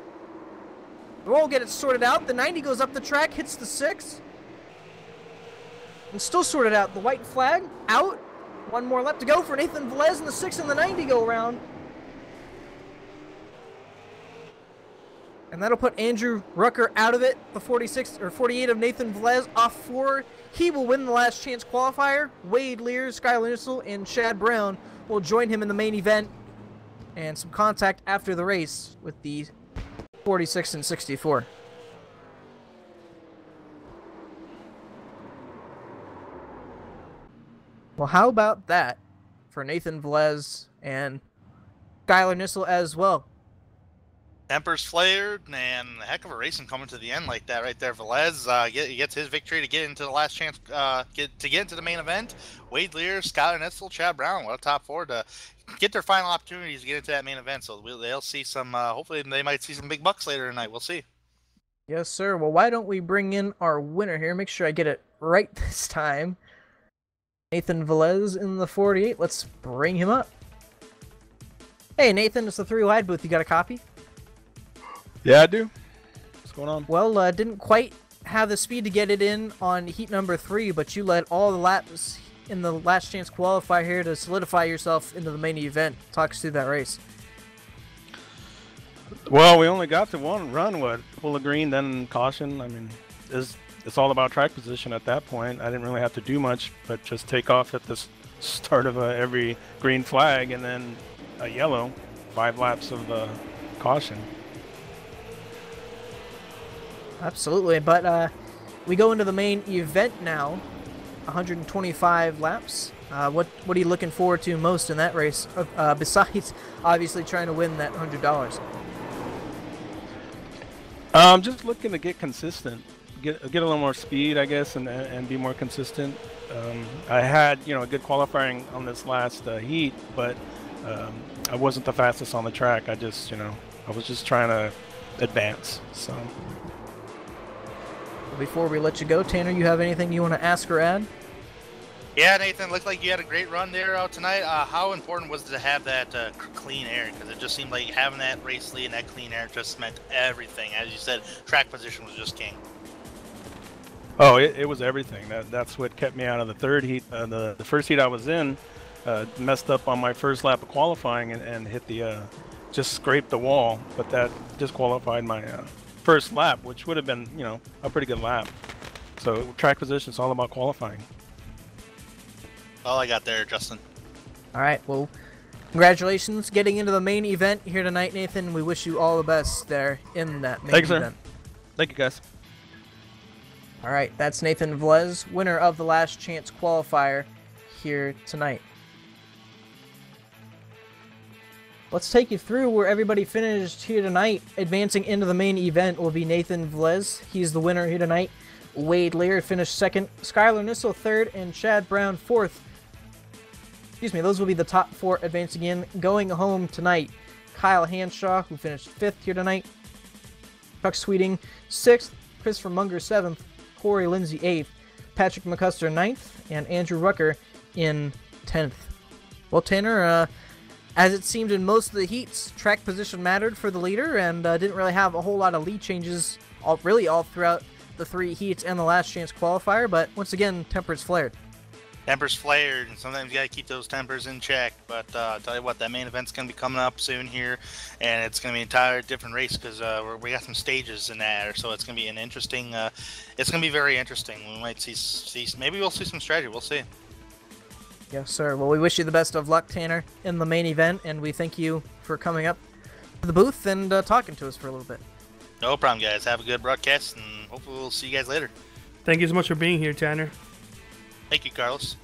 We'll get it sorted out. The 90 goes up the track, hits the 6. And still sorted out. The white flag out. One more lap to go for Nathan Vlez, and the 6 and the 90 go around. And that'll put Andrew Rucker out of it. The 46 or 48 of Nathan Vlez off 4. He will win the last chance qualifier. Wade Lear, Skylar Nissel, and Chad Brown will join him in the main event. And some contact after the race with the 46 and 64. Well, how about that for Nathan Vlez and Skylar Nissel as well? tempers flared, and a heck of a racing coming to the end like that right there. Velez gets his victory to get into the last chance, get into the main event. Wade Lear, Skylar Nitzel, Chad Brown, what a top 4 to get their final opportunities to get into that main event. So they'll see some. Hopefully, they might see some big bucks later tonight. We'll see. Yes, sir. Well, why don't we bring in our winner here? Make sure I get it right this time. Nathan Velez in the 48. Let's bring him up. Hey, Nathan, it's the 3 wide booth. You got a copy? Yeah, I do. What's going on? Well, didn't quite have the speed to get it in on heat number 3, but you led all the laps in the last chance qualifier here to solidify yourself into the main event. Talk us through that race. Well, we only got to one run, full of green, then caution. I mean, it's all about track position at that point. I didn't really have to do much, but just take off at the start of every green flag and then a yellow, 5 laps of caution. Absolutely, but we go into the main event now, 125 laps. What are you looking forward to most in that race, besides obviously trying to win that $100? Just looking to get consistent, get a little more speed, I guess, and be more consistent. I had a good qualifying on this last heat, but I wasn't the fastest on the track. I just I was just trying to advance. So before we let you go, Tanner, you have anything you want to ask or add? Yeah, Nathan, looked like you had a great run there out tonight. How important was it to have that clean air? Because it just seemed like having that race lead and that clean air just meant everything. As you said, track position was just king. Oh, it was everything. That's what kept me out of the third heat. The first heat I was in, messed up on my first lap of qualifying and hit the, just scraped the wall. But that disqualified my first lap, which would have been, a pretty good lap. So track position is all about qualifying. All I got there, Justin. All right, well, congratulations getting into the main event here tonight, Nathan. We wish you all the best there in that main event. Thanks, sir. Thank you, guys. All right, that's Nathan Velez, winner of the last chance qualifier here tonight. Let's take you through where everybody finished here tonight. Advancing into the main event will be Nathan Velez. He's the winner here tonight. Wade Lear finished second, Skylar Nissel third, and Chad Brown fourth. Excuse me, those will be the top 4 advancing in. Going home tonight, Kyle Hanshaw, who finished 5th here tonight. Chuck Sweeting, 6th. Christopher Munger, 7th. Corey Lindsay, 8th. Patrick McCusker, 9th. And Andrew Rucker in 10th. Well, Tanner, as it seemed in most of the heats, track position mattered for the leader and didn't really have a whole lot of lead changes all throughout the 3 heats and the last chance qualifier, but once again, tempers flared. Tempers flared, and sometimes you gotta keep those tempers in check. But I'll tell you what, that main event's gonna be coming up soon here, and it's gonna be an entire different race because we got some stages in there, so it's gonna be an interesting. It's gonna be very interesting. We might see maybe we'll see some strategy. We'll see. Yes, sir. Well, we wish you the best of luck, Tanner, in the main event, and we thank you for coming up to the booth and talking to us for a little bit. No problem, guys. Have a good broadcast, and hopefully we'll see you guys later. Thank you so much for being here, Tanner. Thank you, Carlos.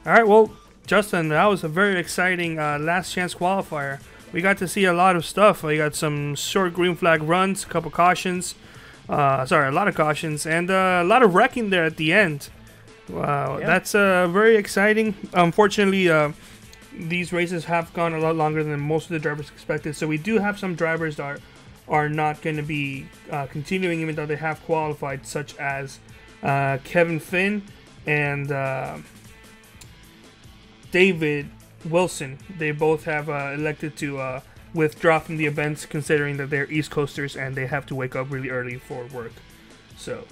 All right, well, Justin, that was a very exciting last chance qualifier. We got to see a lot of stuff. We got some short green flag runs, a couple cautions. A lot of cautions, and a lot of wrecking there at the end. Wow, yeah. That's very exciting. Unfortunately, these races have gone a lot longer than most of the drivers expected, so we do have some drivers that are not going to be continuing even though they have qualified, such as Kevin Finn and David Wilson. They both have elected to withdraw from the events, considering that they're East Coasters and they have to wake up really early for work. So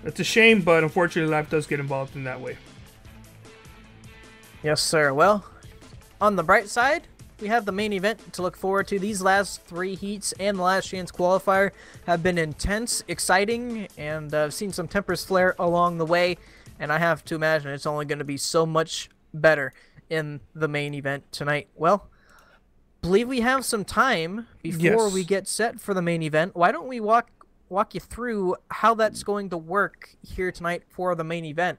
it's a shame, but unfortunately life does get involved in that way. Yes, sir. Well, on the bright side, we have the main event to look forward to. These last 3 heats and the last chance qualifier have been intense, exciting, and I've seen some tempers flare along the way, and I have to imagine it's only going to be so much better in the main event tonight. Well, believe we have some time before we get set for the main event. Why don't we walk you through how that's going to work here tonight for the main event?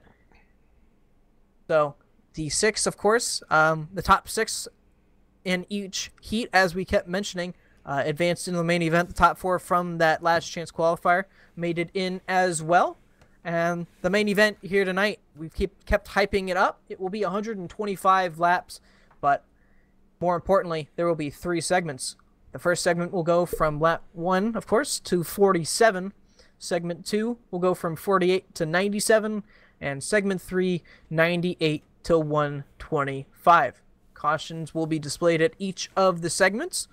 So, the 6, of course, the top 6 in each heat, as we kept mentioning, advanced into the main event. The top 4 from that last chance qualifier made it in as well. And the main event here tonight, we've kept hyping it up. It will be 125 laps, but More importantly, there will be 3 segments. The first segment will go from lap 1, of course, to 47. Segment 2 will go from 48 to 97. And segment 3, 98 to 125. Cautions will be displayed at each of the segments.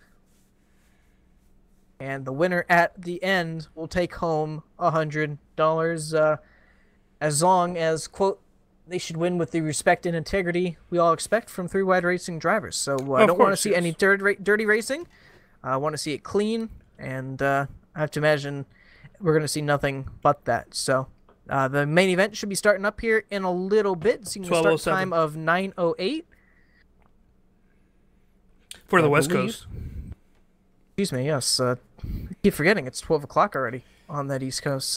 And the winner at the end will take home $100, as long as, quote, they should win with the respect and integrity we all expect from 3-wide racing drivers. So I don't want to see any dirty racing. I want to see it clean, and I have to imagine we're going to see nothing but that. So the main event should be starting up here in a little bit, seeing the start time of 9:08. For the West Coast. Excuse me, yes. I keep forgetting it's 12 o'clock already on that East Coast.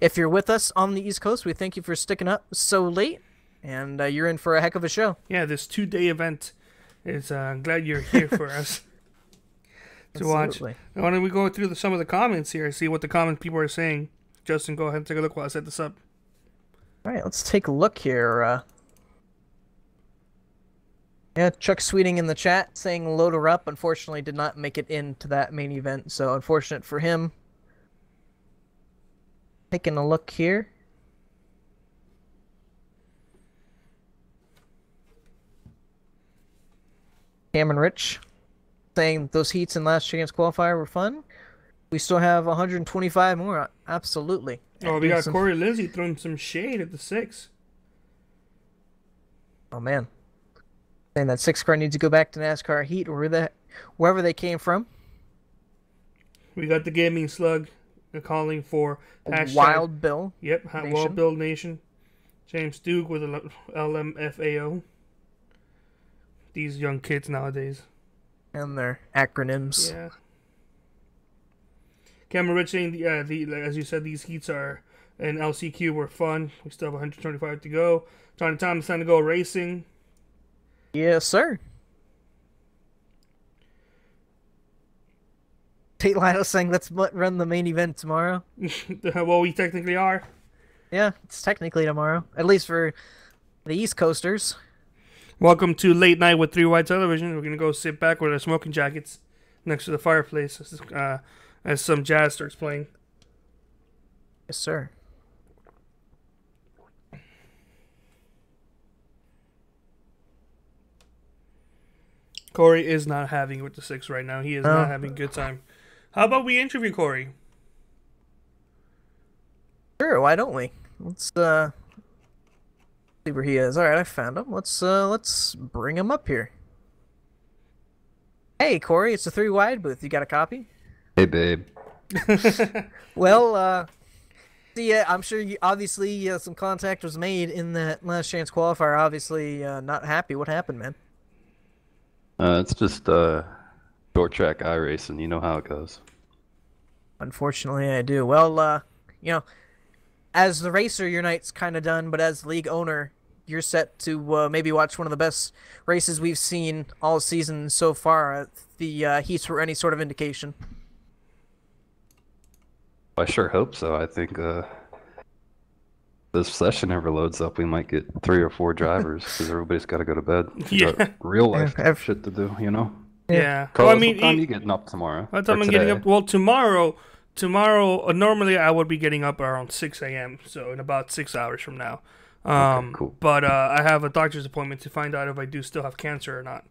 If you're with us on the East Coast, we thank you for sticking up so late, and you're in for a heck of a show. Yeah, this 2-day event is glad you're here for us to watch. Why don't we go through some of the comments here, see what the comment people are saying. Justin, go ahead and take a look while I set this up. All right, let's take a look here. Yeah, Chuck Sweeting in the chat saying load her up. Unfortunately, did not make it into that main event, so unfortunate for him. Taking a look here. Cameron Rich saying those heats in last chance qualifier were fun. We still have 125 more. Absolutely. Oh, we got Corey Lindsay throwing some shade at the 6. Oh, man. Saying that 6 car needs to go back to NASCAR Heat or wherever they came from. We got the Gaming Slug calling for Wild Bill. Yep, Wild Bill Nation. James Duke with a LMFAO. These young kids nowadays. And their acronyms. Yeah. Cameron Rich saying, as you said, these heats are in LCQ were fun. We still have 125 to go. Johnny Thomas, time to go racing. Yes, sir. Tate Lino saying, let's run the main event tomorrow. Well, we technically are. Yeah, it's technically tomorrow. At least for the East Coasters. Welcome to Late Night with 3-Wide Television. We're going to go sit back with our smoking jackets next to the fireplace as some jazz starts playing. Yes, sir. Corey is not having it with the 6 right now. He is not having a good time. How about we interview Corey? Sure, why don't we? Let's see where he is. All right, I found him. Let's bring him up here. Hey, Corey, it's the 3-Wide booth. You got a copy? Hey, babe. Well, I'm sure obviously some contact was made in that last chance qualifier. Obviously, not happy. What happened, man? It's just short track iRacing. You know how it goes. Unfortunately, I do. Well, as the racer, your night's kind of done, but as league owner, you're set to maybe watch one of the best races we've seen all season so far. The heats were any sort of indication. I sure hope so. I think this session never loads up. We might get 3 or 4 drivers because everybody's got to go to bed. Yeah, got real life shit to do, you know. Yeah. Carlos, what time are you getting up tomorrow? What time I'm getting up? Well, tomorrow, normally I would be getting up around 6 a.m. So in about 6 hours from now. Okay, cool. But I have a doctor's appointment to find out if I do still have cancer or not.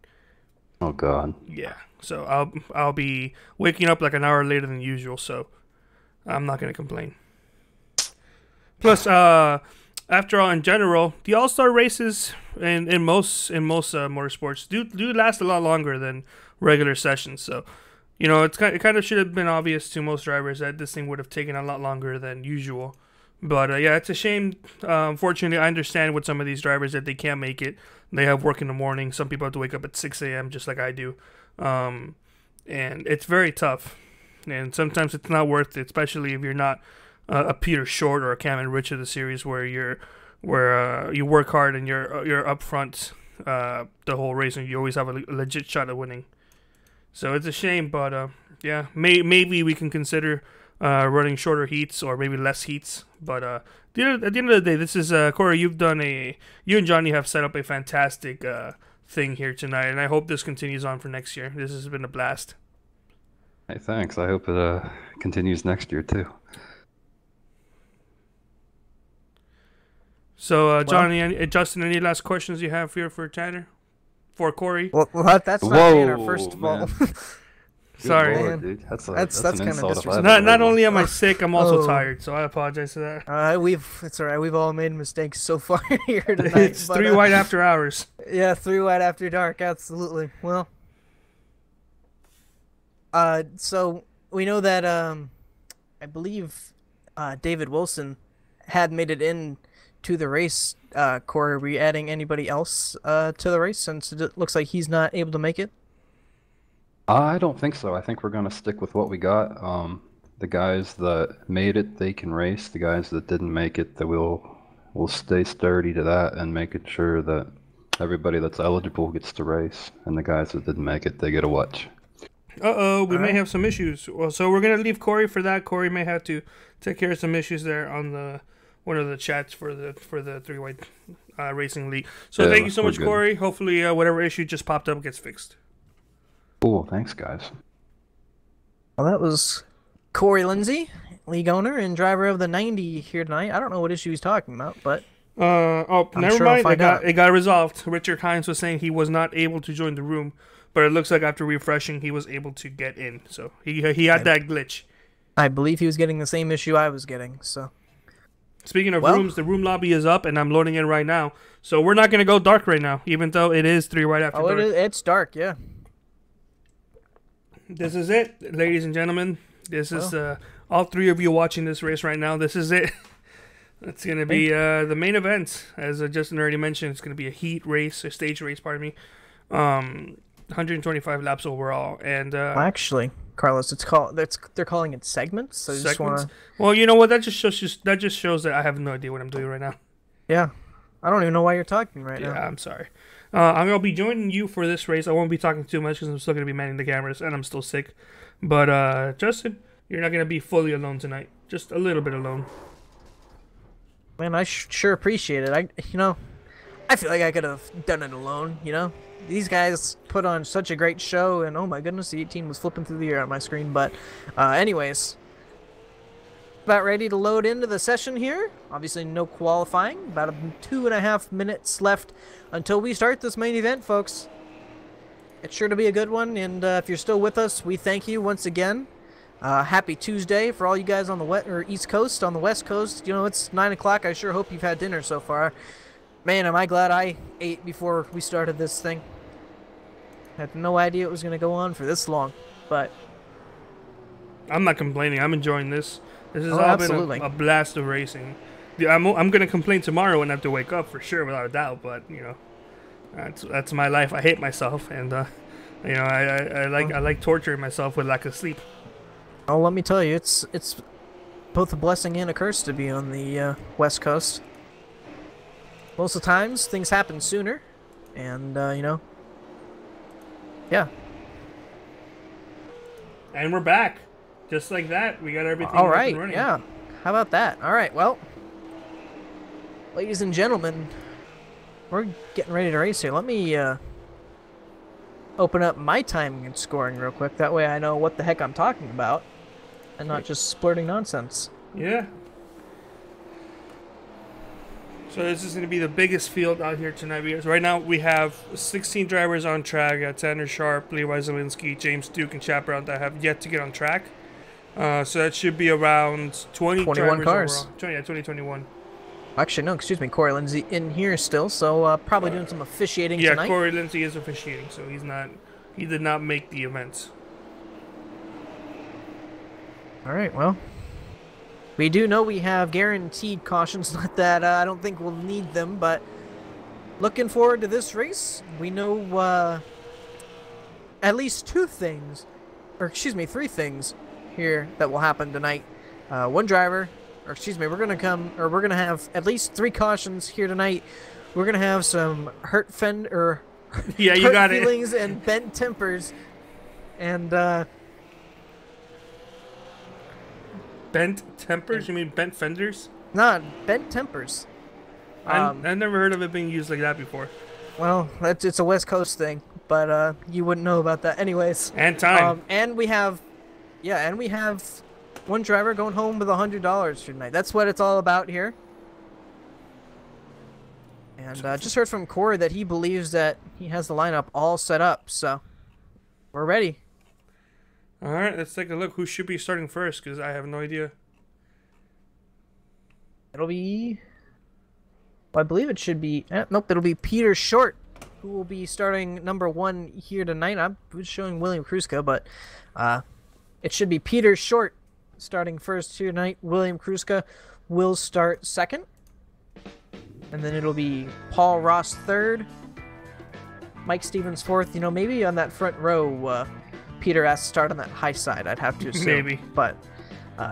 Oh God. Yeah. So I'll be waking up like an hour later than usual. So I'm not gonna complain. Plus, after all, in general, the All-Star races in most motorsports do last a lot longer than regular sessions. So, it kind of should have been obvious to most drivers that this thing would have taken a lot longer than usual. But yeah, it's a shame. Unfortunately, I understand with some of these drivers that they can't make it. They have work in the morning. Some people have to wake up at 6 a.m. just like I do, and it's very tough. And sometimes it's not worth it, especially if you're not a Peter Short or a Cameron Rich of the series, where you work hard and you're up front the whole race, and you always have a legit shot at winning. So it's a shame, but yeah, maybe we can consider running shorter heats or maybe less heats. But at the end of the day, this is Corey. You and Johnny have set up a fantastic thing here tonight, and I hope this continues on for next year. This has been a blast. Hey, thanks. I hope it continues next year too. So, Johnny, Justin, any last questions you have here for Tanner? For Corey? Well that's not Tanner, first of all. Sorry, Lord, dude. That's kind of disrespectful. Not only am I sick, I'm also tired, so I apologize for that. It's alright. We've all made mistakes so far here tonight. It's 3 white after hours. Yeah, 3 white after dark. Absolutely. Well, so we know that I believe David Wilson had made it in to the race. Corey, are we adding anybody else to the race since it looks like he's not able to make it? I don't think so. I think we're going to stick with what we got. The guys that made it, they can race. The guys that didn't make it, we'll stay sturdy to that and making sure that everybody that's eligible gets to race. And the guys that didn't make it, they get a watch. We may have some issues. Well, so we're going to leave Corey for that. Corey may have to take care of some issues there on one of the chats for the 3 white racing league. So yeah, thank you so much, Corey. Hopefully whatever issue just popped up gets fixed. Cool, thanks guys. Well, that was Corey Lindsay, league owner and driver of the 90 here tonight. I don't know what issue he's talking about, but never mind. It got resolved. Richard Hines was saying he was not able to join the room, but it looks like after refreshing, he was able to get in. So he had that glitch. I believe he was getting the same issue I was getting. So speaking of rooms, the room lobby is up, and I'm loading in right now. So we're not going to go dark right now, even though it is 3 right after dark. It's dark, yeah. This is it, ladies and gentlemen. This is all 3 of you watching this race right now. This is it. It's going to be the main event. As Justin already mentioned, it's going to be a heat race, a stage race, pardon me. 125 laps overall. And actually, Carlos, they're calling it segments. So segments? Just wanna... Well, you know what? That just shows that I have no idea what I'm doing right now. Yeah. I don't even know why you're talking right now. Yeah, I'm sorry. I'm going to be joining you for this race. I won't be talking too much because I'm still going to be manning the cameras and I'm still sick. But, Justin, you're not going to be fully alone tonight. Just a little bit alone. Man, I sure appreciate it. I feel like I could have done it alone, These guys put on such a great show, and oh my goodness, the 18 was flipping through the air on my screen. But, anyways, about ready to load into the session here. Obviously, no qualifying. About 2.5 minutes left until we start this main event, folks. It's sure to be a good one, and if you're still with us, we thank you once again. Happy Tuesday for all you guys on the East Coast. On the West Coast, it's 9 o'clock. I sure hope you've had dinner so far. Man, am I glad I ate before we started this thing. Had no idea it was going to go on for this long, but I'm not complaining. I'm enjoying this. This has all been a blast of racing. I'm going to complain tomorrow when I have to wake up for sure, without a doubt. But that's my life. I hate myself, and I like torturing myself with lack of sleep. Oh, let me tell you, it's both a blessing and a curse to be on the West Coast. Most of the times, things happen sooner, and, yeah. And we're back. Just like that, we got everything all right, up and running. Yeah. How about that? All right, well, ladies and gentlemen, we're getting ready to race here. Let me open up my timing and scoring real quick. That way I know what the heck I'm talking about and not just splurting nonsense. Yeah. So this is going to be the biggest field out here tonight because right now we have 16 drivers on track. Got Tanner Sharp, Levi Zielinski, James Duke, and Chad Brown that have yet to get on track. So that should be around 21 cars. Overall. 2021. Actually, no, excuse me. Corey Lindsay in here still, so probably doing some officiating tonight. Yeah, Corey Lindsay is officiating, so he did not make the events. All right, well. We do know we have guaranteed cautions, not that I don't think we'll need them, but looking forward to this race. We know at least 3 things here that will happen tonight. One driver, we're gonna have at least 3 cautions here tonight. We're gonna have some hurt feelings and bent tempers, and bent tempers? You mean bent fenders? Nah, bent tempers. I've never heard of it being used like that before. Well, it's a West Coast thing, but you wouldn't know about that anyways. And time. And we have one driver going home with $100 tonight. That's what it's all about here. And just heard from Corey that he believes that he has the lineup all set up, so we're ready. All right, let's take a look. Who should be starting first? Because I have no idea. It'll be... Well, I believe it should be... nope, it'll be Peter Short, who will be starting number 1 here tonight. I was showing William Kruska, but it should be Peter Short starting first here tonight. William Kruska will start second. And then it'll be Paul Ross third. Mike Stevens fourth. You know, maybe on that front row, Peter has to start on that high side, I'd have to assume. Maybe. But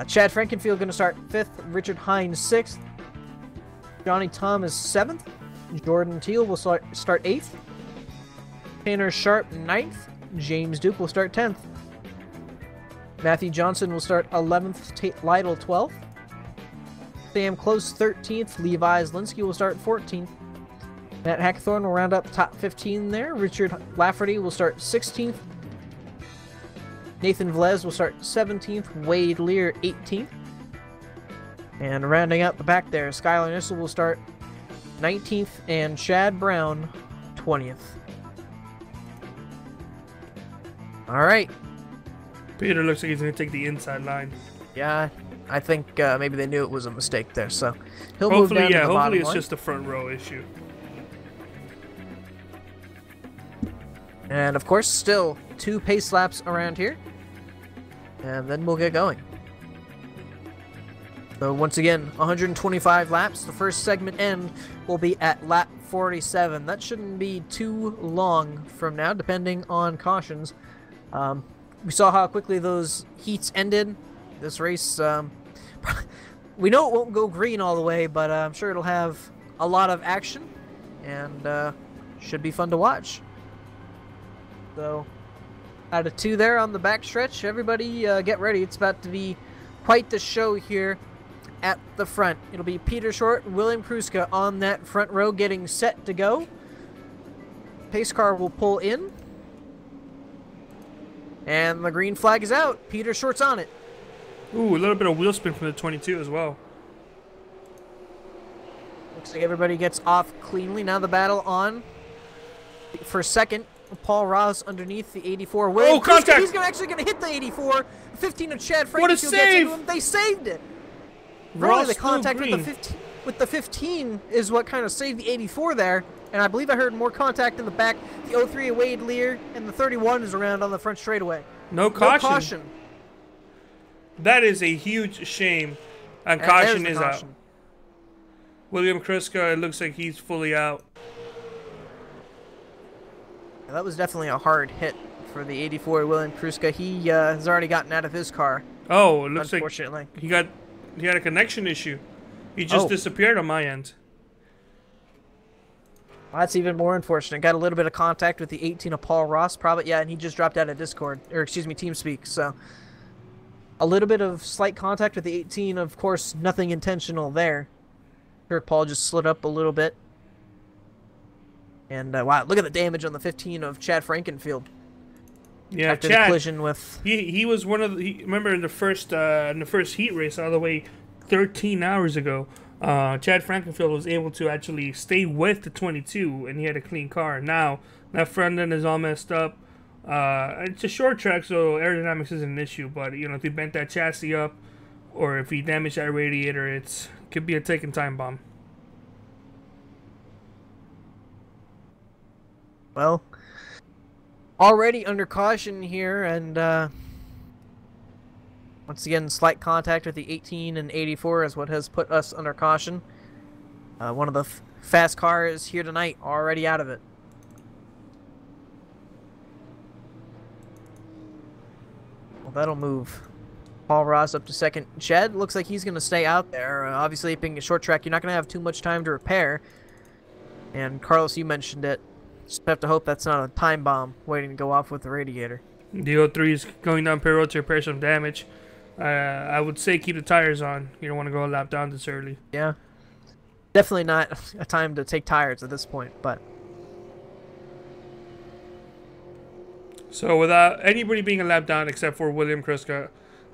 Chad Frankenfield going to start 5th. Richard Hines 6th. Johnny Thomas 7th. Jordan Teal will start 8th. Tanner Sharp 9th. James Duke will start 10th. Matthew Johnson will start 11th. Lytle 12th. Sam Close 13th. Levi Zelinsky will start 14th. Matt Hackthorne will round up top 15 there. Richard Lafferty will start 16th. Nathan Velez will start 17th. Wade Lear 18th. And rounding out the back there, Skylar Nissel will start 19th and Chad Brown 20th. All right. Peter looks like he's going to take the inside line. Yeah, I think maybe they knew it was a mistake there, so he'll move down to the bottom hopefully it's line. just a front row issue. And of course, still 2 pace laps around here. And then we'll get going. So once again, 125 laps. The first segment end will be at lap 47. That shouldn't be too long from now, depending on cautions. We saw how quickly those heats ended. This race, we know it won't go green all the way, but I'm sure it'll have a lot of action. And should be fun to watch. So, out of 2 there on the backstretch. Everybody get ready. It's about to be quite the show here at the front. It'll be Peter Short and William Kruska on that front row getting set to go. Pace car will pull in. And the green flag is out. Peter Short's on it. Ooh, a little bit of wheel spin from the 22 as well. Looks like everybody gets off cleanly. Now the battle on. For second, Paul Ross underneath the 84. William Kruska, contact! he's actually going to hit the 84. 15 of Chad Frankenfield What a gets save! into him. They saved it. Ross Really, the contact green. with the 15 is what kind of saved the 84 there. And I believe I heard more contact in the back. The 03 of Wade Lear and the 31 is around on the front straightaway. No caution. No caution. That is a huge shame. And And caution there's is the out. caution. William Kruska, it looks like he's fully out. Yeah, that was definitely a hard hit for the 84 William Kruska. He has already gotten out of his car. Oh, it looks like unfortunately. he had a connection issue. He just disappeared on my end. Well, that's even more unfortunate. Got a little bit of contact with the 18 of Paul Ross, probably. Yeah, and he just dropped out of Discord, or excuse me, TeamSpeak. So a little bit of slight contact with the 18. Of course, nothing intentional there. Sure, Paul just slid up a little bit. And wow, look at the damage on the 15 of Chad Frankenfield. Yeah, after Chad, the collision with he was one of the. Remember in the first heat race all the way 13 hours ago, Chad Frankenfield was able to actually stay with the 22, and he had a clean car. Now that front end is all messed up. It's a short track, so aerodynamics isn't an issue. But you know, if he bent that chassis up, or if he damaged that radiator, it could be a ticking time bomb. Well, already under caution here, and once again, slight contact with the 18 and 84 is what has put us under caution. One of the fast cars here tonight already out of it. Well, that'll move Paul Ross up to second. Chad looks like he's going to stay out there. Obviously, being a short track, you're not going to have too much time to repair. And Carlos, you mentioned it. Just have to hope that's not a time bomb waiting to go off with the radiator. The 03 is going down pit road to repair some damage. I would say keep the tires on. You don't want to go a lap down this early. Yeah. Definitely not a time to take tires at this point, but So without anybody being a lap down except for William Kriska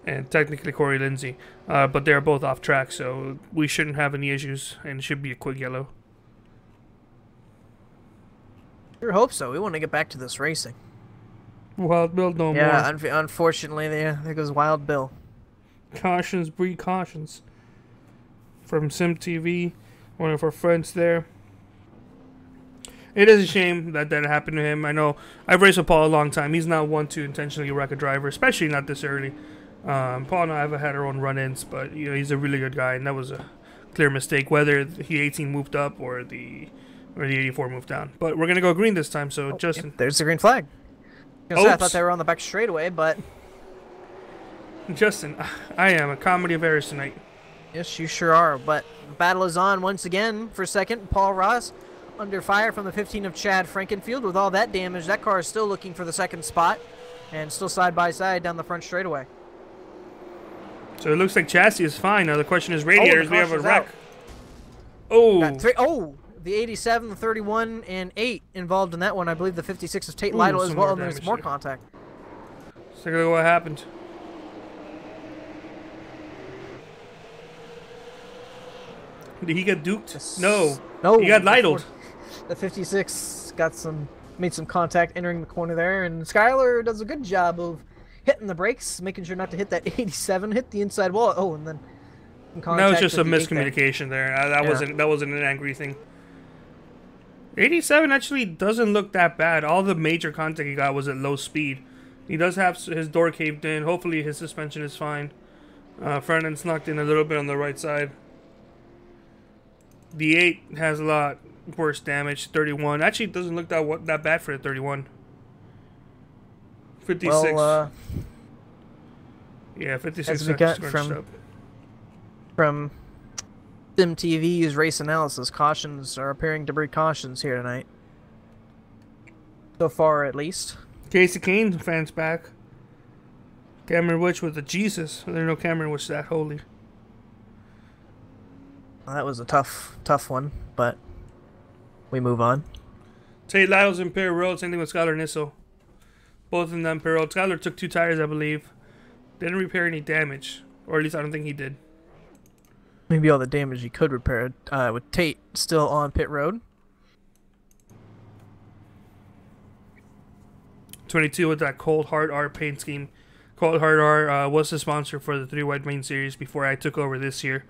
and technically Corey Lindsay, but they're both off track, so we shouldn't have any issues, and it should be a quick yellow. Sure hope so. We want to get back to this racing. Wild Bill no more. Yeah, unfortunately, there goes Wild Bill. Cautions breed cautions. From SimTV, one of our friends there. It is a shame that happened to him. I know I've raced with Paul a long time. He's not one to intentionally wreck a driver, especially not this early. Paul and I have had our own run-ins, but he's a really good guy, and that was a clear mistake, whether the 18 moved up or the 84 moved down. But we're gonna go green this time, so Justin. Yep, there's the green flag. I thought they were on the back straightaway, but Justin, I am a comedy of errors tonight. Yes, you sure are. But the battle is on once again for second. Paul Ross under fire from the 15 of Chad Frankenfield. With all that damage, that car is still looking for the second spot, and still side by side down the front straightaway. So it looks like chassis is fine. Now the question is radiators. We have a wreck. Oh. The 87, the 31, and 8 involved in that one. I believe the 56 of Tate Lytle as well, and there's more contact. Let's take a look at what happened. Did he get duped? No. He got Lytled. The 56 made some contact entering the corner there, and Skyler does a good job of hitting the brakes, making sure not to hit that 87, hit the inside wall. Oh, and then that was just a miscommunication there. That wasn't an angry thing. 87 actually doesn't look that bad. All the major contact he got was at low speed. He does have his door caved in. Hopefully his suspension is fine. Front end's knocked in a little bit on the right side. The 8 has a lot worse damage. 31 actually doesn't look that bad for the 31. 56. Well, yeah, 56. As we got from SimTV's race analysis, cautions are appearing to breed cautions here tonight. So far, at least. Casey Kane fans back. Cameron Witch with the Jesus. There's no Cameron Witch that holy. Well, that was a tough one, but we move on. Tate Lytle's in Pit Road. Same thing with Skylar Nissel. Both in them Pit Road. Skylar took 2 tires, I believe. Didn't repair any damage, or at least I don't think he did. Maybe all the damage he could repair with Tate still on pit road. 22 with that Cold Hard R paint scheme. Cold Hard R was the sponsor for the 3 Wide Main Series before I took over this year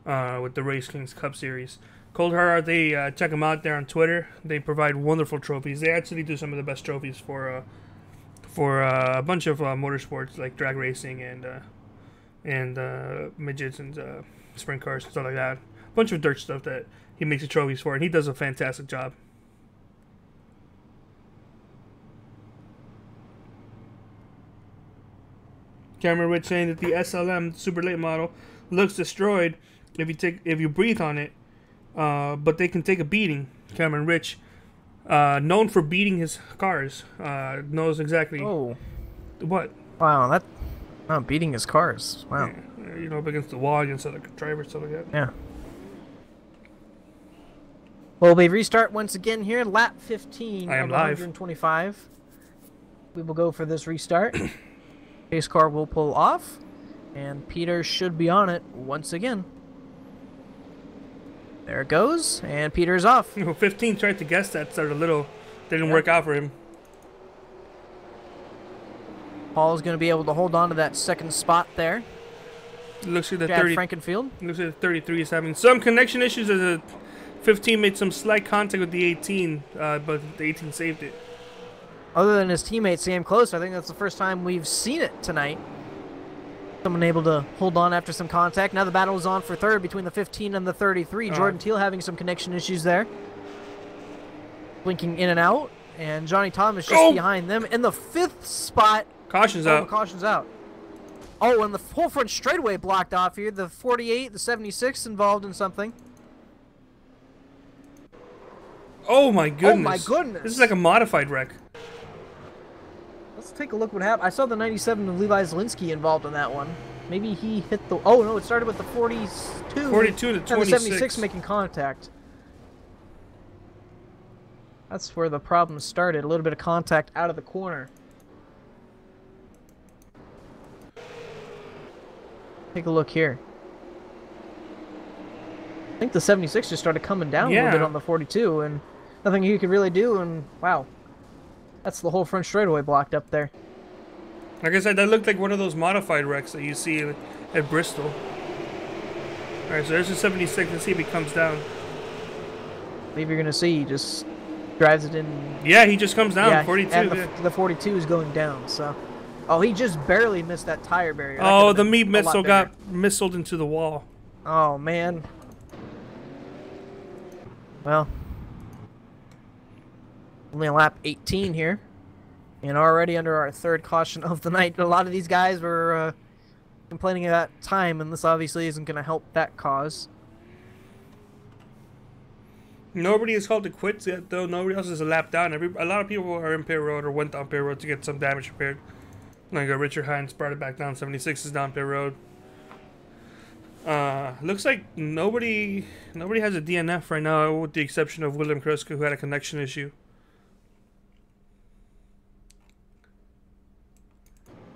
with the RaceKings Cup Series. Cold Hard R, they check them out there on Twitter. They provide wonderful trophies. They actually do some of the best trophies for a bunch of motorsports like drag racing and midgets and sprint cars and stuff like that. A bunch of dirt stuff that he makes the trophies for, and he does a fantastic job. Cameron Rich saying that the SLM super late model looks destroyed if you breathe on it, but they can take a beating. Cameron Rich, known for beating his cars, knows exactly. Oh, what? Wow, beating his cars. Wow. Yeah. Up against the wall, against other drivers, stuff like that. Yeah. Well, we restart once again here, lap 15 I am of live. 125. We will go for this restart. Pace car will pull off, and Peter should be on it once again. There it goes, and Peter's off. 15 tried to guess that, started a little, didn't work out for him. Paul's going to be able to hold on to that second spot there. Looks like the Chad Frankenfield. Looks like the 33 is having some connection issues as the 15 made some slight contact with the 18, but the 18 saved it. Other than his teammate Sam Close, I think that's the first time we've seen it tonight. Someone able to hold on after some contact. Now the battle is on for third between the 15 and the 33. Jordan Teal having some connection issues there. Blinking in and out. And Johnny Thomas just behind them in the 5th spot. Caution's out. Caution's out. Oh, and the whole front straightaway blocked off here. The 48, the 76 involved in something. Oh my goodness. Oh my goodness. This is like a modified wreck. Let's take a look what happened. I saw the 97 of Levi Zielinski involved in that one. Maybe he hit the... Oh, no, it started with the 42. 42 to 26. And the 76 making contact. That's where the problem started. A little bit of contact out of the corner. Take a look here. I think the 76 just started coming down a little bit on the 42, and nothing he could really do, and wow. That's the whole front straightaway blocked up there. Like I said, that looked like one of those modified wrecks that you see at Bristol. Alright, so there's the 76. Let's see if he comes down. I believe you're going to see he just drives it in. Yeah, he just comes down. Yeah, 42. and the 42 is going down, so. Oh, he just barely missed that tire barrier. Oh, the meat missile got missiled into the wall. Oh, man. Well, only a lap 18 here. And already under our third caution of the night. A lot of these guys were complaining about time, and this obviously isn't going to help that cause. Nobody has called to quit yet, though. Nobody else is a lap down. A lot of people are in pit road or went down pit road to get some damage repaired. Like Richard Hines brought it back down. 76 is down pit road. Looks like nobody has a DNF right now, with the exception of William Kruska, who had a connection issue.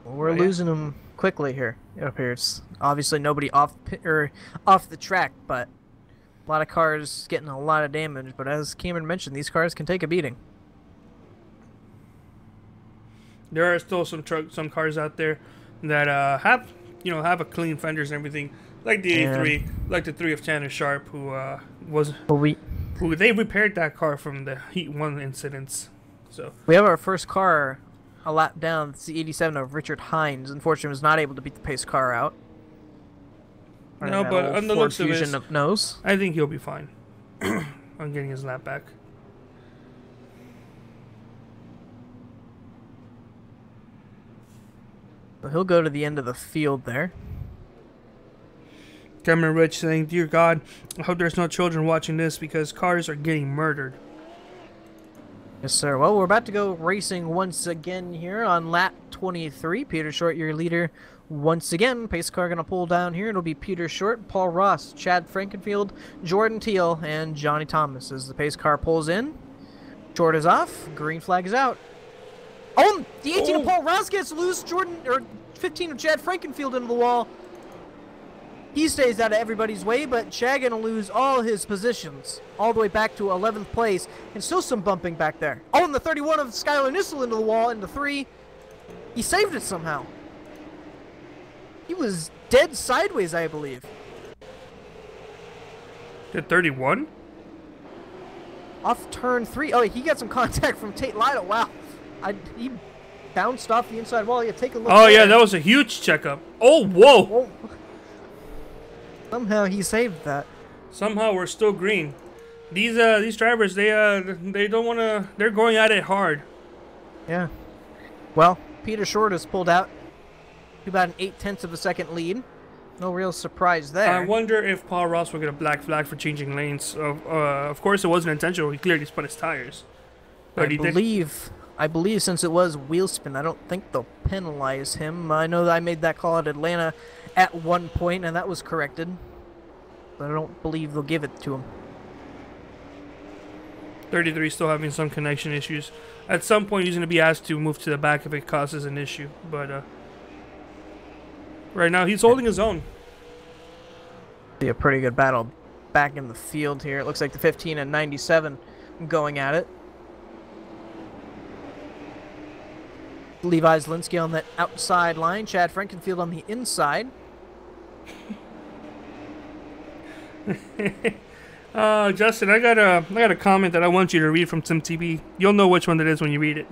Well, we're losing him quickly here. It appears. Obviously, nobody off the track, but a lot of cars getting a lot of damage. But as Cameron mentioned, these cars can take a beating. There are still some cars out there that have a clean fenders and everything, like the A3, like the 3 of Tanner Sharp, who they repaired that car from the Heat 1 incidents. So we have our first car a lap down. It's the 87 of Richard Hines. Unfortunately, was not able to beat the pace car out. No, but on the looks of it, nose. I think he'll be fine on getting his lap back. So he'll go to the end of the field there. Cameron Rich saying, "Dear God, I hope there's no children watching this because cars are getting murdered." Yes, sir. Well, we're about to go racing once again here on lap 23. Peter Short, your leader, once again. Pace car going to pull down here. It'll be Peter Short, Paul Ross, Chad Frankenfield, Jordan Teal, and Johnny Thomas as the pace car pulls in. Short is off. Green flag is out. Oh, the 18 of Paul Ross gets loose. 15 of Chad Frankenfield into the wall. He stays out of everybody's way, but Chad going to lose all his positions all the way back to 11th place, and still some bumping back there. Oh, and the 31 of Skylar Nissel into the wall, into 3. He saved it somehow. He was dead sideways, I believe. Did 31? Off turn 3. Oh, he got some contact from Tate Lytle. Wow. He bounced off the inside wall. Yeah, take a look. Oh, yeah, that was a huge checkup. Oh, whoa. Whoa. Somehow he saved that. Somehow we're still green. These drivers, they don't want to. They're going at it hard. Yeah. Well, Peter Short has pulled out to about an 0.8 of a second lead. No real surprise there. I wonder if Paul Ross will get a black flag for changing lanes. Of course, it wasn't intentional. He clearly spun his tires. But I believe since it was wheel spin, I don't think they'll penalize him. I know that I made that call at Atlanta at one point, and that was corrected. But I don't believe they'll give it to him. 33 still having some connection issues. At some point, he's going to be asked to move to the back if it causes an issue. But right now, he's holding his own. Be a pretty good battle back in the field here. It looks like the 15 and 97 going at it. Levi Zielinski on that outside line. Chad Frankenfield on the inside. Justin, I got a comment that I want you to read from Tim TB. You'll know which one that is when you read it.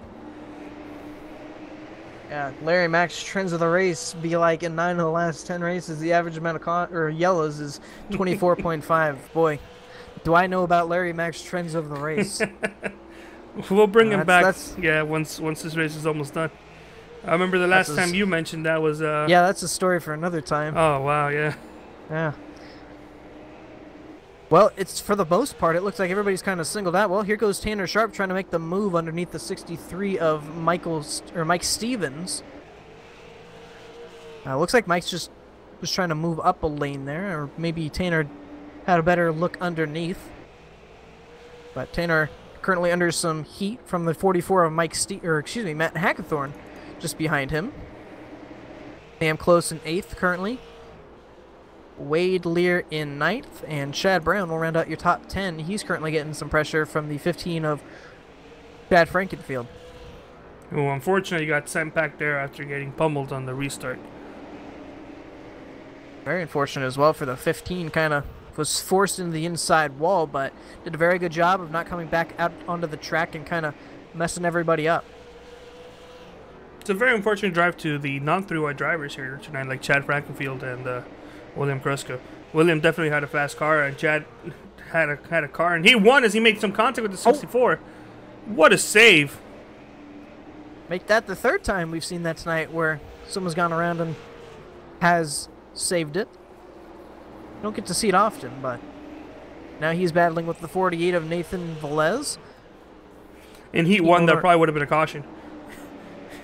Yeah, Larry Mack's trends of the race be like in 9 of the last 10 races, the average amount of yellows is 24.5. Boy, do I know about Larry Mack's trends of the race. We'll bring him back. Yeah, once this race is almost done. I remember the last time you mentioned that was. Yeah, that's a story for another time. Oh wow, yeah. Yeah. Well, it's for the most part, it looks like everybody's kind of singled out. Well, here goes Tanner Sharp trying to make the move underneath the 63 of Mike Stevens. Looks like Mike's just was trying to move up a lane there, or maybe Tanner had a better look underneath. But Tanner currently under some heat from the 44 of Matt Hackathorn just behind him. Sam close in 8th currently. Wade Lear in 9th, and Chad Brown will round out your top 10. He's currently getting some pressure from the 15 of Chad Frankenfield. Well, unfortunately, he got sent back there after getting pummeled on the restart. Very unfortunate as well for the 15, kind of was forced into the inside wall, but did a very good job of not coming back out onto the track and kind of messing everybody up. It's a very unfortunate drive to the non-thru-wide drivers here tonight, like Chad Frankenfield and William Kruska. William definitely had a fast car, and Chad had a car, and he won as he made some contact with the 64. What a save! Make that the 3rd time we've seen that tonight where someone's gone around and has saved it. Don't get to see it often, but now he's battling with the 48 of Nathan Velez. In Heat 1, that probably would have been a caution.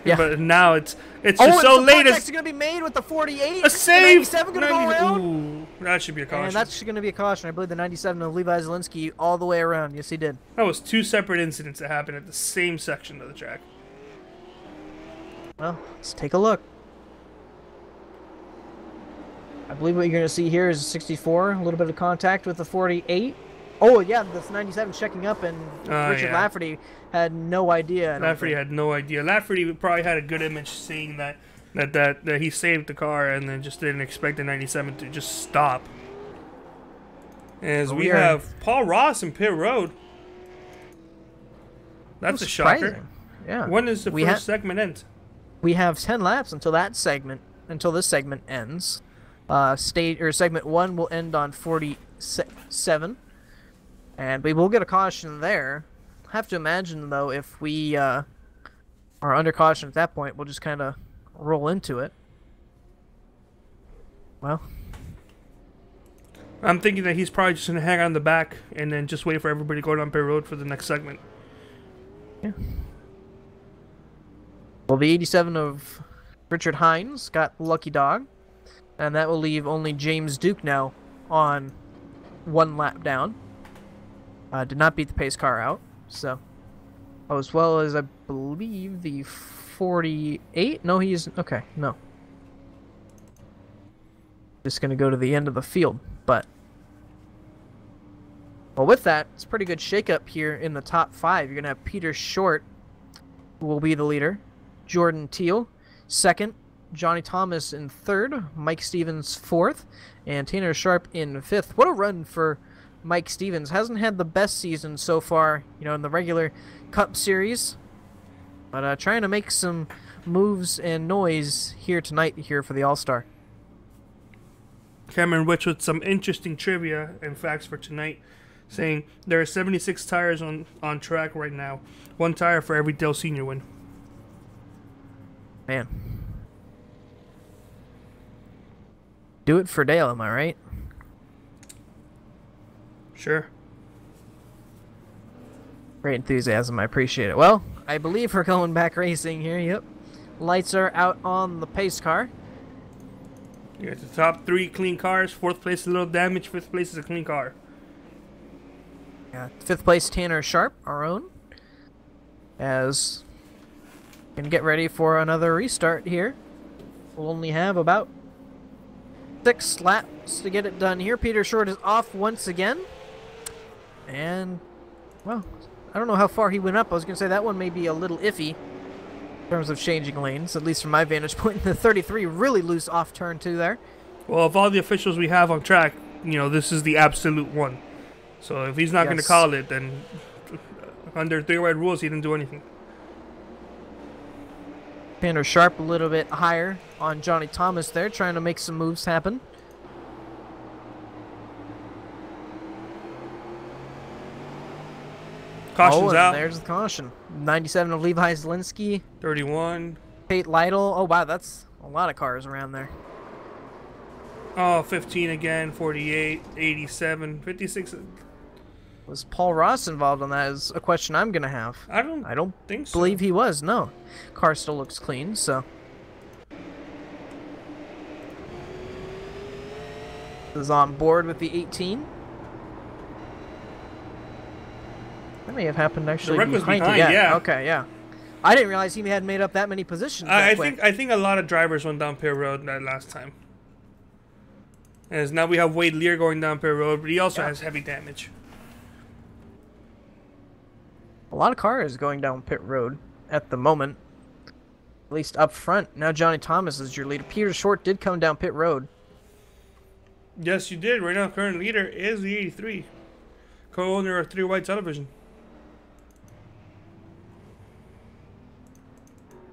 Yeah. But now it's just so late. It's going to be made with the 48. A save! 97 going to go around. Ooh, that should be a caution. And that's going to be a caution. I believe the 97 of Levi Zielinski all the way around. Yes, he did. That was 2 separate incidents that happened at the same section of the track. Well, let's take a look. I believe what you're going to see here is a 64, a little bit of contact with the 48. Oh, yeah, this 97 checking up, and Richard Lafferty had no idea. Lafferty had no idea. Lafferty probably had a good image seeing that he saved the car and then just didn't expect the 97 to just stop. As we have Paul Ross in pit road. That's a shocker. Yeah. When does the first segment end? We have 10 laps until this segment ends. Segment 1 will end on 47, and we will get a caution there. Have to imagine though, if we are under caution at that point, we'll just kind of roll into it. Well, I'm thinking that he's probably just gonna hang on the back and then just wait for everybody to go down pit road for the next segment. Yeah. Well, the 87 of Richard Hines got Lucky Dog, and that will leave only James Duke now on 1 lap down. Did not beat the pace car out, so as well as I believe the 48. No, he's okay. No, just gonna go to the end of the field, but well, with that, it's a pretty good shakeup here in the top 5. You're gonna have Peter Short, who will be the leader. Jordan Teal, 2nd. Johnny Thomas in 3rd. Mike Stevens 4th. And Tanner Sharp in 5th. What a run for Mike Stevens. Hasn't had the best season so far, in the regular Cup Series. But trying to make some moves and noise here tonight here for the All-Star. Cameron Rich with some interesting trivia and facts for tonight, saying there are 76 tires on track right now. 1 tire for every Dale Senior win. Man. Do it for Dale, am I right? Sure. Great enthusiasm, I appreciate it. Well, I believe we're going back racing here, yep. Lights are out on the pace car. You got the top 3 clean cars, 4th place a little damage, 5th place is a clean car. Yeah, 5th place Tanner Sharp, our own. As gonna get ready for another restart here. We'll only have about 6 laps to get it done here. Peter Short is off once again. And, well, I don't know how far he went up. I was going to say that one may be a little iffy in terms of changing lanes, at least from my vantage point. The 33 really loose off turn 2 there. Well, of all the officials we have on track, this is the absolute one. So if he's not going to call it, then under 3-wide rules, he didn't do anything. Tanner Sharp a little bit higher on Johnny Thomas there, trying to make some moves happen. Caution's out. There's the caution. 97 of Levi Zielinski. 31. Tate Lytle. Oh, wow, that's a lot of cars around there. Oh, 15 again, 48, 87, 56. Was Paul Ross involved on that is a question I'm going to have. I don't think so. Believe he was, no. Car still looks clean, so. Is on board with the 18. That may have happened actually the wreck was behind, yeah. Okay, yeah. I didn't realize he had made up that many positions. I think a lot of drivers went down pit road that last time. As now we have Wade Lear going down pit road, but he also has heavy damage. A lot of cars going down pit road at the moment. At least up front. Now Johnny Thomas is your leader. Peter Short did come down pit road. Yes, you did. Right now, current leader is the 83. Co-owner of 3 White Television.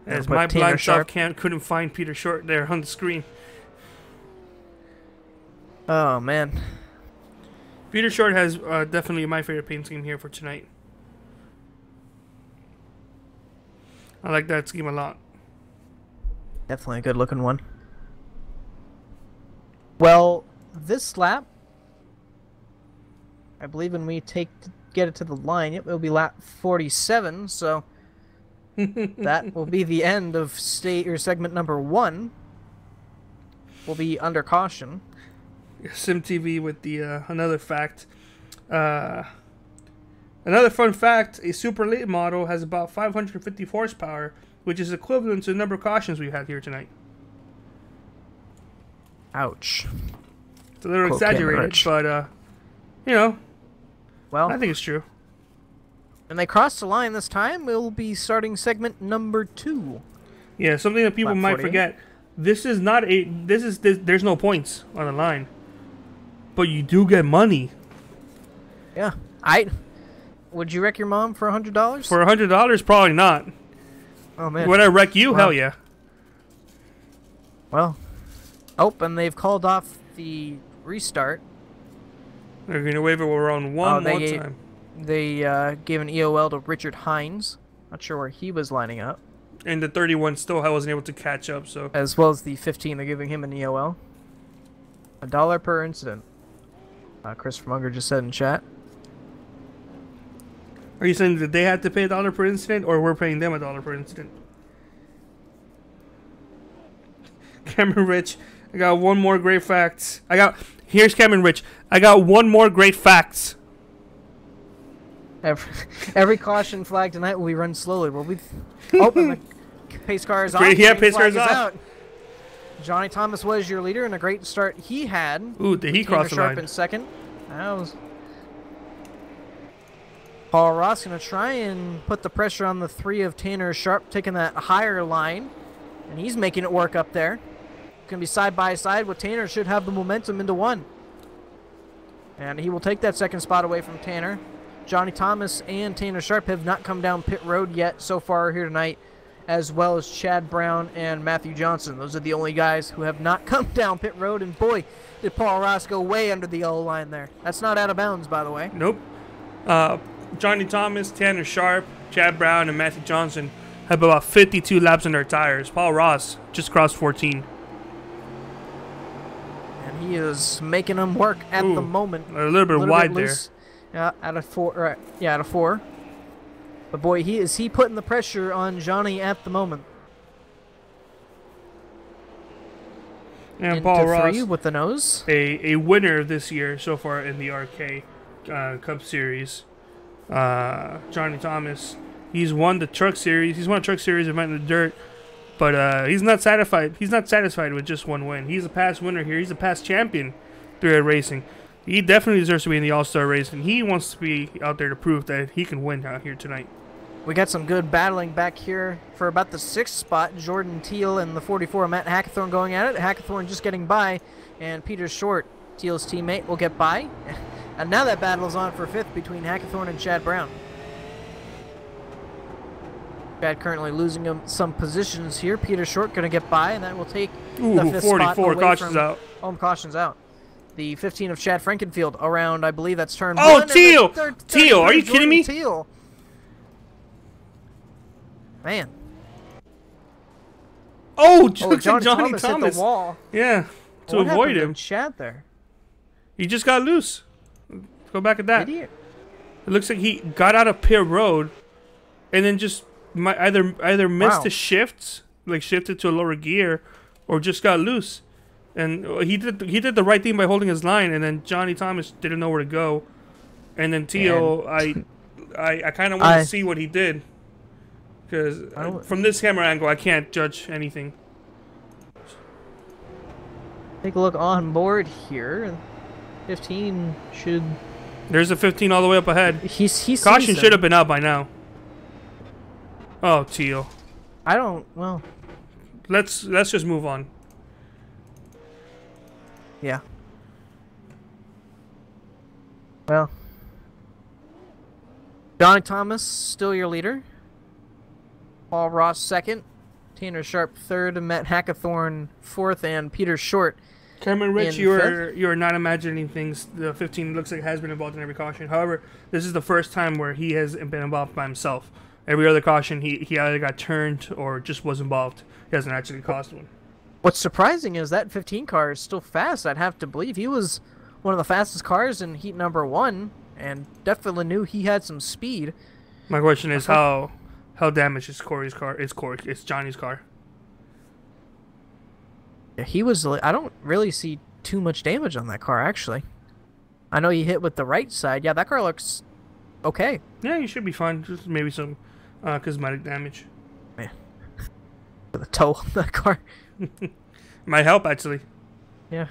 As my blind self couldn't find Peter Short there on the screen. Oh, man. Peter Short has definitely my favorite paint scheme here for tonight. I like that scheme a lot. Definitely a good looking one. Well, this lap, I believe when we get it to the line, it will be lap 47, so that will be the end of segment number 1. We'll be under caution. SimTV with the another fact. Another fun fact, a super late model has about 550 horsepower, which is equivalent to the number of cautions we had here tonight. Ouch. It's a little exaggerated, but, you know, well, I think it's true. When they cross the line this time, we'll be starting segment number 2. Yeah, something that people might forget. This is not a... There's no points on the line. But you do get money. Yeah. Would you wreck your mom for $100? For $100? Probably not. Oh, man. Would I wreck you? Hell yeah. Well. Oh, and they've called off the restart. They're going to wave it around one more time. They gave an EOL to Richard Hines. Not sure where he was lining up. And the 31 still wasn't able to catch up, so... As well as the 15, they're giving him an EOL. $1 per incident. Christopher Munger just said in chat. Are you saying that they had to pay $1 per incident, or we're paying them $1 per incident? Cameron Rich, I got one more great facts. Here's Cameron Rich. I got one more great facts. Every caution flag tonight will be run slowly. Will we open the pace car is off? Yeah, pace car is off. Johnny Thomas was your leader, and a great start he had. Ooh, did he cross the line? Sharp in second. That was Paul Ross going to try and put the pressure on the 3 of Tanner Sharp, taking that higher line, and he's making it work up there. Going to be side by side with Tanner. Should have the momentum into 1, and he will take that second spot away from Tanner. Johnny Thomas and Tanner Sharp have not come down pit road yet so far here tonight, as well as Chad Brown and Matthew Johnson. Those are the only guys who have not come down pit road, and boy, did Paul Ross go way under the yellow line there. That's not out of bounds, by the way. Nope. Johnny Thomas, Tanner Sharp, Chad Brown, and Matthew Johnson have about 52 laps on their tires. Paul Ross just crossed 14. And he is making them work at the moment. A little bit wide there. Yeah, out of 4. Out of 4. But boy, he putting the pressure on Johnny at the moment. And Paul Ross 3 with the nose. A winner this year so far in the RK Cup Series. Johnny Thomas, he's won the Truck Series. He's won a Truck Series event in the dirt, but he's not satisfied. He's not satisfied with just one win. He's a past winner here. He's a past champion through racing. He definitely deserves to be in the All-Star race, and he wants to be out there to prove that he can win out here tonight. We got some good battling back here for about the 6th spot. Jordan Teal and the 44, Matt Hackathorn, going at it. Hackathorn just getting by, and Peter Short, Teal's teammate, will get by. And now that battle is on for 5th between Hackathorn and Chad Brown. Chad currently losing him some positions here. Peter Short going to get by, and that will take the 5th 44 spot away cautions from out. Cautions out. The 15 of Chad Frankenfield around, I believe that's turn 1. Oh, Teal! Teal, are you kidding me? Teal. Man. Oh, Johnny Thomas hit the wall. Yeah, to avoid him. Chad there. He just got loose. Go back at that. Idiot. It looks like he got out of pit road, and then just either missed the shifts, like shifted to a lower gear, or just got loose. And he did the right thing by holding his line, and then Johnny Thomas didn't know where to go. And then Teal, I kind of want to see what he did, because from this camera angle, I can't judge anything. Take a look on board here. 15 should. There's a 15 all the way up ahead. He's Caution should have been out by now. Oh, teal. I don't. Well. Let's just move on. Yeah. Well. Johnny Thomas still your leader. Paul Ross second. Tanner Sharp third. Matt Hackathorn fourth, and Peter Short. Cameron Rich, you are not imagining things. The 15 looks like has been involved in every caution. However, this is the first time where he has been involved by himself. Every other caution, he either got turned or just was involved. He hasn't actually caused one. What's surprising is that 15 car is still fast. I'd have to believe he was one of the fastest cars in heat number 1, and definitely knew he had some speed. My question is how damaged is Corey's car? It's Johnny's car. Yeah, he was. I don't really see too much damage on that car, actually. I know he hit with the right side. Yeah, that car looks okay. Yeah, you should be fine. Just maybe some cosmetic damage. Man, the toe on that car. Might help, actually. Yeah.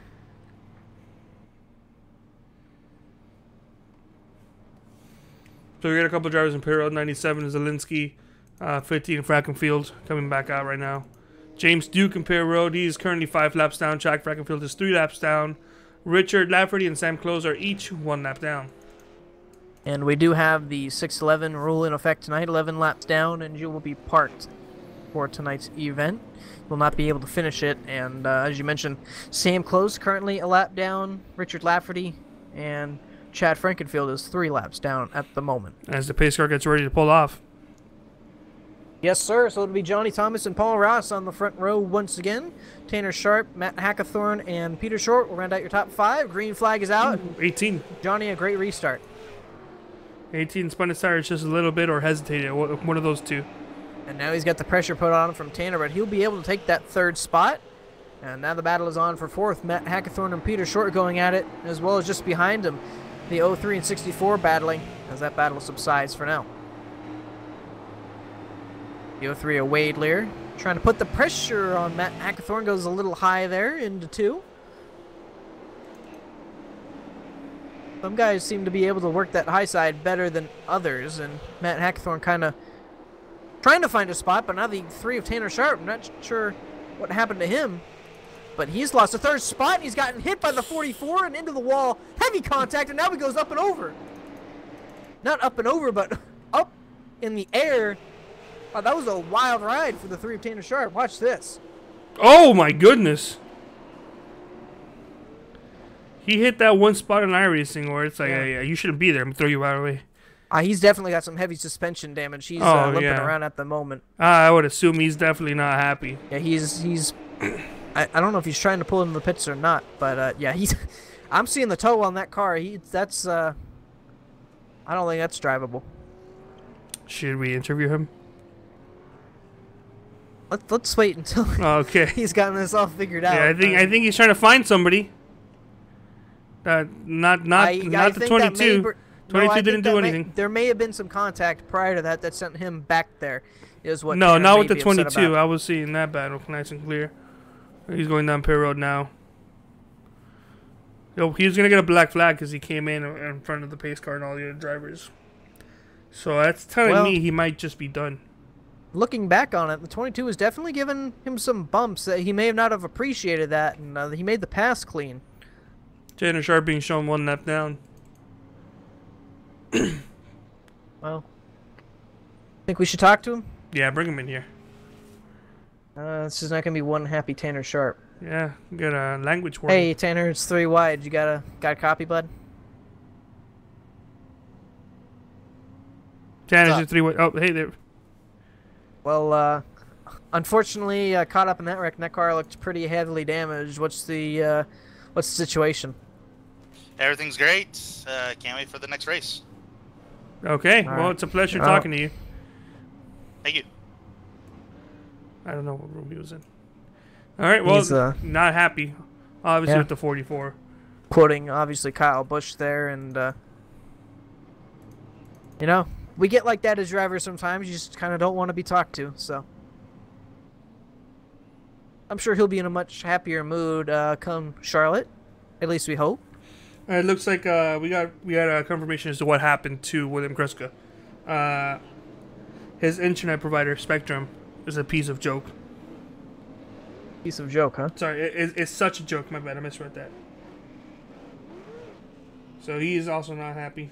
So we got a couple of drivers in pit road. 97 is Zelinsky. 15 Frackenfield coming back out right now. James Duke in pit road. He's currently 5 laps down. Jack Frackenfield is 3 laps down. Richard Lafferty and Sam Close are each 1 lap down. And we do have the 6-11 rule in effect tonight. 11 laps down, and you will be parked for tonight's event. Will not be able to finish it. And as you mentioned, Sam Close currently a lap down. Richard Lafferty and Chad Frankenfield is 3 laps down at the moment. As the pace car gets ready to pull off. Yes, sir. So it'll be Johnny Thomas and Paul Ross on the front row once again. Tanner Sharp, Matt Hackathorn, and Peter Short will round out your top 5. Green flag is out. 18. Johnny, a great restart. 18 spun his tires just a little bit or hesitated. One of those two. And now he's got the pressure put on him from Tanner, but he'll be able to take that 3rd spot. And now the battle is on for 4th. Matt Hackathorn and Peter Short going at it, as well as just behind him, the 03 and 64 battling, as that battle subsides for now. The 03 of Wade Lear trying to put the pressure on Matt Hackathorn, goes a little high there into 2. Some guys seem to be able to work that high side better than others, and Matt Hackathorn kind of trying to find a spot, but now the 3 of Tanner Sharp, I'm not sure what happened to him, but he's lost a 3rd spot, and he's gotten hit by the 44 and into the wall. Heavy contact, and now he goes up and over. Not up and over, but up in the air. Wow, that was a wild ride for the 3 of Tanner Sharp. Watch this. Oh, my goodness. He hit that one spot in iRacing where it's like, yeah, you shouldn't be there. I'm going to throw you right away. He's definitely got some heavy suspension damage. He's limping around at the moment. I would assume he's definitely not happy. Yeah, he's I don't know if he's trying to pull him in the pits or not, but yeah, he's. I'm seeing the toe on that car. That's I don't think that's drivable. Should we interview him? Let's wait until he's gotten this all figured out. Yeah, I think he's trying to find somebody. Not the 22. 22 didn't do anything. There may have been some contact prior to that sent him back there. Is what? No, not with the 22. I was seeing that battle nice and clear. He's going down pit road now. He was gonna get a black flag because he came in front of the pace car and all the other drivers. So that's telling me he might just be done. Looking back on it, the 22 has definitely given him some bumps that he may not have appreciated that, and he made the pass clean. Tanner Sharp being shown 1 lap down. Well, think we should talk to him? Yeah, bring him in here. This is not gonna be one happy Tanner Sharp. Yeah, got a language warning. Hey, Tanner, it's 3 wide. You got a copy, bud? Tanner's at 3 wide. Oh, hey there. Well, unfortunately, caught up in that wreck, and that car looked pretty heavily damaged. What's the situation? Everything's great. Can't wait for the next race. Okay. Well, it's a pleasure talking to you. Thank you. I don't know what room he was in. All right. Well, he's, not happy, obviously, with the 44. Quoting, obviously, Kyle Busch there, and you know, we get like that as drivers sometimes. You just kind of don't want to be talked to. So I'm sure he'll be in a much happier mood come Charlotte. At least we hope. It looks like we got a confirmation as to what happened to William Kreska. His internet provider, Spectrum, is a piece of joke. Piece of joke, huh? Sorry, it's such a joke. My bad, I misread that. So he is also not happy.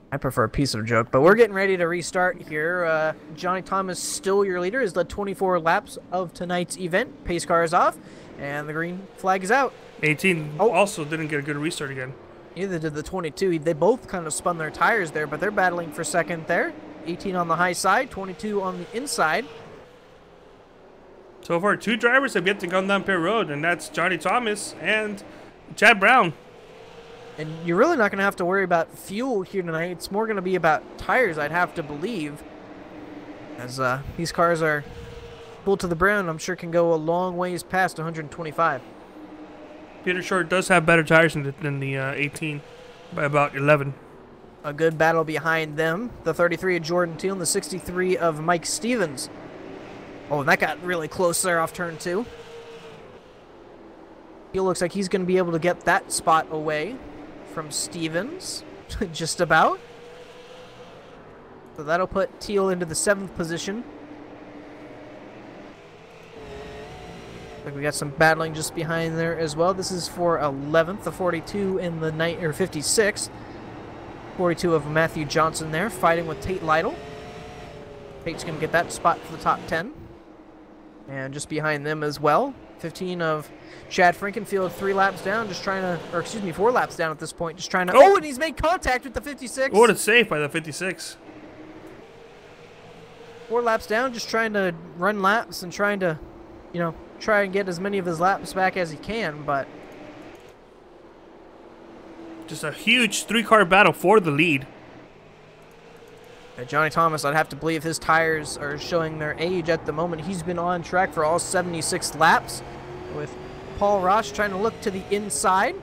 I prefer a piece of joke, but we're getting ready to restart here. Johnny Thomas, still your leader, has led 24 laps of tonight's event. Pace car is off, and the green flag is out. 18 also didn't get a good restart again. Neither did the 22. They both kind of spun their tires there, but they're battling for second there. 18 on the high side, 22 on the inside. So far, 2 drivers have yet to come down pit road, and that's Johnny Thomas and Chad Brown. And you're really not going to have to worry about fuel here tonight. It's more going to be about tires, I'd have to believe. As these cars are full to the brim, I'm sure can go a long ways past 125. Peter Short does have better tires than the 18 by about 11. A good battle behind them. The 33 of Jordan Teal and the 63 of Mike Stevens. Oh, and that got really close there off turn 2. Teal looks like he's going to be able to get that spot away from Stevens, just about. So that'll put Teal into the 7th position. Like we got some battling just behind there as well. This is for 11th, the 42 in the 56. 42 of Matthew Johnson there, fighting with Tate Lytle. Tate's going to get that spot for the top 10. And just behind them as well, 15 of Chad Frankenfield, 3 laps down, just trying to, or excuse me, 4 laps down at this point, just trying to, oh, and he's made contact with the 56. What a save by the 56. 4 laps down, just trying to run laps and trying to, you know, try and get as many of his laps back as he can, but just a huge 3-car battle for the lead. Johnny Thomas, I'd have to believe his tires are showing their age at the moment. He's been on track for all 76 laps, with Paul Ross trying to look to the inside.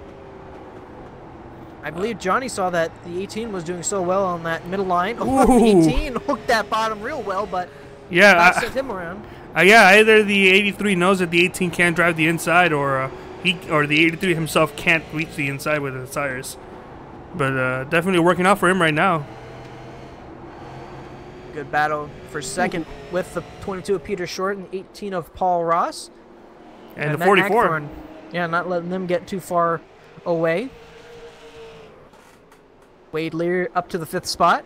I believe Johnny saw that the 18 was doing so well on that middle line. Oh, the 18 hooked that bottom real well, but yeah, sent him around. Yeah, either the 83 knows that the 18 can't drive the inside, or the 83 himself can't reach the inside with his tires. But definitely working out for him right now. Good battle for second with the 22 of Peter Short and the 18 of Paul Ross. And the 44. Hackthorne, yeah, not letting them get too far away. Wade Lear up to the 5th spot.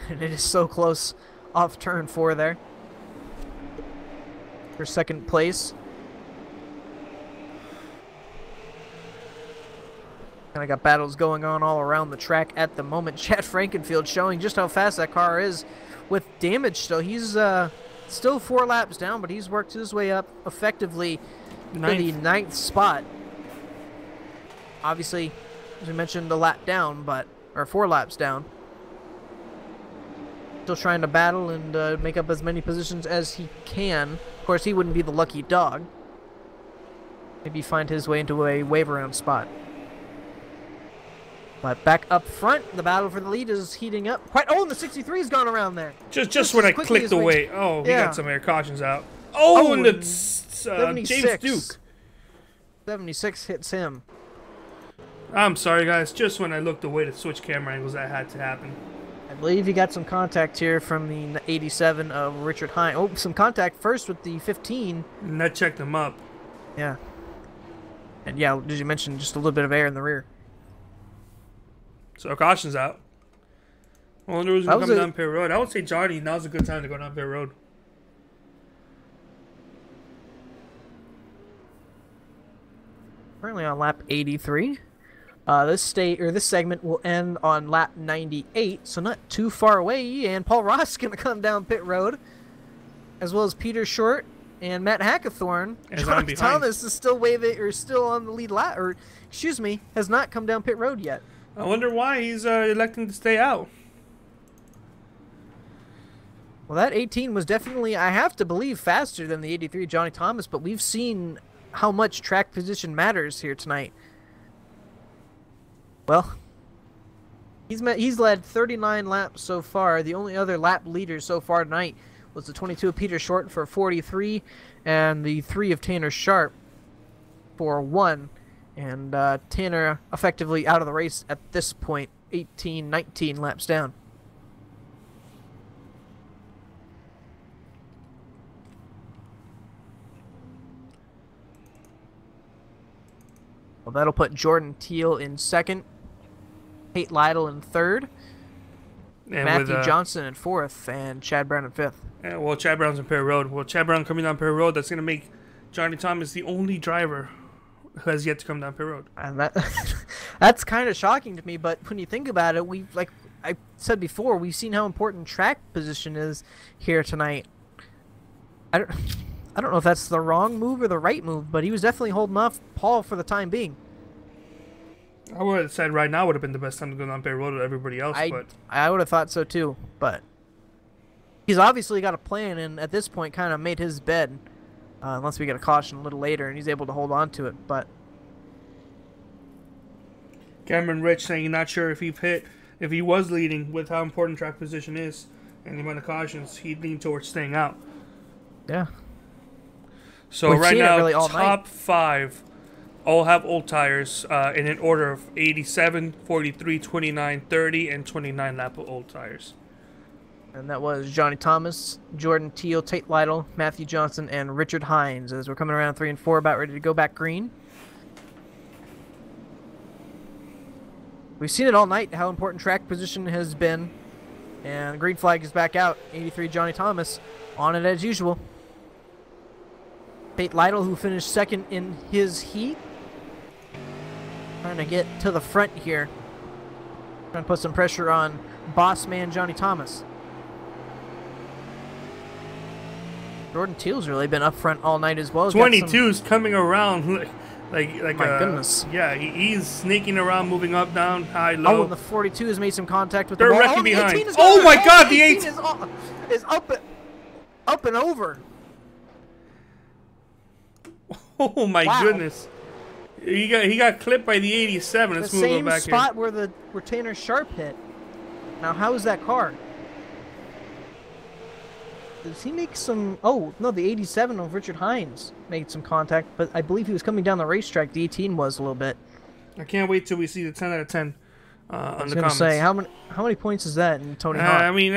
And it is so close off turn 4 there for second place. Kind of got battles going on all around the track at the moment. Chad Frankenfield showing just how fast that car is with damage still. He's still 4 laps down, but he's worked his way up effectively to the 9th spot. Obviously, as we mentioned, a lap down, or 4 laps down. Still trying to battle and make up as many positions as he can. Of course, he wouldn't be the lucky dog. Maybe find his way into a wave around spot. But back up front, the battle for the lead is heating up. Oh, and the 63's gone around there. Just when I clicked away. Oh, he got some air cautions out. Oh, and the James Duke. 76 hits him. I'm sorry, guys. Just when I looked away to switch camera angles, that had to happen. I believe you got some contact here from the 87 of Richard Hine. Oh, some contact first with the 15. And that checked him up. Yeah. And yeah, did you mention just a little bit of air in the rear? So caution's out. I wonder who's coming down pit road. I would say Johnny, now's a good time to go down pit road. Currently on lap 83. This segment will end on lap 98, so not too far away. And Paul Ross is going to come down pit road, as well as Peter Short and Matt Hackthorne. Johnny Thomas is still still on the lead lap, or excuse me, has not come down pit road yet. I wonder why he's electing to stay out. Well, that 18 was definitely, I have to believe, faster than the 83 Johnny Thomas, but we've seen how much track position matters here tonight. Well, He's led 39 laps so far. The only other lap leader so far tonight was the 22 of Peter Short for 43, and the 3 of Tanner Sharp for 1. And Tanner effectively out of the race at this point, 18, 19 laps down. Well, that'll put Jordan Teal in second, Tate Lytle in third, and Matthew Johnson in fourth, and Chad Brown in fifth. Yeah, well, Chad Brown's in Perry Road. Well, Chad Brown coming down Perry Road, that's going to make Johnny Thomas the only driver who has yet to come down Perry Road. And that's kind of shocking to me, but when you think about it, like I said before, we've seen how important track position is here tonight. I don't know if that's the wrong move or the right move, but he was definitely holding off Paul for the time being. I would have said right now would have been the best time to go down Perry Road with everybody else, but I would have thought so too, but he's obviously got a plan, and at this point kind of made his bed, unless we get a caution a little later, and he's able to hold on to it. But Cameron Rich saying he's not sure if he was leading with how important track position is and the amount of cautions, he'd lean towards staying out. Yeah. So right now, really top 5 all have old tires in an order of 87, 43, 29, 30, and 29 lap of old tires. And that was Johnny Thomas, Jordan Teal, Tate Lytle, Matthew Johnson, and Richard Hines as we're coming around 3 and 4, about ready to go back green. We've seen it all night, how important track position has been. And the green flag is back out. 83 Johnny Thomas on it as usual. Tate Lytle, who finished second in his heat. Trying to get to the front here. Trying to put some pressure on boss man Johnny Thomas. Jordan Teal's really been up front all night as well. 22's coming around like my goodness. Yeah, he's sneaking around, moving up, down, high, low. Oh, and the 42 has made some contact with They're the ball. wrecking behind. Oh my God, the 18 is up and over. Oh my goodness! He got clipped by the 87. Let's move him back here. The same spot where Tanner Sharp hit. Now, how is that car? Does he make some... Oh, no, the 87 of Richard Hines made some contact, but I believe he was coming down the racetrack. The 18 was a little bit. I can't wait till we see the 10 out of 10 on the comments. I was going to say, how many points is that in Tony Hawk? I mean,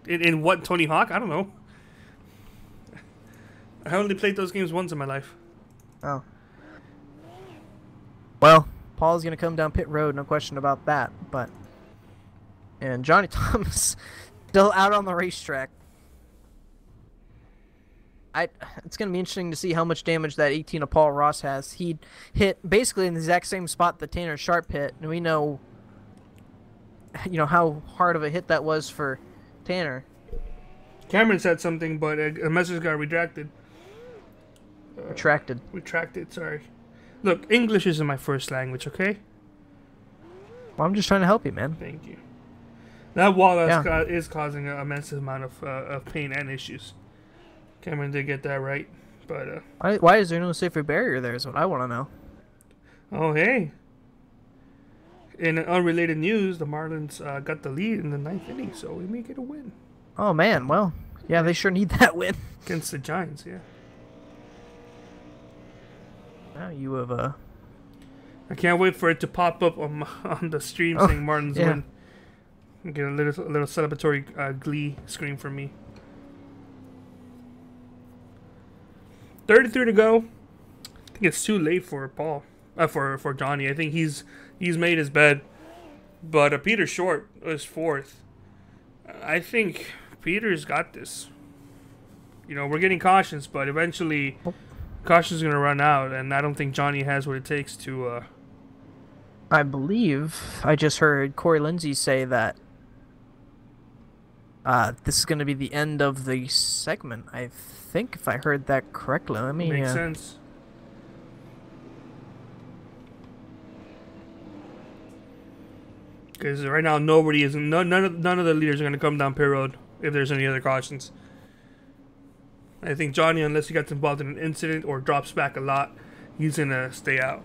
in what Tony Hawk? I don't know. I only played those games once in my life. Oh. Well, Paul's going to come down pit road, no question about that. And Johnny Thomas still out on the racetrack. It's going to be interesting to see how much damage that 18 of Paul Ross has. He hit basically in the exact same spot that Tanner Sharp hit, and we know, how hard of a hit that was for Tanner. Cameron said something, but a message got retracted. Retracted, sorry. Look, English isn't my first language, okay? Well, I'm just trying to help you, man. Thank you. That wall is causing an immense amount of pain and issues. Cameron did get that right, but... Why is there no safer barrier there is what I want to know. Oh, hey. In unrelated news, the Marlins got the lead in the 9th inning, so we may get a win. Oh, man, well, yeah, they sure need that win. Against the Giants, yeah. Now you have I can't wait for it to pop up on the stream saying Martin's win. Get a little celebratory glee scream from me. 33 to go. I think it's too late for Paul. For Johnny. I think he's made his bed. But Peter Short was 4th. I think Peter's got this. We're getting cautions, but eventually caution's going to run out, and I don't think Johnny has what it takes to... I believe I just heard Corey Lindsay say that this is going to be the end of the segment. I think if I heard that correctly. Let me... Makes sense. Because right now nobody is... None of the leaders are going to come down pit road if there's any other cautions. I think Johnny, unless he gets involved in an incident or drops back a lot, he's going to stay out.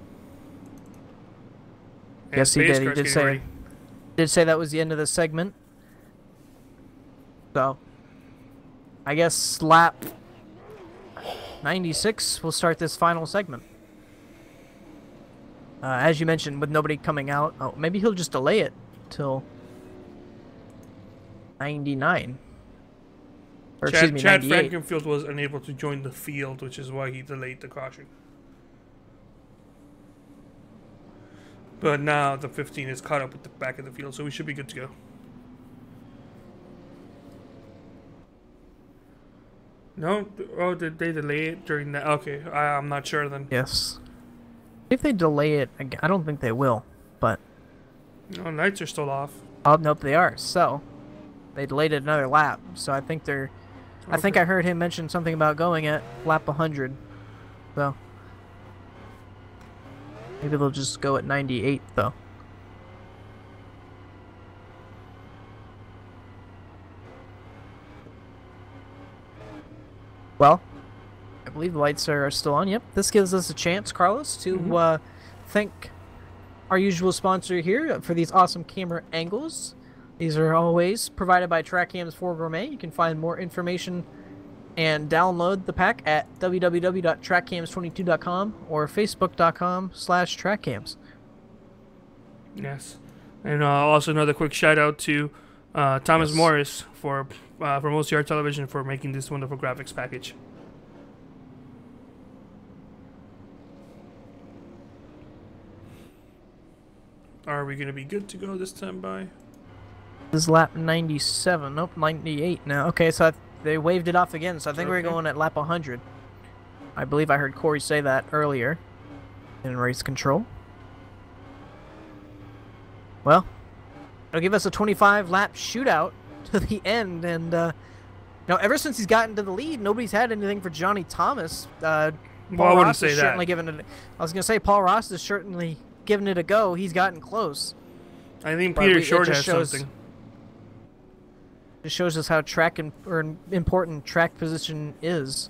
Yes, he did. He did say Did say that was the end of the segment. So, I guess lap 96 will start this final segment. As you mentioned, with nobody coming out. Oh, maybe he'll just delay it till 99. Or excuse me, Chad 98. Frankenfield was unable to join the field, which is why he delayed the caution. But now the 15 is caught up with the back of the field, so we should be good to go. No? Oh, did they delay it during that? Okay, I'm not sure then. Yes. If they delay it, I don't think they will, but... No, lights are still off. Oh, nope, they are. So, they delayed it another lap. So I think they're... Okay. I think I heard him mention something about going at lap 100. So... maybe they'll just go at 98, though. Well, I believe the lights are still on. Yep, this gives us a chance, Carlos, to thank our usual sponsor here for these awesome camera angles. These are always provided by TrackCams for Gourmet. You can find more information and download the pack at www.trackcams22.com or facebook.com/trackcams. Yes. And also another quick shout out to Thomas Morris for OCR Television for making this wonderful graphics package. Are we going to be good to go this time by? This is lap 97. Nope, 98 now. Okay, so they waved it off again, so I think we're going at lap 100. I believe I heard Corey say that earlier in race control. Well, it'll give us a 25-lap shootout to the end, and now ever since he's gotten to the lead, nobody's had anything for Johnny Thomas. Well, I wouldn't say that. I was gonna say Paul Ross is certainly giving it a go. He's gotten close. I think Peter Short has something. It shows us how important track position is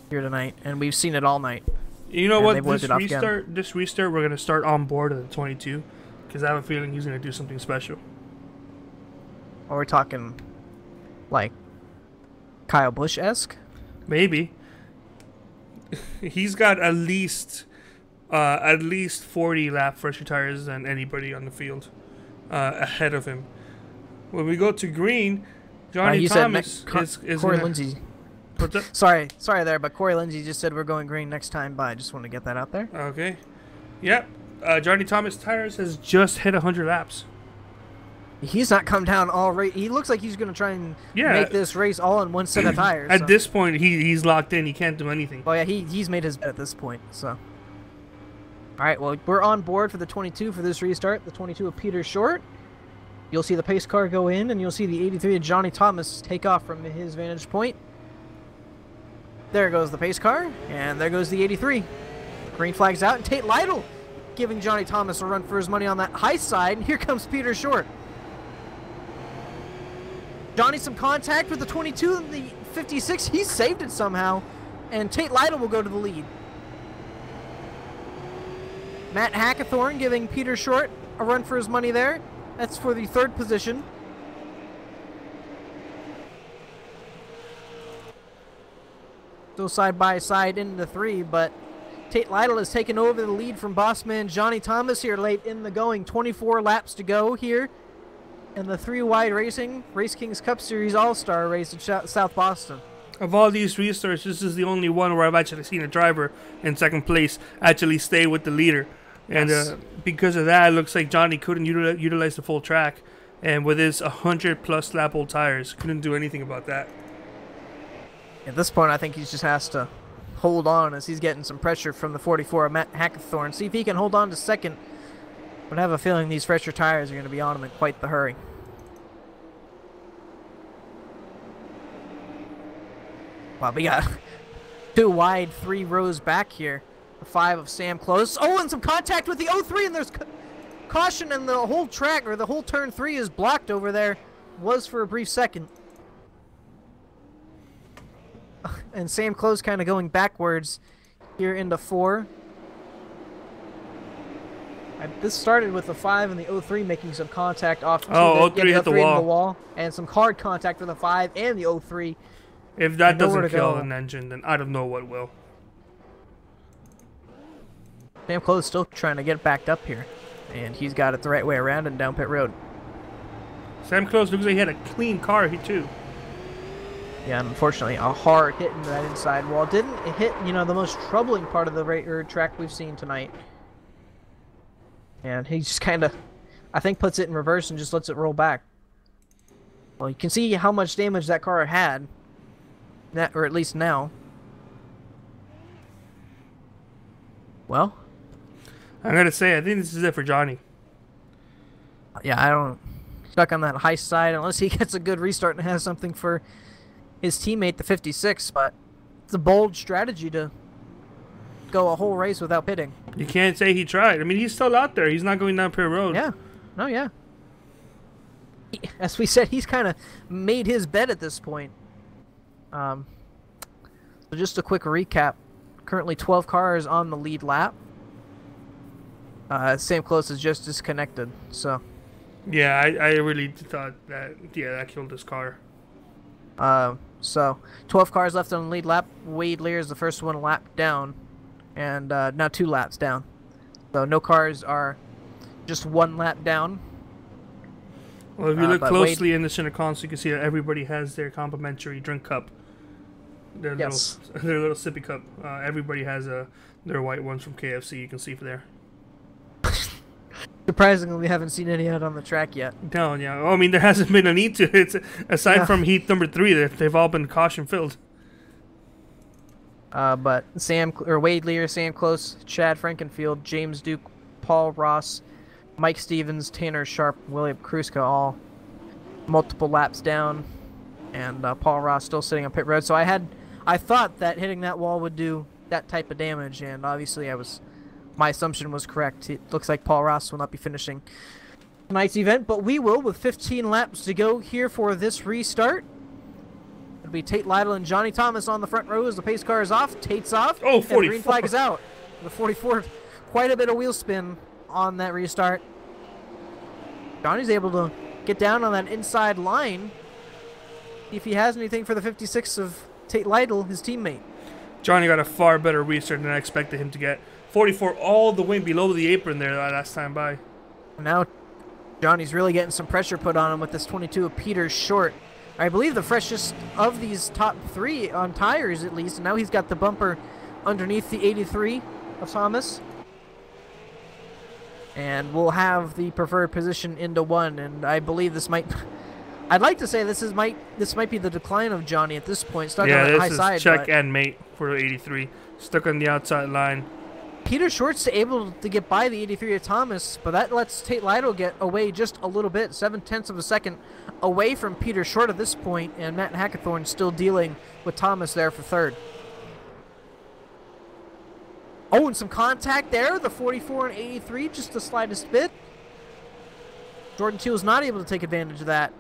here tonight, and we've seen it all night. You know what? This restart, we're gonna start on board at the 22, because I have a feeling he's gonna do something special. Or we're talking, like, Kyle Busch-esque? Maybe. He's got at least 40 lap fresher tires than anybody on the field ahead of him. When we go to green, Johnny Thomas is Corey Lindsay. Sorry there, but Corey Lindsay just said we're going green next time by. I just want to get that out there. Okay. Yep. Johnny Thomas tires has just hit 100 laps. He's not come down all right. He looks like he's going to try and make this race all in one set of tires. At this point, he's locked in. He can't do anything. Oh, yeah, he's made his bet at this point. So, all right, well, we're on board for the 22 for this restart. The 22 of Peter Short. You'll see the pace car go in, and you'll see the 83 of Johnny Thomas take off from his vantage point. There goes the pace car, and there goes the 83. Green flag's out, and Tate Lytle giving Johnny Thomas a run for his money on that high side, and here comes Peter Short. Johnny some contact with the 22 and the 56. He saved it somehow, and Tate Lytle will go to the lead. Matt Hackathorn giving Peter Short a run for his money there. That's for the third position. Still side by side in the 3, but Tate Lytle has taken over the lead from bossman Johnny Thomas here late in the going. 24 laps to go here in the 3-wide racing RaceKings Cup Series All-Star race at South Boston. Of all these restarts, this is the only one where I've actually seen a driver in second place actually stay with the leader. And because of that, it looks like Johnny couldn't utilize the full track. And with his 100-plus lap old tires, couldn't do anything about that. At this point, I think he just has to hold on as he's getting some pressure from the 44 of Matt Hackathorn. See if he can hold on to second. But I have a feeling these fresher tires are going to be on him in quite the hurry. Well, we got 2 wide, 3 rows back here. The 5 of Sam Close. Oh, and some contact with the 03, and there's caution, and the whole track, or the whole turn 3 is blocked over there. Was for a brief second. And Sam Close kind of going backwards here into 4. This started with the 5 and the 03 making some contact off. Oh, 03 hit the wall. And some hard contact for the 5 and the 03. If that doesn't kill an engine, then I don't know what will. Sam Close still trying to get backed up here. And he's got it the right way around and down pit road. Sam Close looks like he had a clean car here too. Yeah, and unfortunately, a hard hit into that inside wall. Didn't hit, the most troubling part of the track we've seen tonight. And he just kind of, I think, puts it in reverse and just lets it roll back. Well, you can see how much damage that car had. Or at least now. Well, I'm going to say, I think this is it for Johnny. Yeah, I don't... Stuck on that high side unless he gets a good restart and has something for his teammate, the 56. But it's a bold strategy to go a whole race without pitting. You can't say he tried. I mean, he's still out there. He's not going down pit road. Yeah. No, yeah. As we said, he's kind of made his bed at this point. So just a quick recap. Currently 12 cars on the lead lap. Sam Close is just disconnected, so... Yeah, I really thought that, that killed this car. So, 12 cars left on the lead lap. Wade Lear is the first one lap down, and now 2 laps down. So, no cars are just 1 lap down. Well, if you look closely in the center console, you can see that everybody has their complimentary drink cup. Their little sippy cup. Everybody has their white ones from KFC. You can see for there. Surprisingly, we haven't seen any out on the track yet. No, yeah. I mean, there hasn't been a need to. It's aside from heat number 3, they've all been caution filled. But Wade Lear, Sam Close, Chad Frankenfield, James Duke, Paul Ross, Mike Stevens, Tanner Sharp, William Kruska, all multiple laps down, and Paul Ross still sitting on pit road. So I thought that hitting that wall would do that type of damage, and obviously my assumption was correct. It looks like Paul Ross will not be finishing tonight's event, but we will with 15 laps to go here for this restart. It'll be Tate Lytle and Johnny Thomas on the front row as the pace car is off. Tate's off. Oh, 44. And the green flag is out. The 44, quite a bit of wheel spin on that restart. Johnny's able to get down on that inside line. See if he has anything for the 56 of Tate Lytle, his teammate. Johnny got a far better restart than I expected him to get. 44 all the way below the apron there last time by. Now Johnny's really getting some pressure put on him with this 22 of Peter Short. I believe the freshest of these top 3 on tires at least. And now he's got the bumper underneath the 83 of Thomas. And we'll have the preferred position into 1. And I believe this might... I'd like to say this might be the decline of Johnny at this point. Stuck on the high side. Yeah, this is check and mate for 83. Stuck on the outside line. Peter Short's able to get by the 83 of Thomas, but that lets Tate Lytle get away just a little bit, 0.7 of a second away from Peter Short at this point, and Matt Hackathorn still dealing with Thomas there for 3rd. Oh, and some contact there, the 44 and 83, just the slightest bit. Jordan Teal is not able to take advantage of that.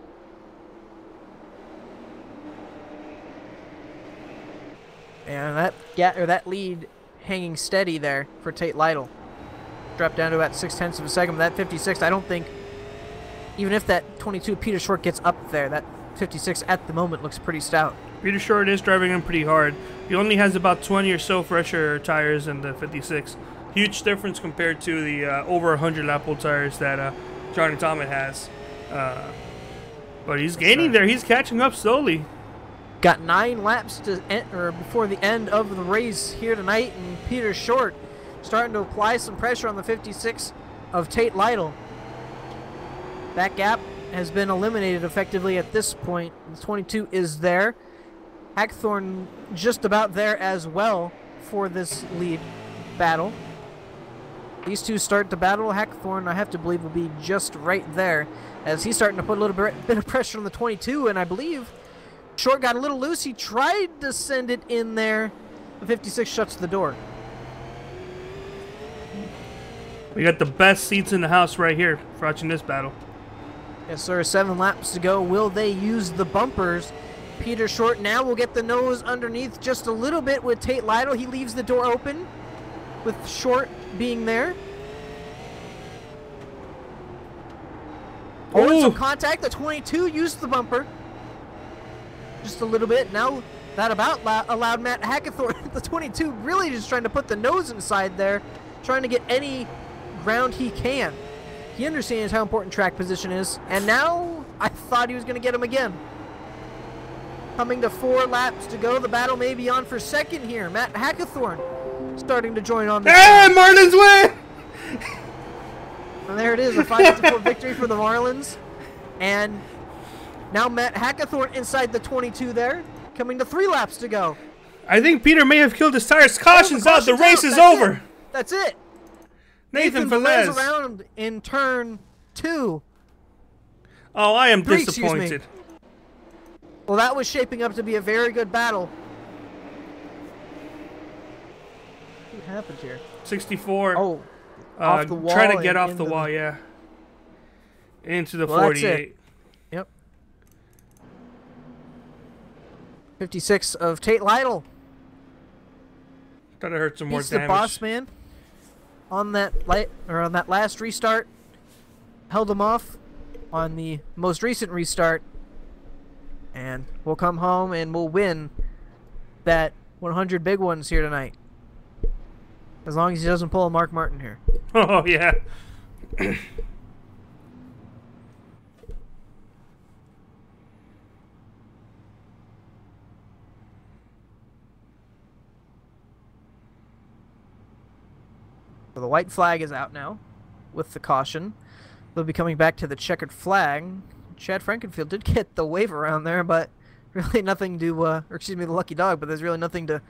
And that lead hanging steady there for Tate Lytle. Dropped down to about 0.6 of a second. That 56, I don't think, even if that 22 Peter Short gets up there, that 56 at the moment looks pretty stout. Peter Short is driving him pretty hard. He only has about 20 or so fresher tires in the 56. Huge difference compared to the over 100 lap old tires that Johnny Thomas has. But he's gaining there. He's catching up slowly. Got 9 laps before the end of the race here tonight, and Peter Short starting to apply some pressure on the 56 of Tate Lytle. That gap has been eliminated effectively at this point. The 22 is there. Hackthorn just about there as well for this lead battle. These two start to battle. Hackthorn, I have to believe, will be just right there as he's starting to put a little bit of pressure on the 22, and I believe Short got a little loose. He tried to send it in there. The 56 shuts the door. We got the best seats in the house right here for watching this battle. Yes, sir. 7 laps to go. Will they use the bumpers? Peter Short now will get the nose underneath just a little bit with Tate Lytle. He leaves the door open with Short being there. showing some contact. The 22 used the bumper just a little bit. Now that about allowed Matt Hackathorn, the 22, really just trying to put the nose inside there, trying to get any ground he can. He understands how important track position is, and now I thought he was going to get him again. Coming to 4 laps to go. The battle may be on for second here. Matt Hackathorn starting to join on the Marlins win! And there it is, a 5-4 victory for the Marlins. And now Matt Hackathorn inside the 22 there. Coming to 3 laps to go. I think Peter may have killed his tires. Caution's out. The race is over. That's it. Nathan Velez around in turn 2. Oh, I am disappointed. Well, that was shaping up to be a very good battle. What happened here? 64. Oh, off the wall. Trying to get off the wall, yeah. Into the 48. That's it. Yep. 56 of Tate Lytle. Thought I heard some more damage. Damage. The boss man on that on that last restart held him off on the most recent restart, and we'll come home and we'll win that 100 big ones here tonight. As long as he doesn't pull a Mark Martin here. Oh yeah. So the white flag is out now with the caution. They'll be coming back to the checkered flag. Chad Frankenfield did get the wave around there, but really nothing to, or excuse me, the lucky dog, but there's really nothing to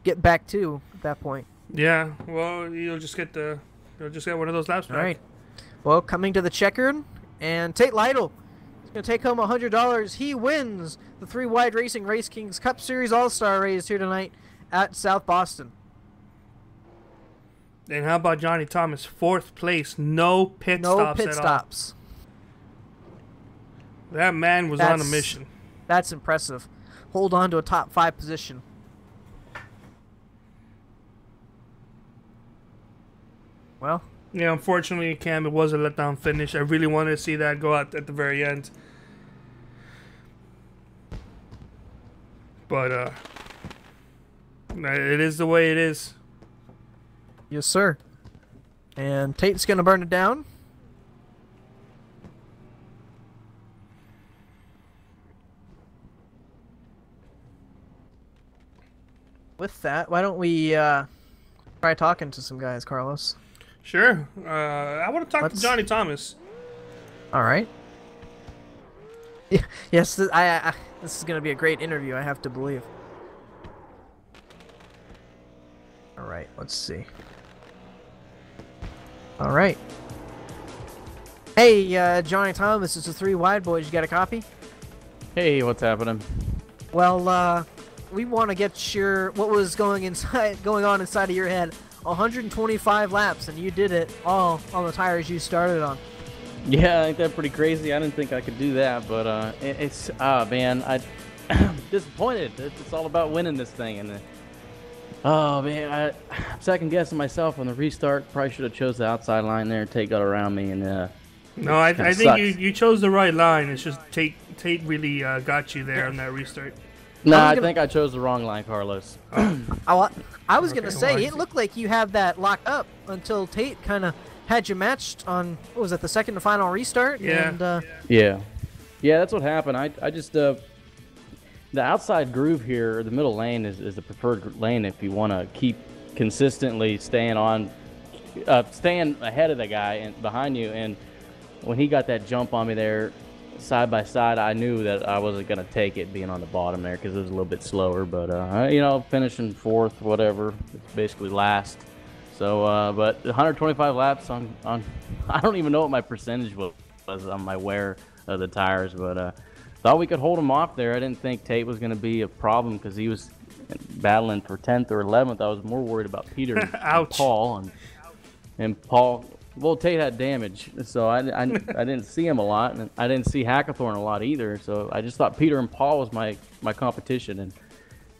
get back to at that point. Yeah, well, you'll just get one of those laps back. All right. Well, coming to the checkered, and Tate Lytle is going to take home $100. He wins the 3 Wide Racing RaceKings Cup Series All-Star Race here tonight at South Boston. And how about Johnny Thomas? 4th place, no pit stops. That man was on a mission. That's impressive. Hold on to a top 5 position. Well, yeah, unfortunately, Cam, it was a letdown finish. I really wanted to see that go out at the very end. But it is the way it is. Yes, sir. And Tate's going to burn it down. With that, why don't we try talking to some guys, Carlos? Sure. I want to talk to Johnny Thomas. All right. Yes, this is going to be a great interview, I have to believe. All right, let's see. All right. Hey, Johnny Thomas, it's the 3 Wide Boys. You got a copy? Hey, what's happening? Well, we want to get what was going on inside of your head. 125 laps, and you did it all on the tires you started on. Yeah, ain't that pretty crazy? I didn't think I could do that, but man, I'm disappointed. It's all about winning this thing, and oh man, I'm second guessing myself on the restart. Probably should have chose the outside line there. Tate got around me, and no, I think you chose the right line. It's just Tate really got you there on that restart. No, I think I chose the wrong line, Carlos. I was going to say, it looked like you had that locked up until Tate kind of had you matched on, what was it, the second and final restart? Yeah. And, yeah, that's what happened. I just, the outside groove here, or the middle lane, is the preferred lane if you want to keep consistently staying ahead of the guy and behind you. And when he got that jump on me there, side by side, I knew that I wasn't going to take it being on the bottom there because it was a little bit slower, but finishing 4th, whatever, it's basically last. So but 125 laps on I don't even know what my percentage was on my wear of the tires, but thought we could hold him off there. I didn't think Tate was going to be a problem because he was battling for 10th or 11th. I was more worried about Peter and Paul, and Paul. Well, Tate had damage, so I didn't see him a lot, and I didn't see Hackathorn a lot either. So I just thought Peter and Paul was my competition, and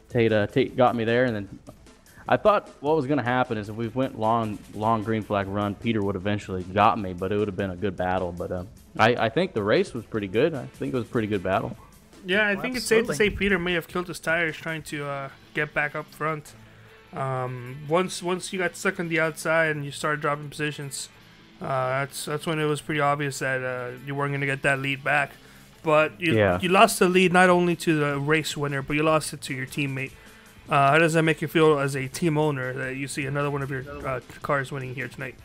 Tate got me there. And then I thought what was going to happen is if we went long green flag run, Peter would eventually got me, but it would have been a good battle. But I think the race was pretty good. I think it was a pretty good battle. Yeah, I think it's safe to say Peter may have killed his tires trying to get back up front. Once you got stuck on the outside and you started dropping positions, that's when it was pretty obvious that you weren't going to get that lead back. But you lost the lead not only to the race winner, but you lost it to your teammate. How does that make you feel as a team owner that you see another one of your cars winning here tonight?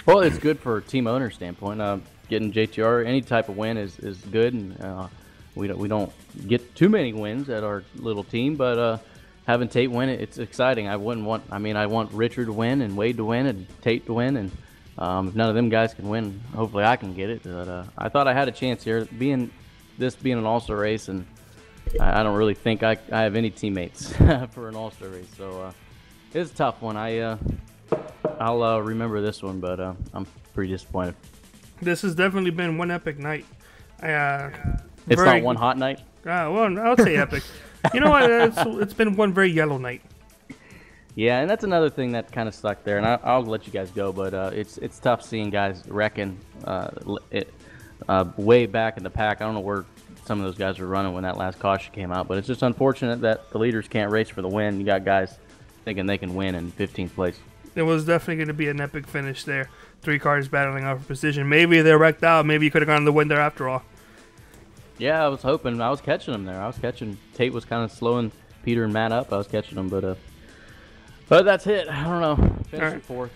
Well, it's good for a team owner standpoint. Getting JTR, any type of win is good, and we don't get too many wins at our little team, but having Tate win it's exciting. I want Richard to win and Wade to win and Tate to win, and if none of them guys can win, hopefully I can get it. But I thought I had a chance here, being an all-star race, and I don't really think I have any teammates for an all-star race, so it's a tough one. I'll remember this one, but I'm pretty disappointed. This has definitely been one epic night. It's not one hot night? Well, I would say epic. You know what? It's been one very yellow night. Yeah, and that's another thing that kind of stuck there, and I'll let you guys go, but it's tough seeing guys wrecking way back in the pack. I don't know where some of those guys were running when that last caution came out, but it's just unfortunate that the leaders can't race for the win. You got guys thinking they can win in 15th place. It was definitely going to be an epic finish there. 3 cars battling out for position. Maybe they're wrecked out. Maybe you could have gone to the win there after all. Yeah, I was hoping. I was catching them there. Tate was kind of slowing Peter and Matt up. I was catching them, but that's it. I don't know. Finishing fourth.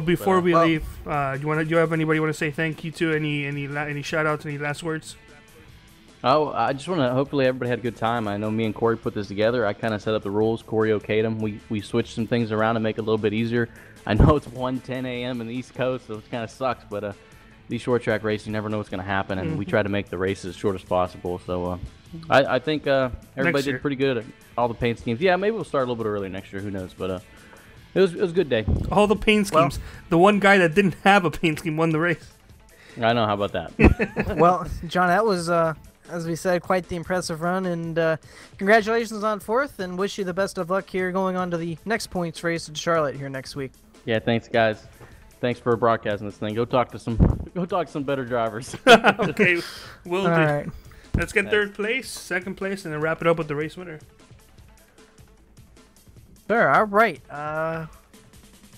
Before we leave, do you have anybody you want to say thank you to? Any shout outs? Any last words? Oh, I just want to. Hopefully, everybody had a good time. I know me and Corey put this together. I kind of set up the rules. Corey okayed them. We switched some things around to make it a little bit easier. I know it's 1:10 a.m. in the East Coast, so it kind of sucks. But these short track races, you never know what's going to happen, and we try to make the races as short as possible. So I think everybody did pretty good at all the paint schemes. Yeah, maybe we'll start a little bit earlier next year. Who knows? But it was a good day. All the paint schemes. The one guy that didn't have a paint scheme won the race. I know. How about that? Well, John, that was as we said, quite the impressive run, and congratulations on fourth, and wish you the best of luck here going on to the next points race in Charlotte here next week. Yeah, thanks, guys. Thanks for broadcasting this thing. Go talk to some better drivers. Okay, we'll do. Right. Let's get third place, second place, and then wrap it up with the race winner. Sure. All right.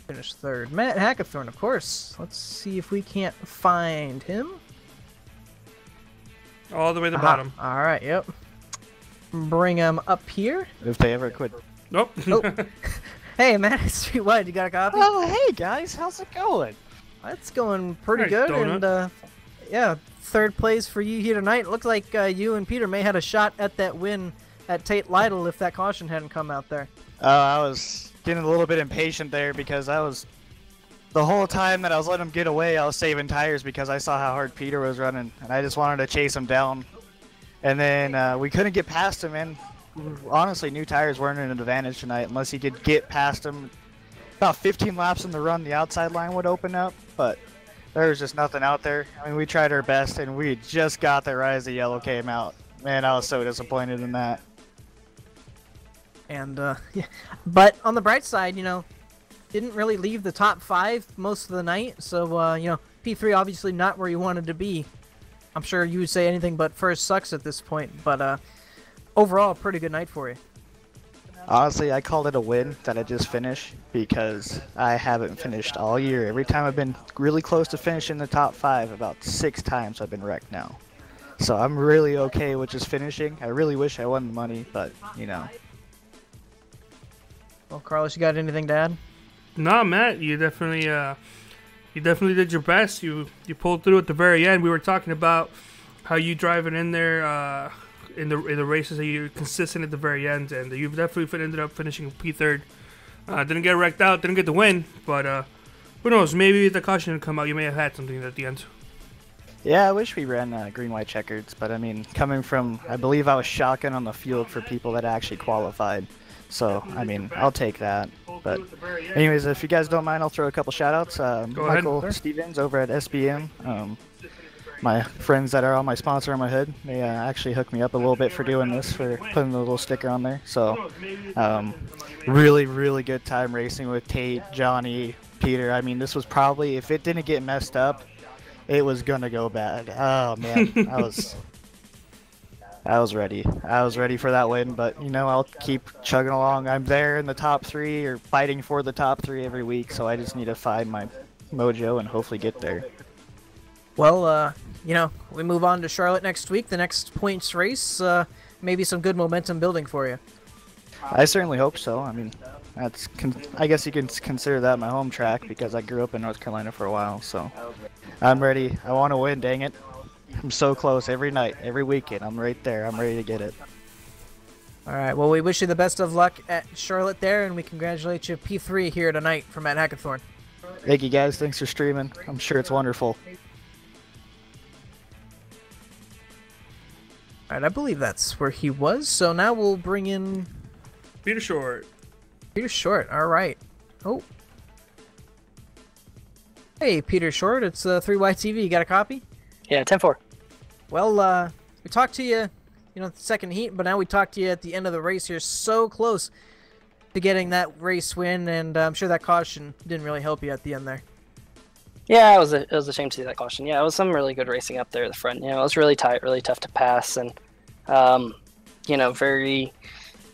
Finish third. Matt Hackathorn, of course. Let's see if we can't find him. All the way to the bottom. All right. Yep. Bring him up here. If they ever quit. Nope. Oh. Hey, Matt, Streetwide, you got a copy? Oh, hey, guys. How's it going? It's going pretty good. Donut. And, third place for you here tonight. It looks like you and Peter may had a shot at that win at Tate Lytle if that caution hadn't come out there. I was getting a little bit impatient there because the whole time that I was letting him get away, I was saving tires because I saw how hard Peter was running, and I just wanted to chase him down. And then we couldn't get past him, and honestly, new tires weren't an advantage tonight unless he could get past him. About 15 laps in the run, the outside line would open up, but there was just nothing out there. I mean, we tried our best, and we just got there right as the yellow came out. Man, I was so disappointed in that. And, but on the bright side, didn't really leave the top 5 most of the night. So, P3 obviously not where you wanted to be. I'm sure you would say anything but first sucks at this point. But overall, a pretty good night for you. Honestly, I called it a win that I just finished because I haven't finished all year. Every time I've been really close to finishing the top 5, about 6 times I've been wrecked now. So I'm really okay with just finishing. I really wish I won the money, but, Well, Carlos, you got anything to add? No, Matt, you definitely did your best. You pulled through at the very end. We were talking about how you driving in there in the races that you're consistent at the very end, and you've definitely ended up finishing P3rd. Didn't get wrecked out, didn't get the win, but who knows? Maybe if the caution didn't come out, you may have had something at the end. Yeah, I wish we ran green-white checkers, but I mean, coming from, I believe I was shotgun on the field for people that actually qualified. So, I mean, I'll take that. But anyways, if you guys don't mind, I'll throw a couple shout-outs. Michael Stevens over at SBM. my friends that are on my sponsor on my hood, they actually hooked me up a little bit for doing this, for putting the little sticker on there. So, really, really good time racing with Tate, Johnny, Peter. I mean, this was probably, if it didn't get messed up, it was gonna go bad. Oh man, I was ready. I was ready for that win, but you know, I'll keep chugging along. I'm there in the top 3 or fighting for the top 3 every week, so I just need to find my mojo and hopefully get there. Well, you know, we move on to Charlotte next week, the next points race. Maybe some good momentum building for you. I certainly hope so. I mean, I guess you can consider that my home track because I grew up in North Carolina for a while, so I'm ready. I want to win, dang it. I'm so close every night, every weekend. I'm right there. I'm ready to get it. All right. Well, we wish you the best of luck at Charlotte there, and we congratulate you P3 here tonight from Matt Hackathorn. Thank you, guys. Thanks for streaming. I'm sure it's wonderful. All right. I believe that's where he was. So now we'll bring in Peter Short. Peter Short. All right. Oh. Hey, Peter Short. It's 3YTV. You got a copy? Yeah, 10-4. Well, we talked to you, you know, the second heat, but now we talked to you at the end of the race. You're so close to getting that race win, and I'm sure that caution didn't really help you at the end there. Yeah, it was a shame to see that caution. Yeah, it was some really good racing up there at the front. You know, it was really tight, really tough to pass, and you know, very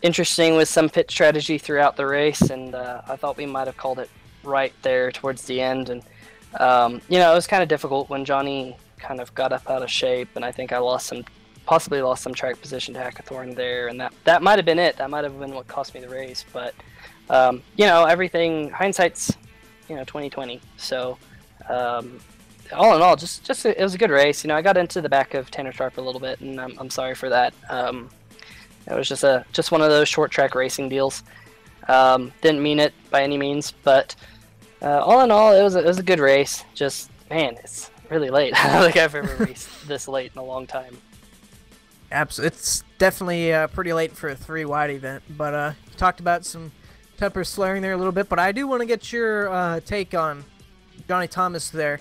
interesting with some pit strategy throughout the race. And I thought we might have called it right there towards the end. And you know, it was kind of difficult when Johnny kind of got up out of shape, and I think I possibly lost some track position to Hackathorn there, and that might have been it. That might have been what cost me the race. But you know, everything, hindsight's, you know, 20/20. So all in all, just it was a good race. You know, I got into the back of Tanner Sharp a little bit, and I'm sorry for that. It was just one of those short track racing deals. Didn't mean it by any means, but all in all, it was a good race. Just, man, it's really late. I don't think I've ever raced this late in a long time. Absolutely, it's definitely pretty late for a 3-wide event. But you talked about some tempers flaring there a little bit. But I do want to get your take on Johnny Thomas there.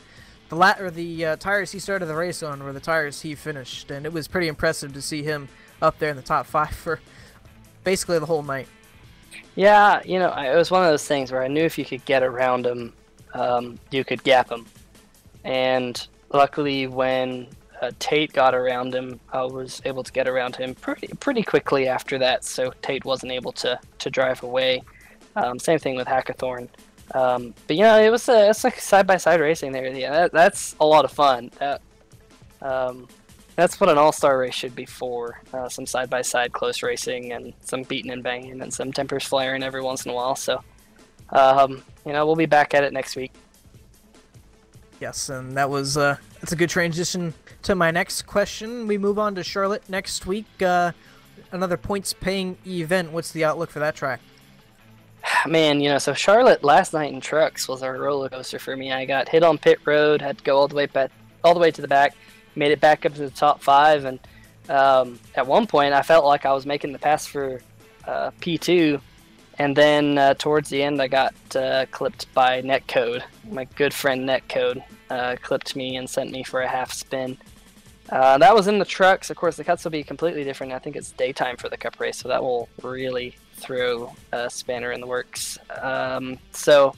The tires he started the race on were the tires he finished, and it was pretty impressive to see him up there in the top 5 for basically the whole night. Yeah, you know, it was one of those things where I knew if you could get around him, you could gap him. And luckily, when Tate got around him, I was able to get around him pretty quickly after that, so Tate wasn't able to drive away. Same thing with Hackathorn. But you know, it's like side-by-side racing there. Yeah, that's a lot of fun. That's what an all-star race should be for. Some side-by-side close racing and some beating and banging and some tempers flaring every once in a while. So, you know, we'll be back at it next week. Yes, and that's a good transition to my next question. We move on to Charlotte next week. Another points-paying event. What's the outlook for that track? Man, you know, so Charlotte last night in trucks was a roller coaster for me. I got hit on pit road, had to go all the way to the back, made it back up to the top 5, and at one point I felt like I was making the pass for P2, and then towards the end I got clipped by Netcode. My good friend Netcode clipped me and sent me for a half spin. That was in the trucks. Of course, the cuts will be completely different. I think it's daytime for the cup race, so that will really throw a spanner in the works. So,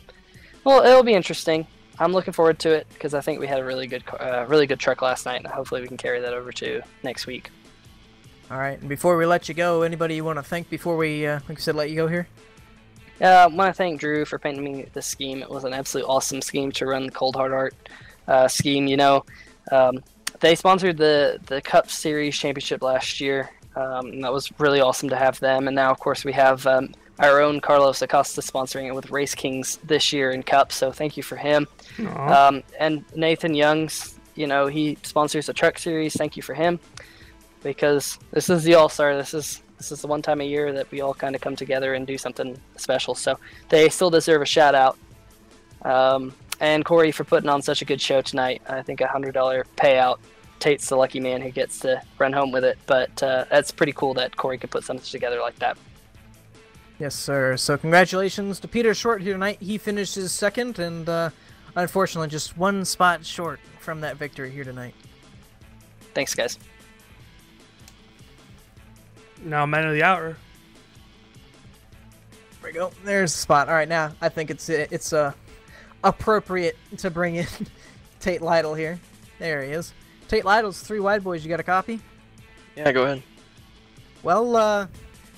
well, it'll be interesting. I'm looking forward to it because I think we had a really good truck last night, and hopefully we can carry that over to next week. All right. And before we let you go, anybody you want to thank before we, like I said, let you go here? I want to thank Drew for painting me this scheme. It was an absolute awesome scheme to run the Cold Hard Art scheme. You know, they sponsored the Cup Series Championship last year. And that was really awesome to have them. And now, of course, we have our own Carlos Acosta sponsoring it with RaceKings this year in Cup. So thank you for him. And Nathan Youngs, you know, he sponsors the Truck Series. Thank you for him, because this is the All-Star. This is the one time a year that we all kind of come together and do something special. So they still deserve a shout out. And Corey for putting on such a good show tonight. I think $100 payout. Tate's the lucky man who gets to run home with it, but that's pretty cool that Corey could put something together like that. Yes, sir. So congratulations to Peter Short here tonight. He finishes second, and unfortunately just one spot short from that victory here tonight. Thanks, guys. Now, man of the hour. There we go. There's the spot. All right, now I think it's appropriate to bring in Tate Lytle here. There he is. Tate Lytle's 3 wide, boys. You got a copy? Yeah, go ahead. Well,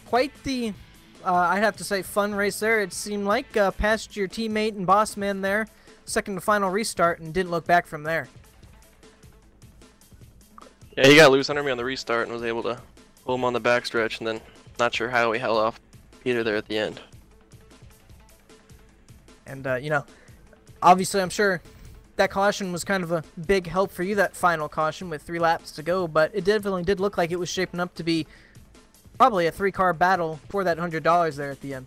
quite the, I'd have to say, fun race there. It seemed like past your teammate and boss man there, second to final restart, and didn't look back from there. Yeah, he got loose under me on the restart and was able to pull him on the backstretch, and then not sure how he held off Peter there at the end. And, you know, obviously I'm sure that caution was kind of a big help for you, that final caution with 3 laps to go, but it definitely did look like it was shaping up to be probably a 3-car battle for that $100 there at the end.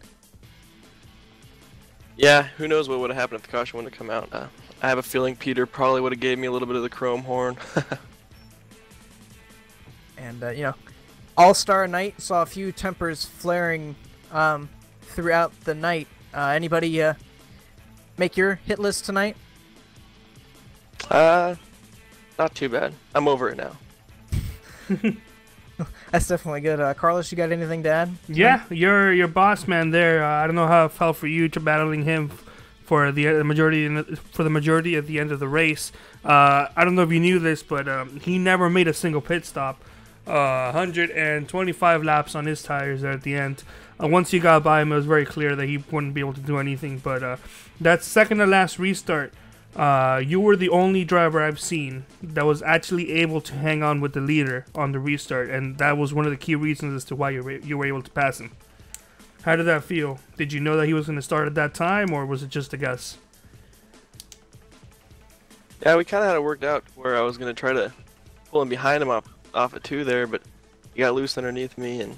Yeah, who knows what would have happened if the caution wouldn't have come out. I have a feeling Peter probably would have gave me a little bit of the chrome horn. And, you know, All-Star night saw a few tempers flaring throughout the night. Anybody make your hit list tonight? Not too bad. I'm over it now. That's definitely good. Carlos, you got anything to add? Yeah, your boss man there. I don't know how it felt for you to battling him for the majority of the end of the race. I don't know if you knew this, but he never made a single pit stop. 125 laps on his tires there at the end. Once you got by him, it was very clear that he wouldn't be able to do anything. But that second to last restart, you were the only driver I've seen that was actually able to hang on with the leader on the restart, and that was one of the key reasons as to why you were able to pass him. How did that feel? Did you know that he was going to start at that time, or was it just a guess? Yeah, we kind of had it worked out where I was going to try to pull him behind him off at 2 there, but he got loose underneath me, and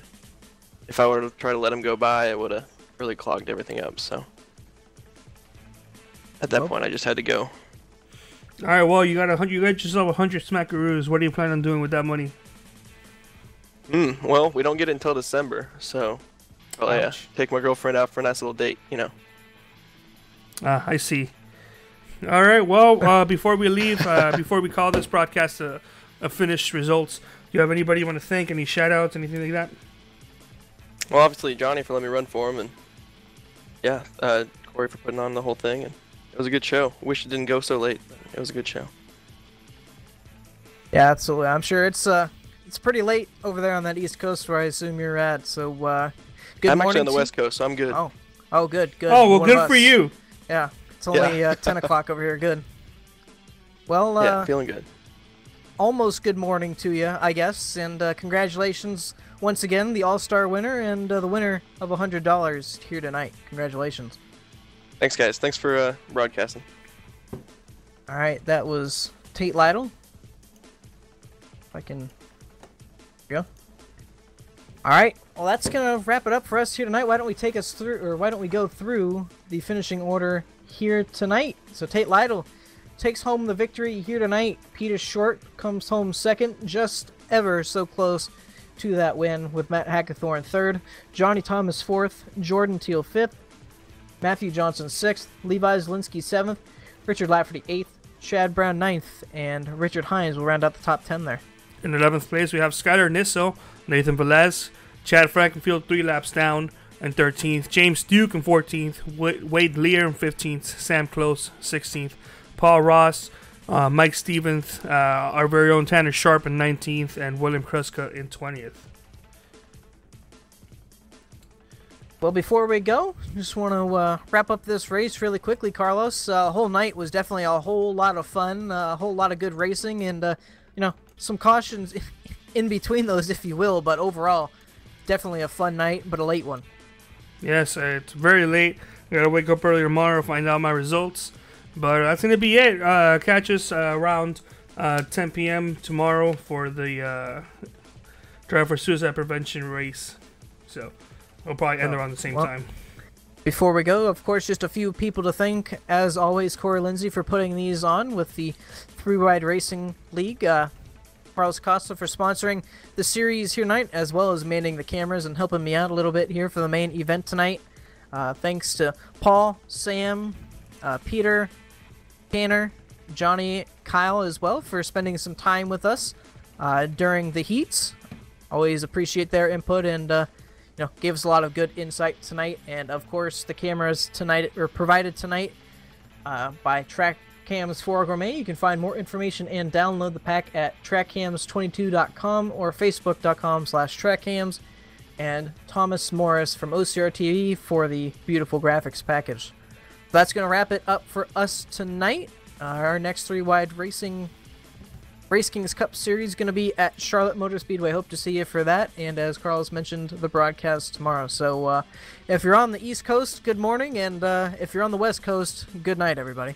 if I were to try to let him go by, it would have really clogged everything up, so at that point I just had to go. Alright, well, you got yourself 100 smackaroos. What are you planning on doing with that money? Well, we don't get it until December, so take my girlfriend out for a nice little date, you know. I see. Alright, well, before we leave, before we call this broadcast a finished results, do you have anybody you want to thank? Any shout-outs, anything like that? Well, obviously Johnny for letting me run for him, and yeah, Corey for putting on the whole thing, and it was a good show. Wish it didn't go so late, but it was a good show. Yeah, absolutely. I'm sure it's pretty late over there on that East Coast where I assume you're at. So good morning. I'm actually on the West Coast, so I'm good. Oh, good. Oh, well, good for you. Yeah, it's only 10 o'clock over here. Good. Well, yeah, feeling good. Almost good morning to you, I guess, and congratulations once again, the All-Star winner and the winner of $100 here tonight. Congratulations. Thanks, guys. Thanks for broadcasting. All right, that was Tate Lytle. If I can go. All right, well, that's gonna wrap it up for us here tonight. Why don't we go through the finishing order here tonight? So Tate Lytle takes home the victory here tonight. Peter Short comes home second, just ever so close to that win, with Matt Hackathorn third, Johnny Thomas fourth, Jordan Teal fifth, Matthew Johnson 6th, Levi Zielinski 7th, Richard Lafferty 8th, Chad Brown 9th, and Richard Hines will round out the top 10 there. In 11th place, we have Skylar Nisso, Nathan Velez, Chad Frankenfield 3 laps down in 13th, James Duke in 14th, Wade Lear in 15th, Sam Close 16th, Paul Ross, Mike Stevens, our very own Tanner Sharp in 19th, and William Kruska in 20th. Well, before we go, just want to wrap up this race really quickly, Carlos. The whole night was definitely a whole lot of fun, a whole lot of good racing, and you know, some cautions in between those, if you will. But overall, definitely a fun night, but a late one. Yes, it's very late. I gotta wake up early tomorrow to find out my results. But that's gonna be it. Catch us around 10 p.m. tomorrow for the Drive for Suicide Prevention race. So we'll probably end around the same time. Before we go, of course, just a few people to thank. As always, Corey Lindsay for putting these on with the 3-Ride Racing League. Carlos Costa for sponsoring the series here tonight, as well as manning the cameras and helping me out a little bit here for the main event tonight. Thanks to Paul, Sam, Peter, Tanner, Johnny, Kyle as well for spending some time with us. during the heats. Always appreciate their input, and gave us a lot of good insight tonight. And of course, the cameras tonight are provided tonight by TrackCams for Gourmet. You can find more information and download the pack at trackcams22.com or facebook.com/trackcams. And Thomas Morris from OCR TV for the beautiful graphics package. That's going to wrap it up for us tonight. Our next 3-wide RaceKings Cup Series is going to be at Charlotte Motor Speedway. Hope to see you for that. And as Carlos mentioned, the broadcast tomorrow. So if you're on the East Coast, good morning. And if you're on the West Coast, good night, everybody.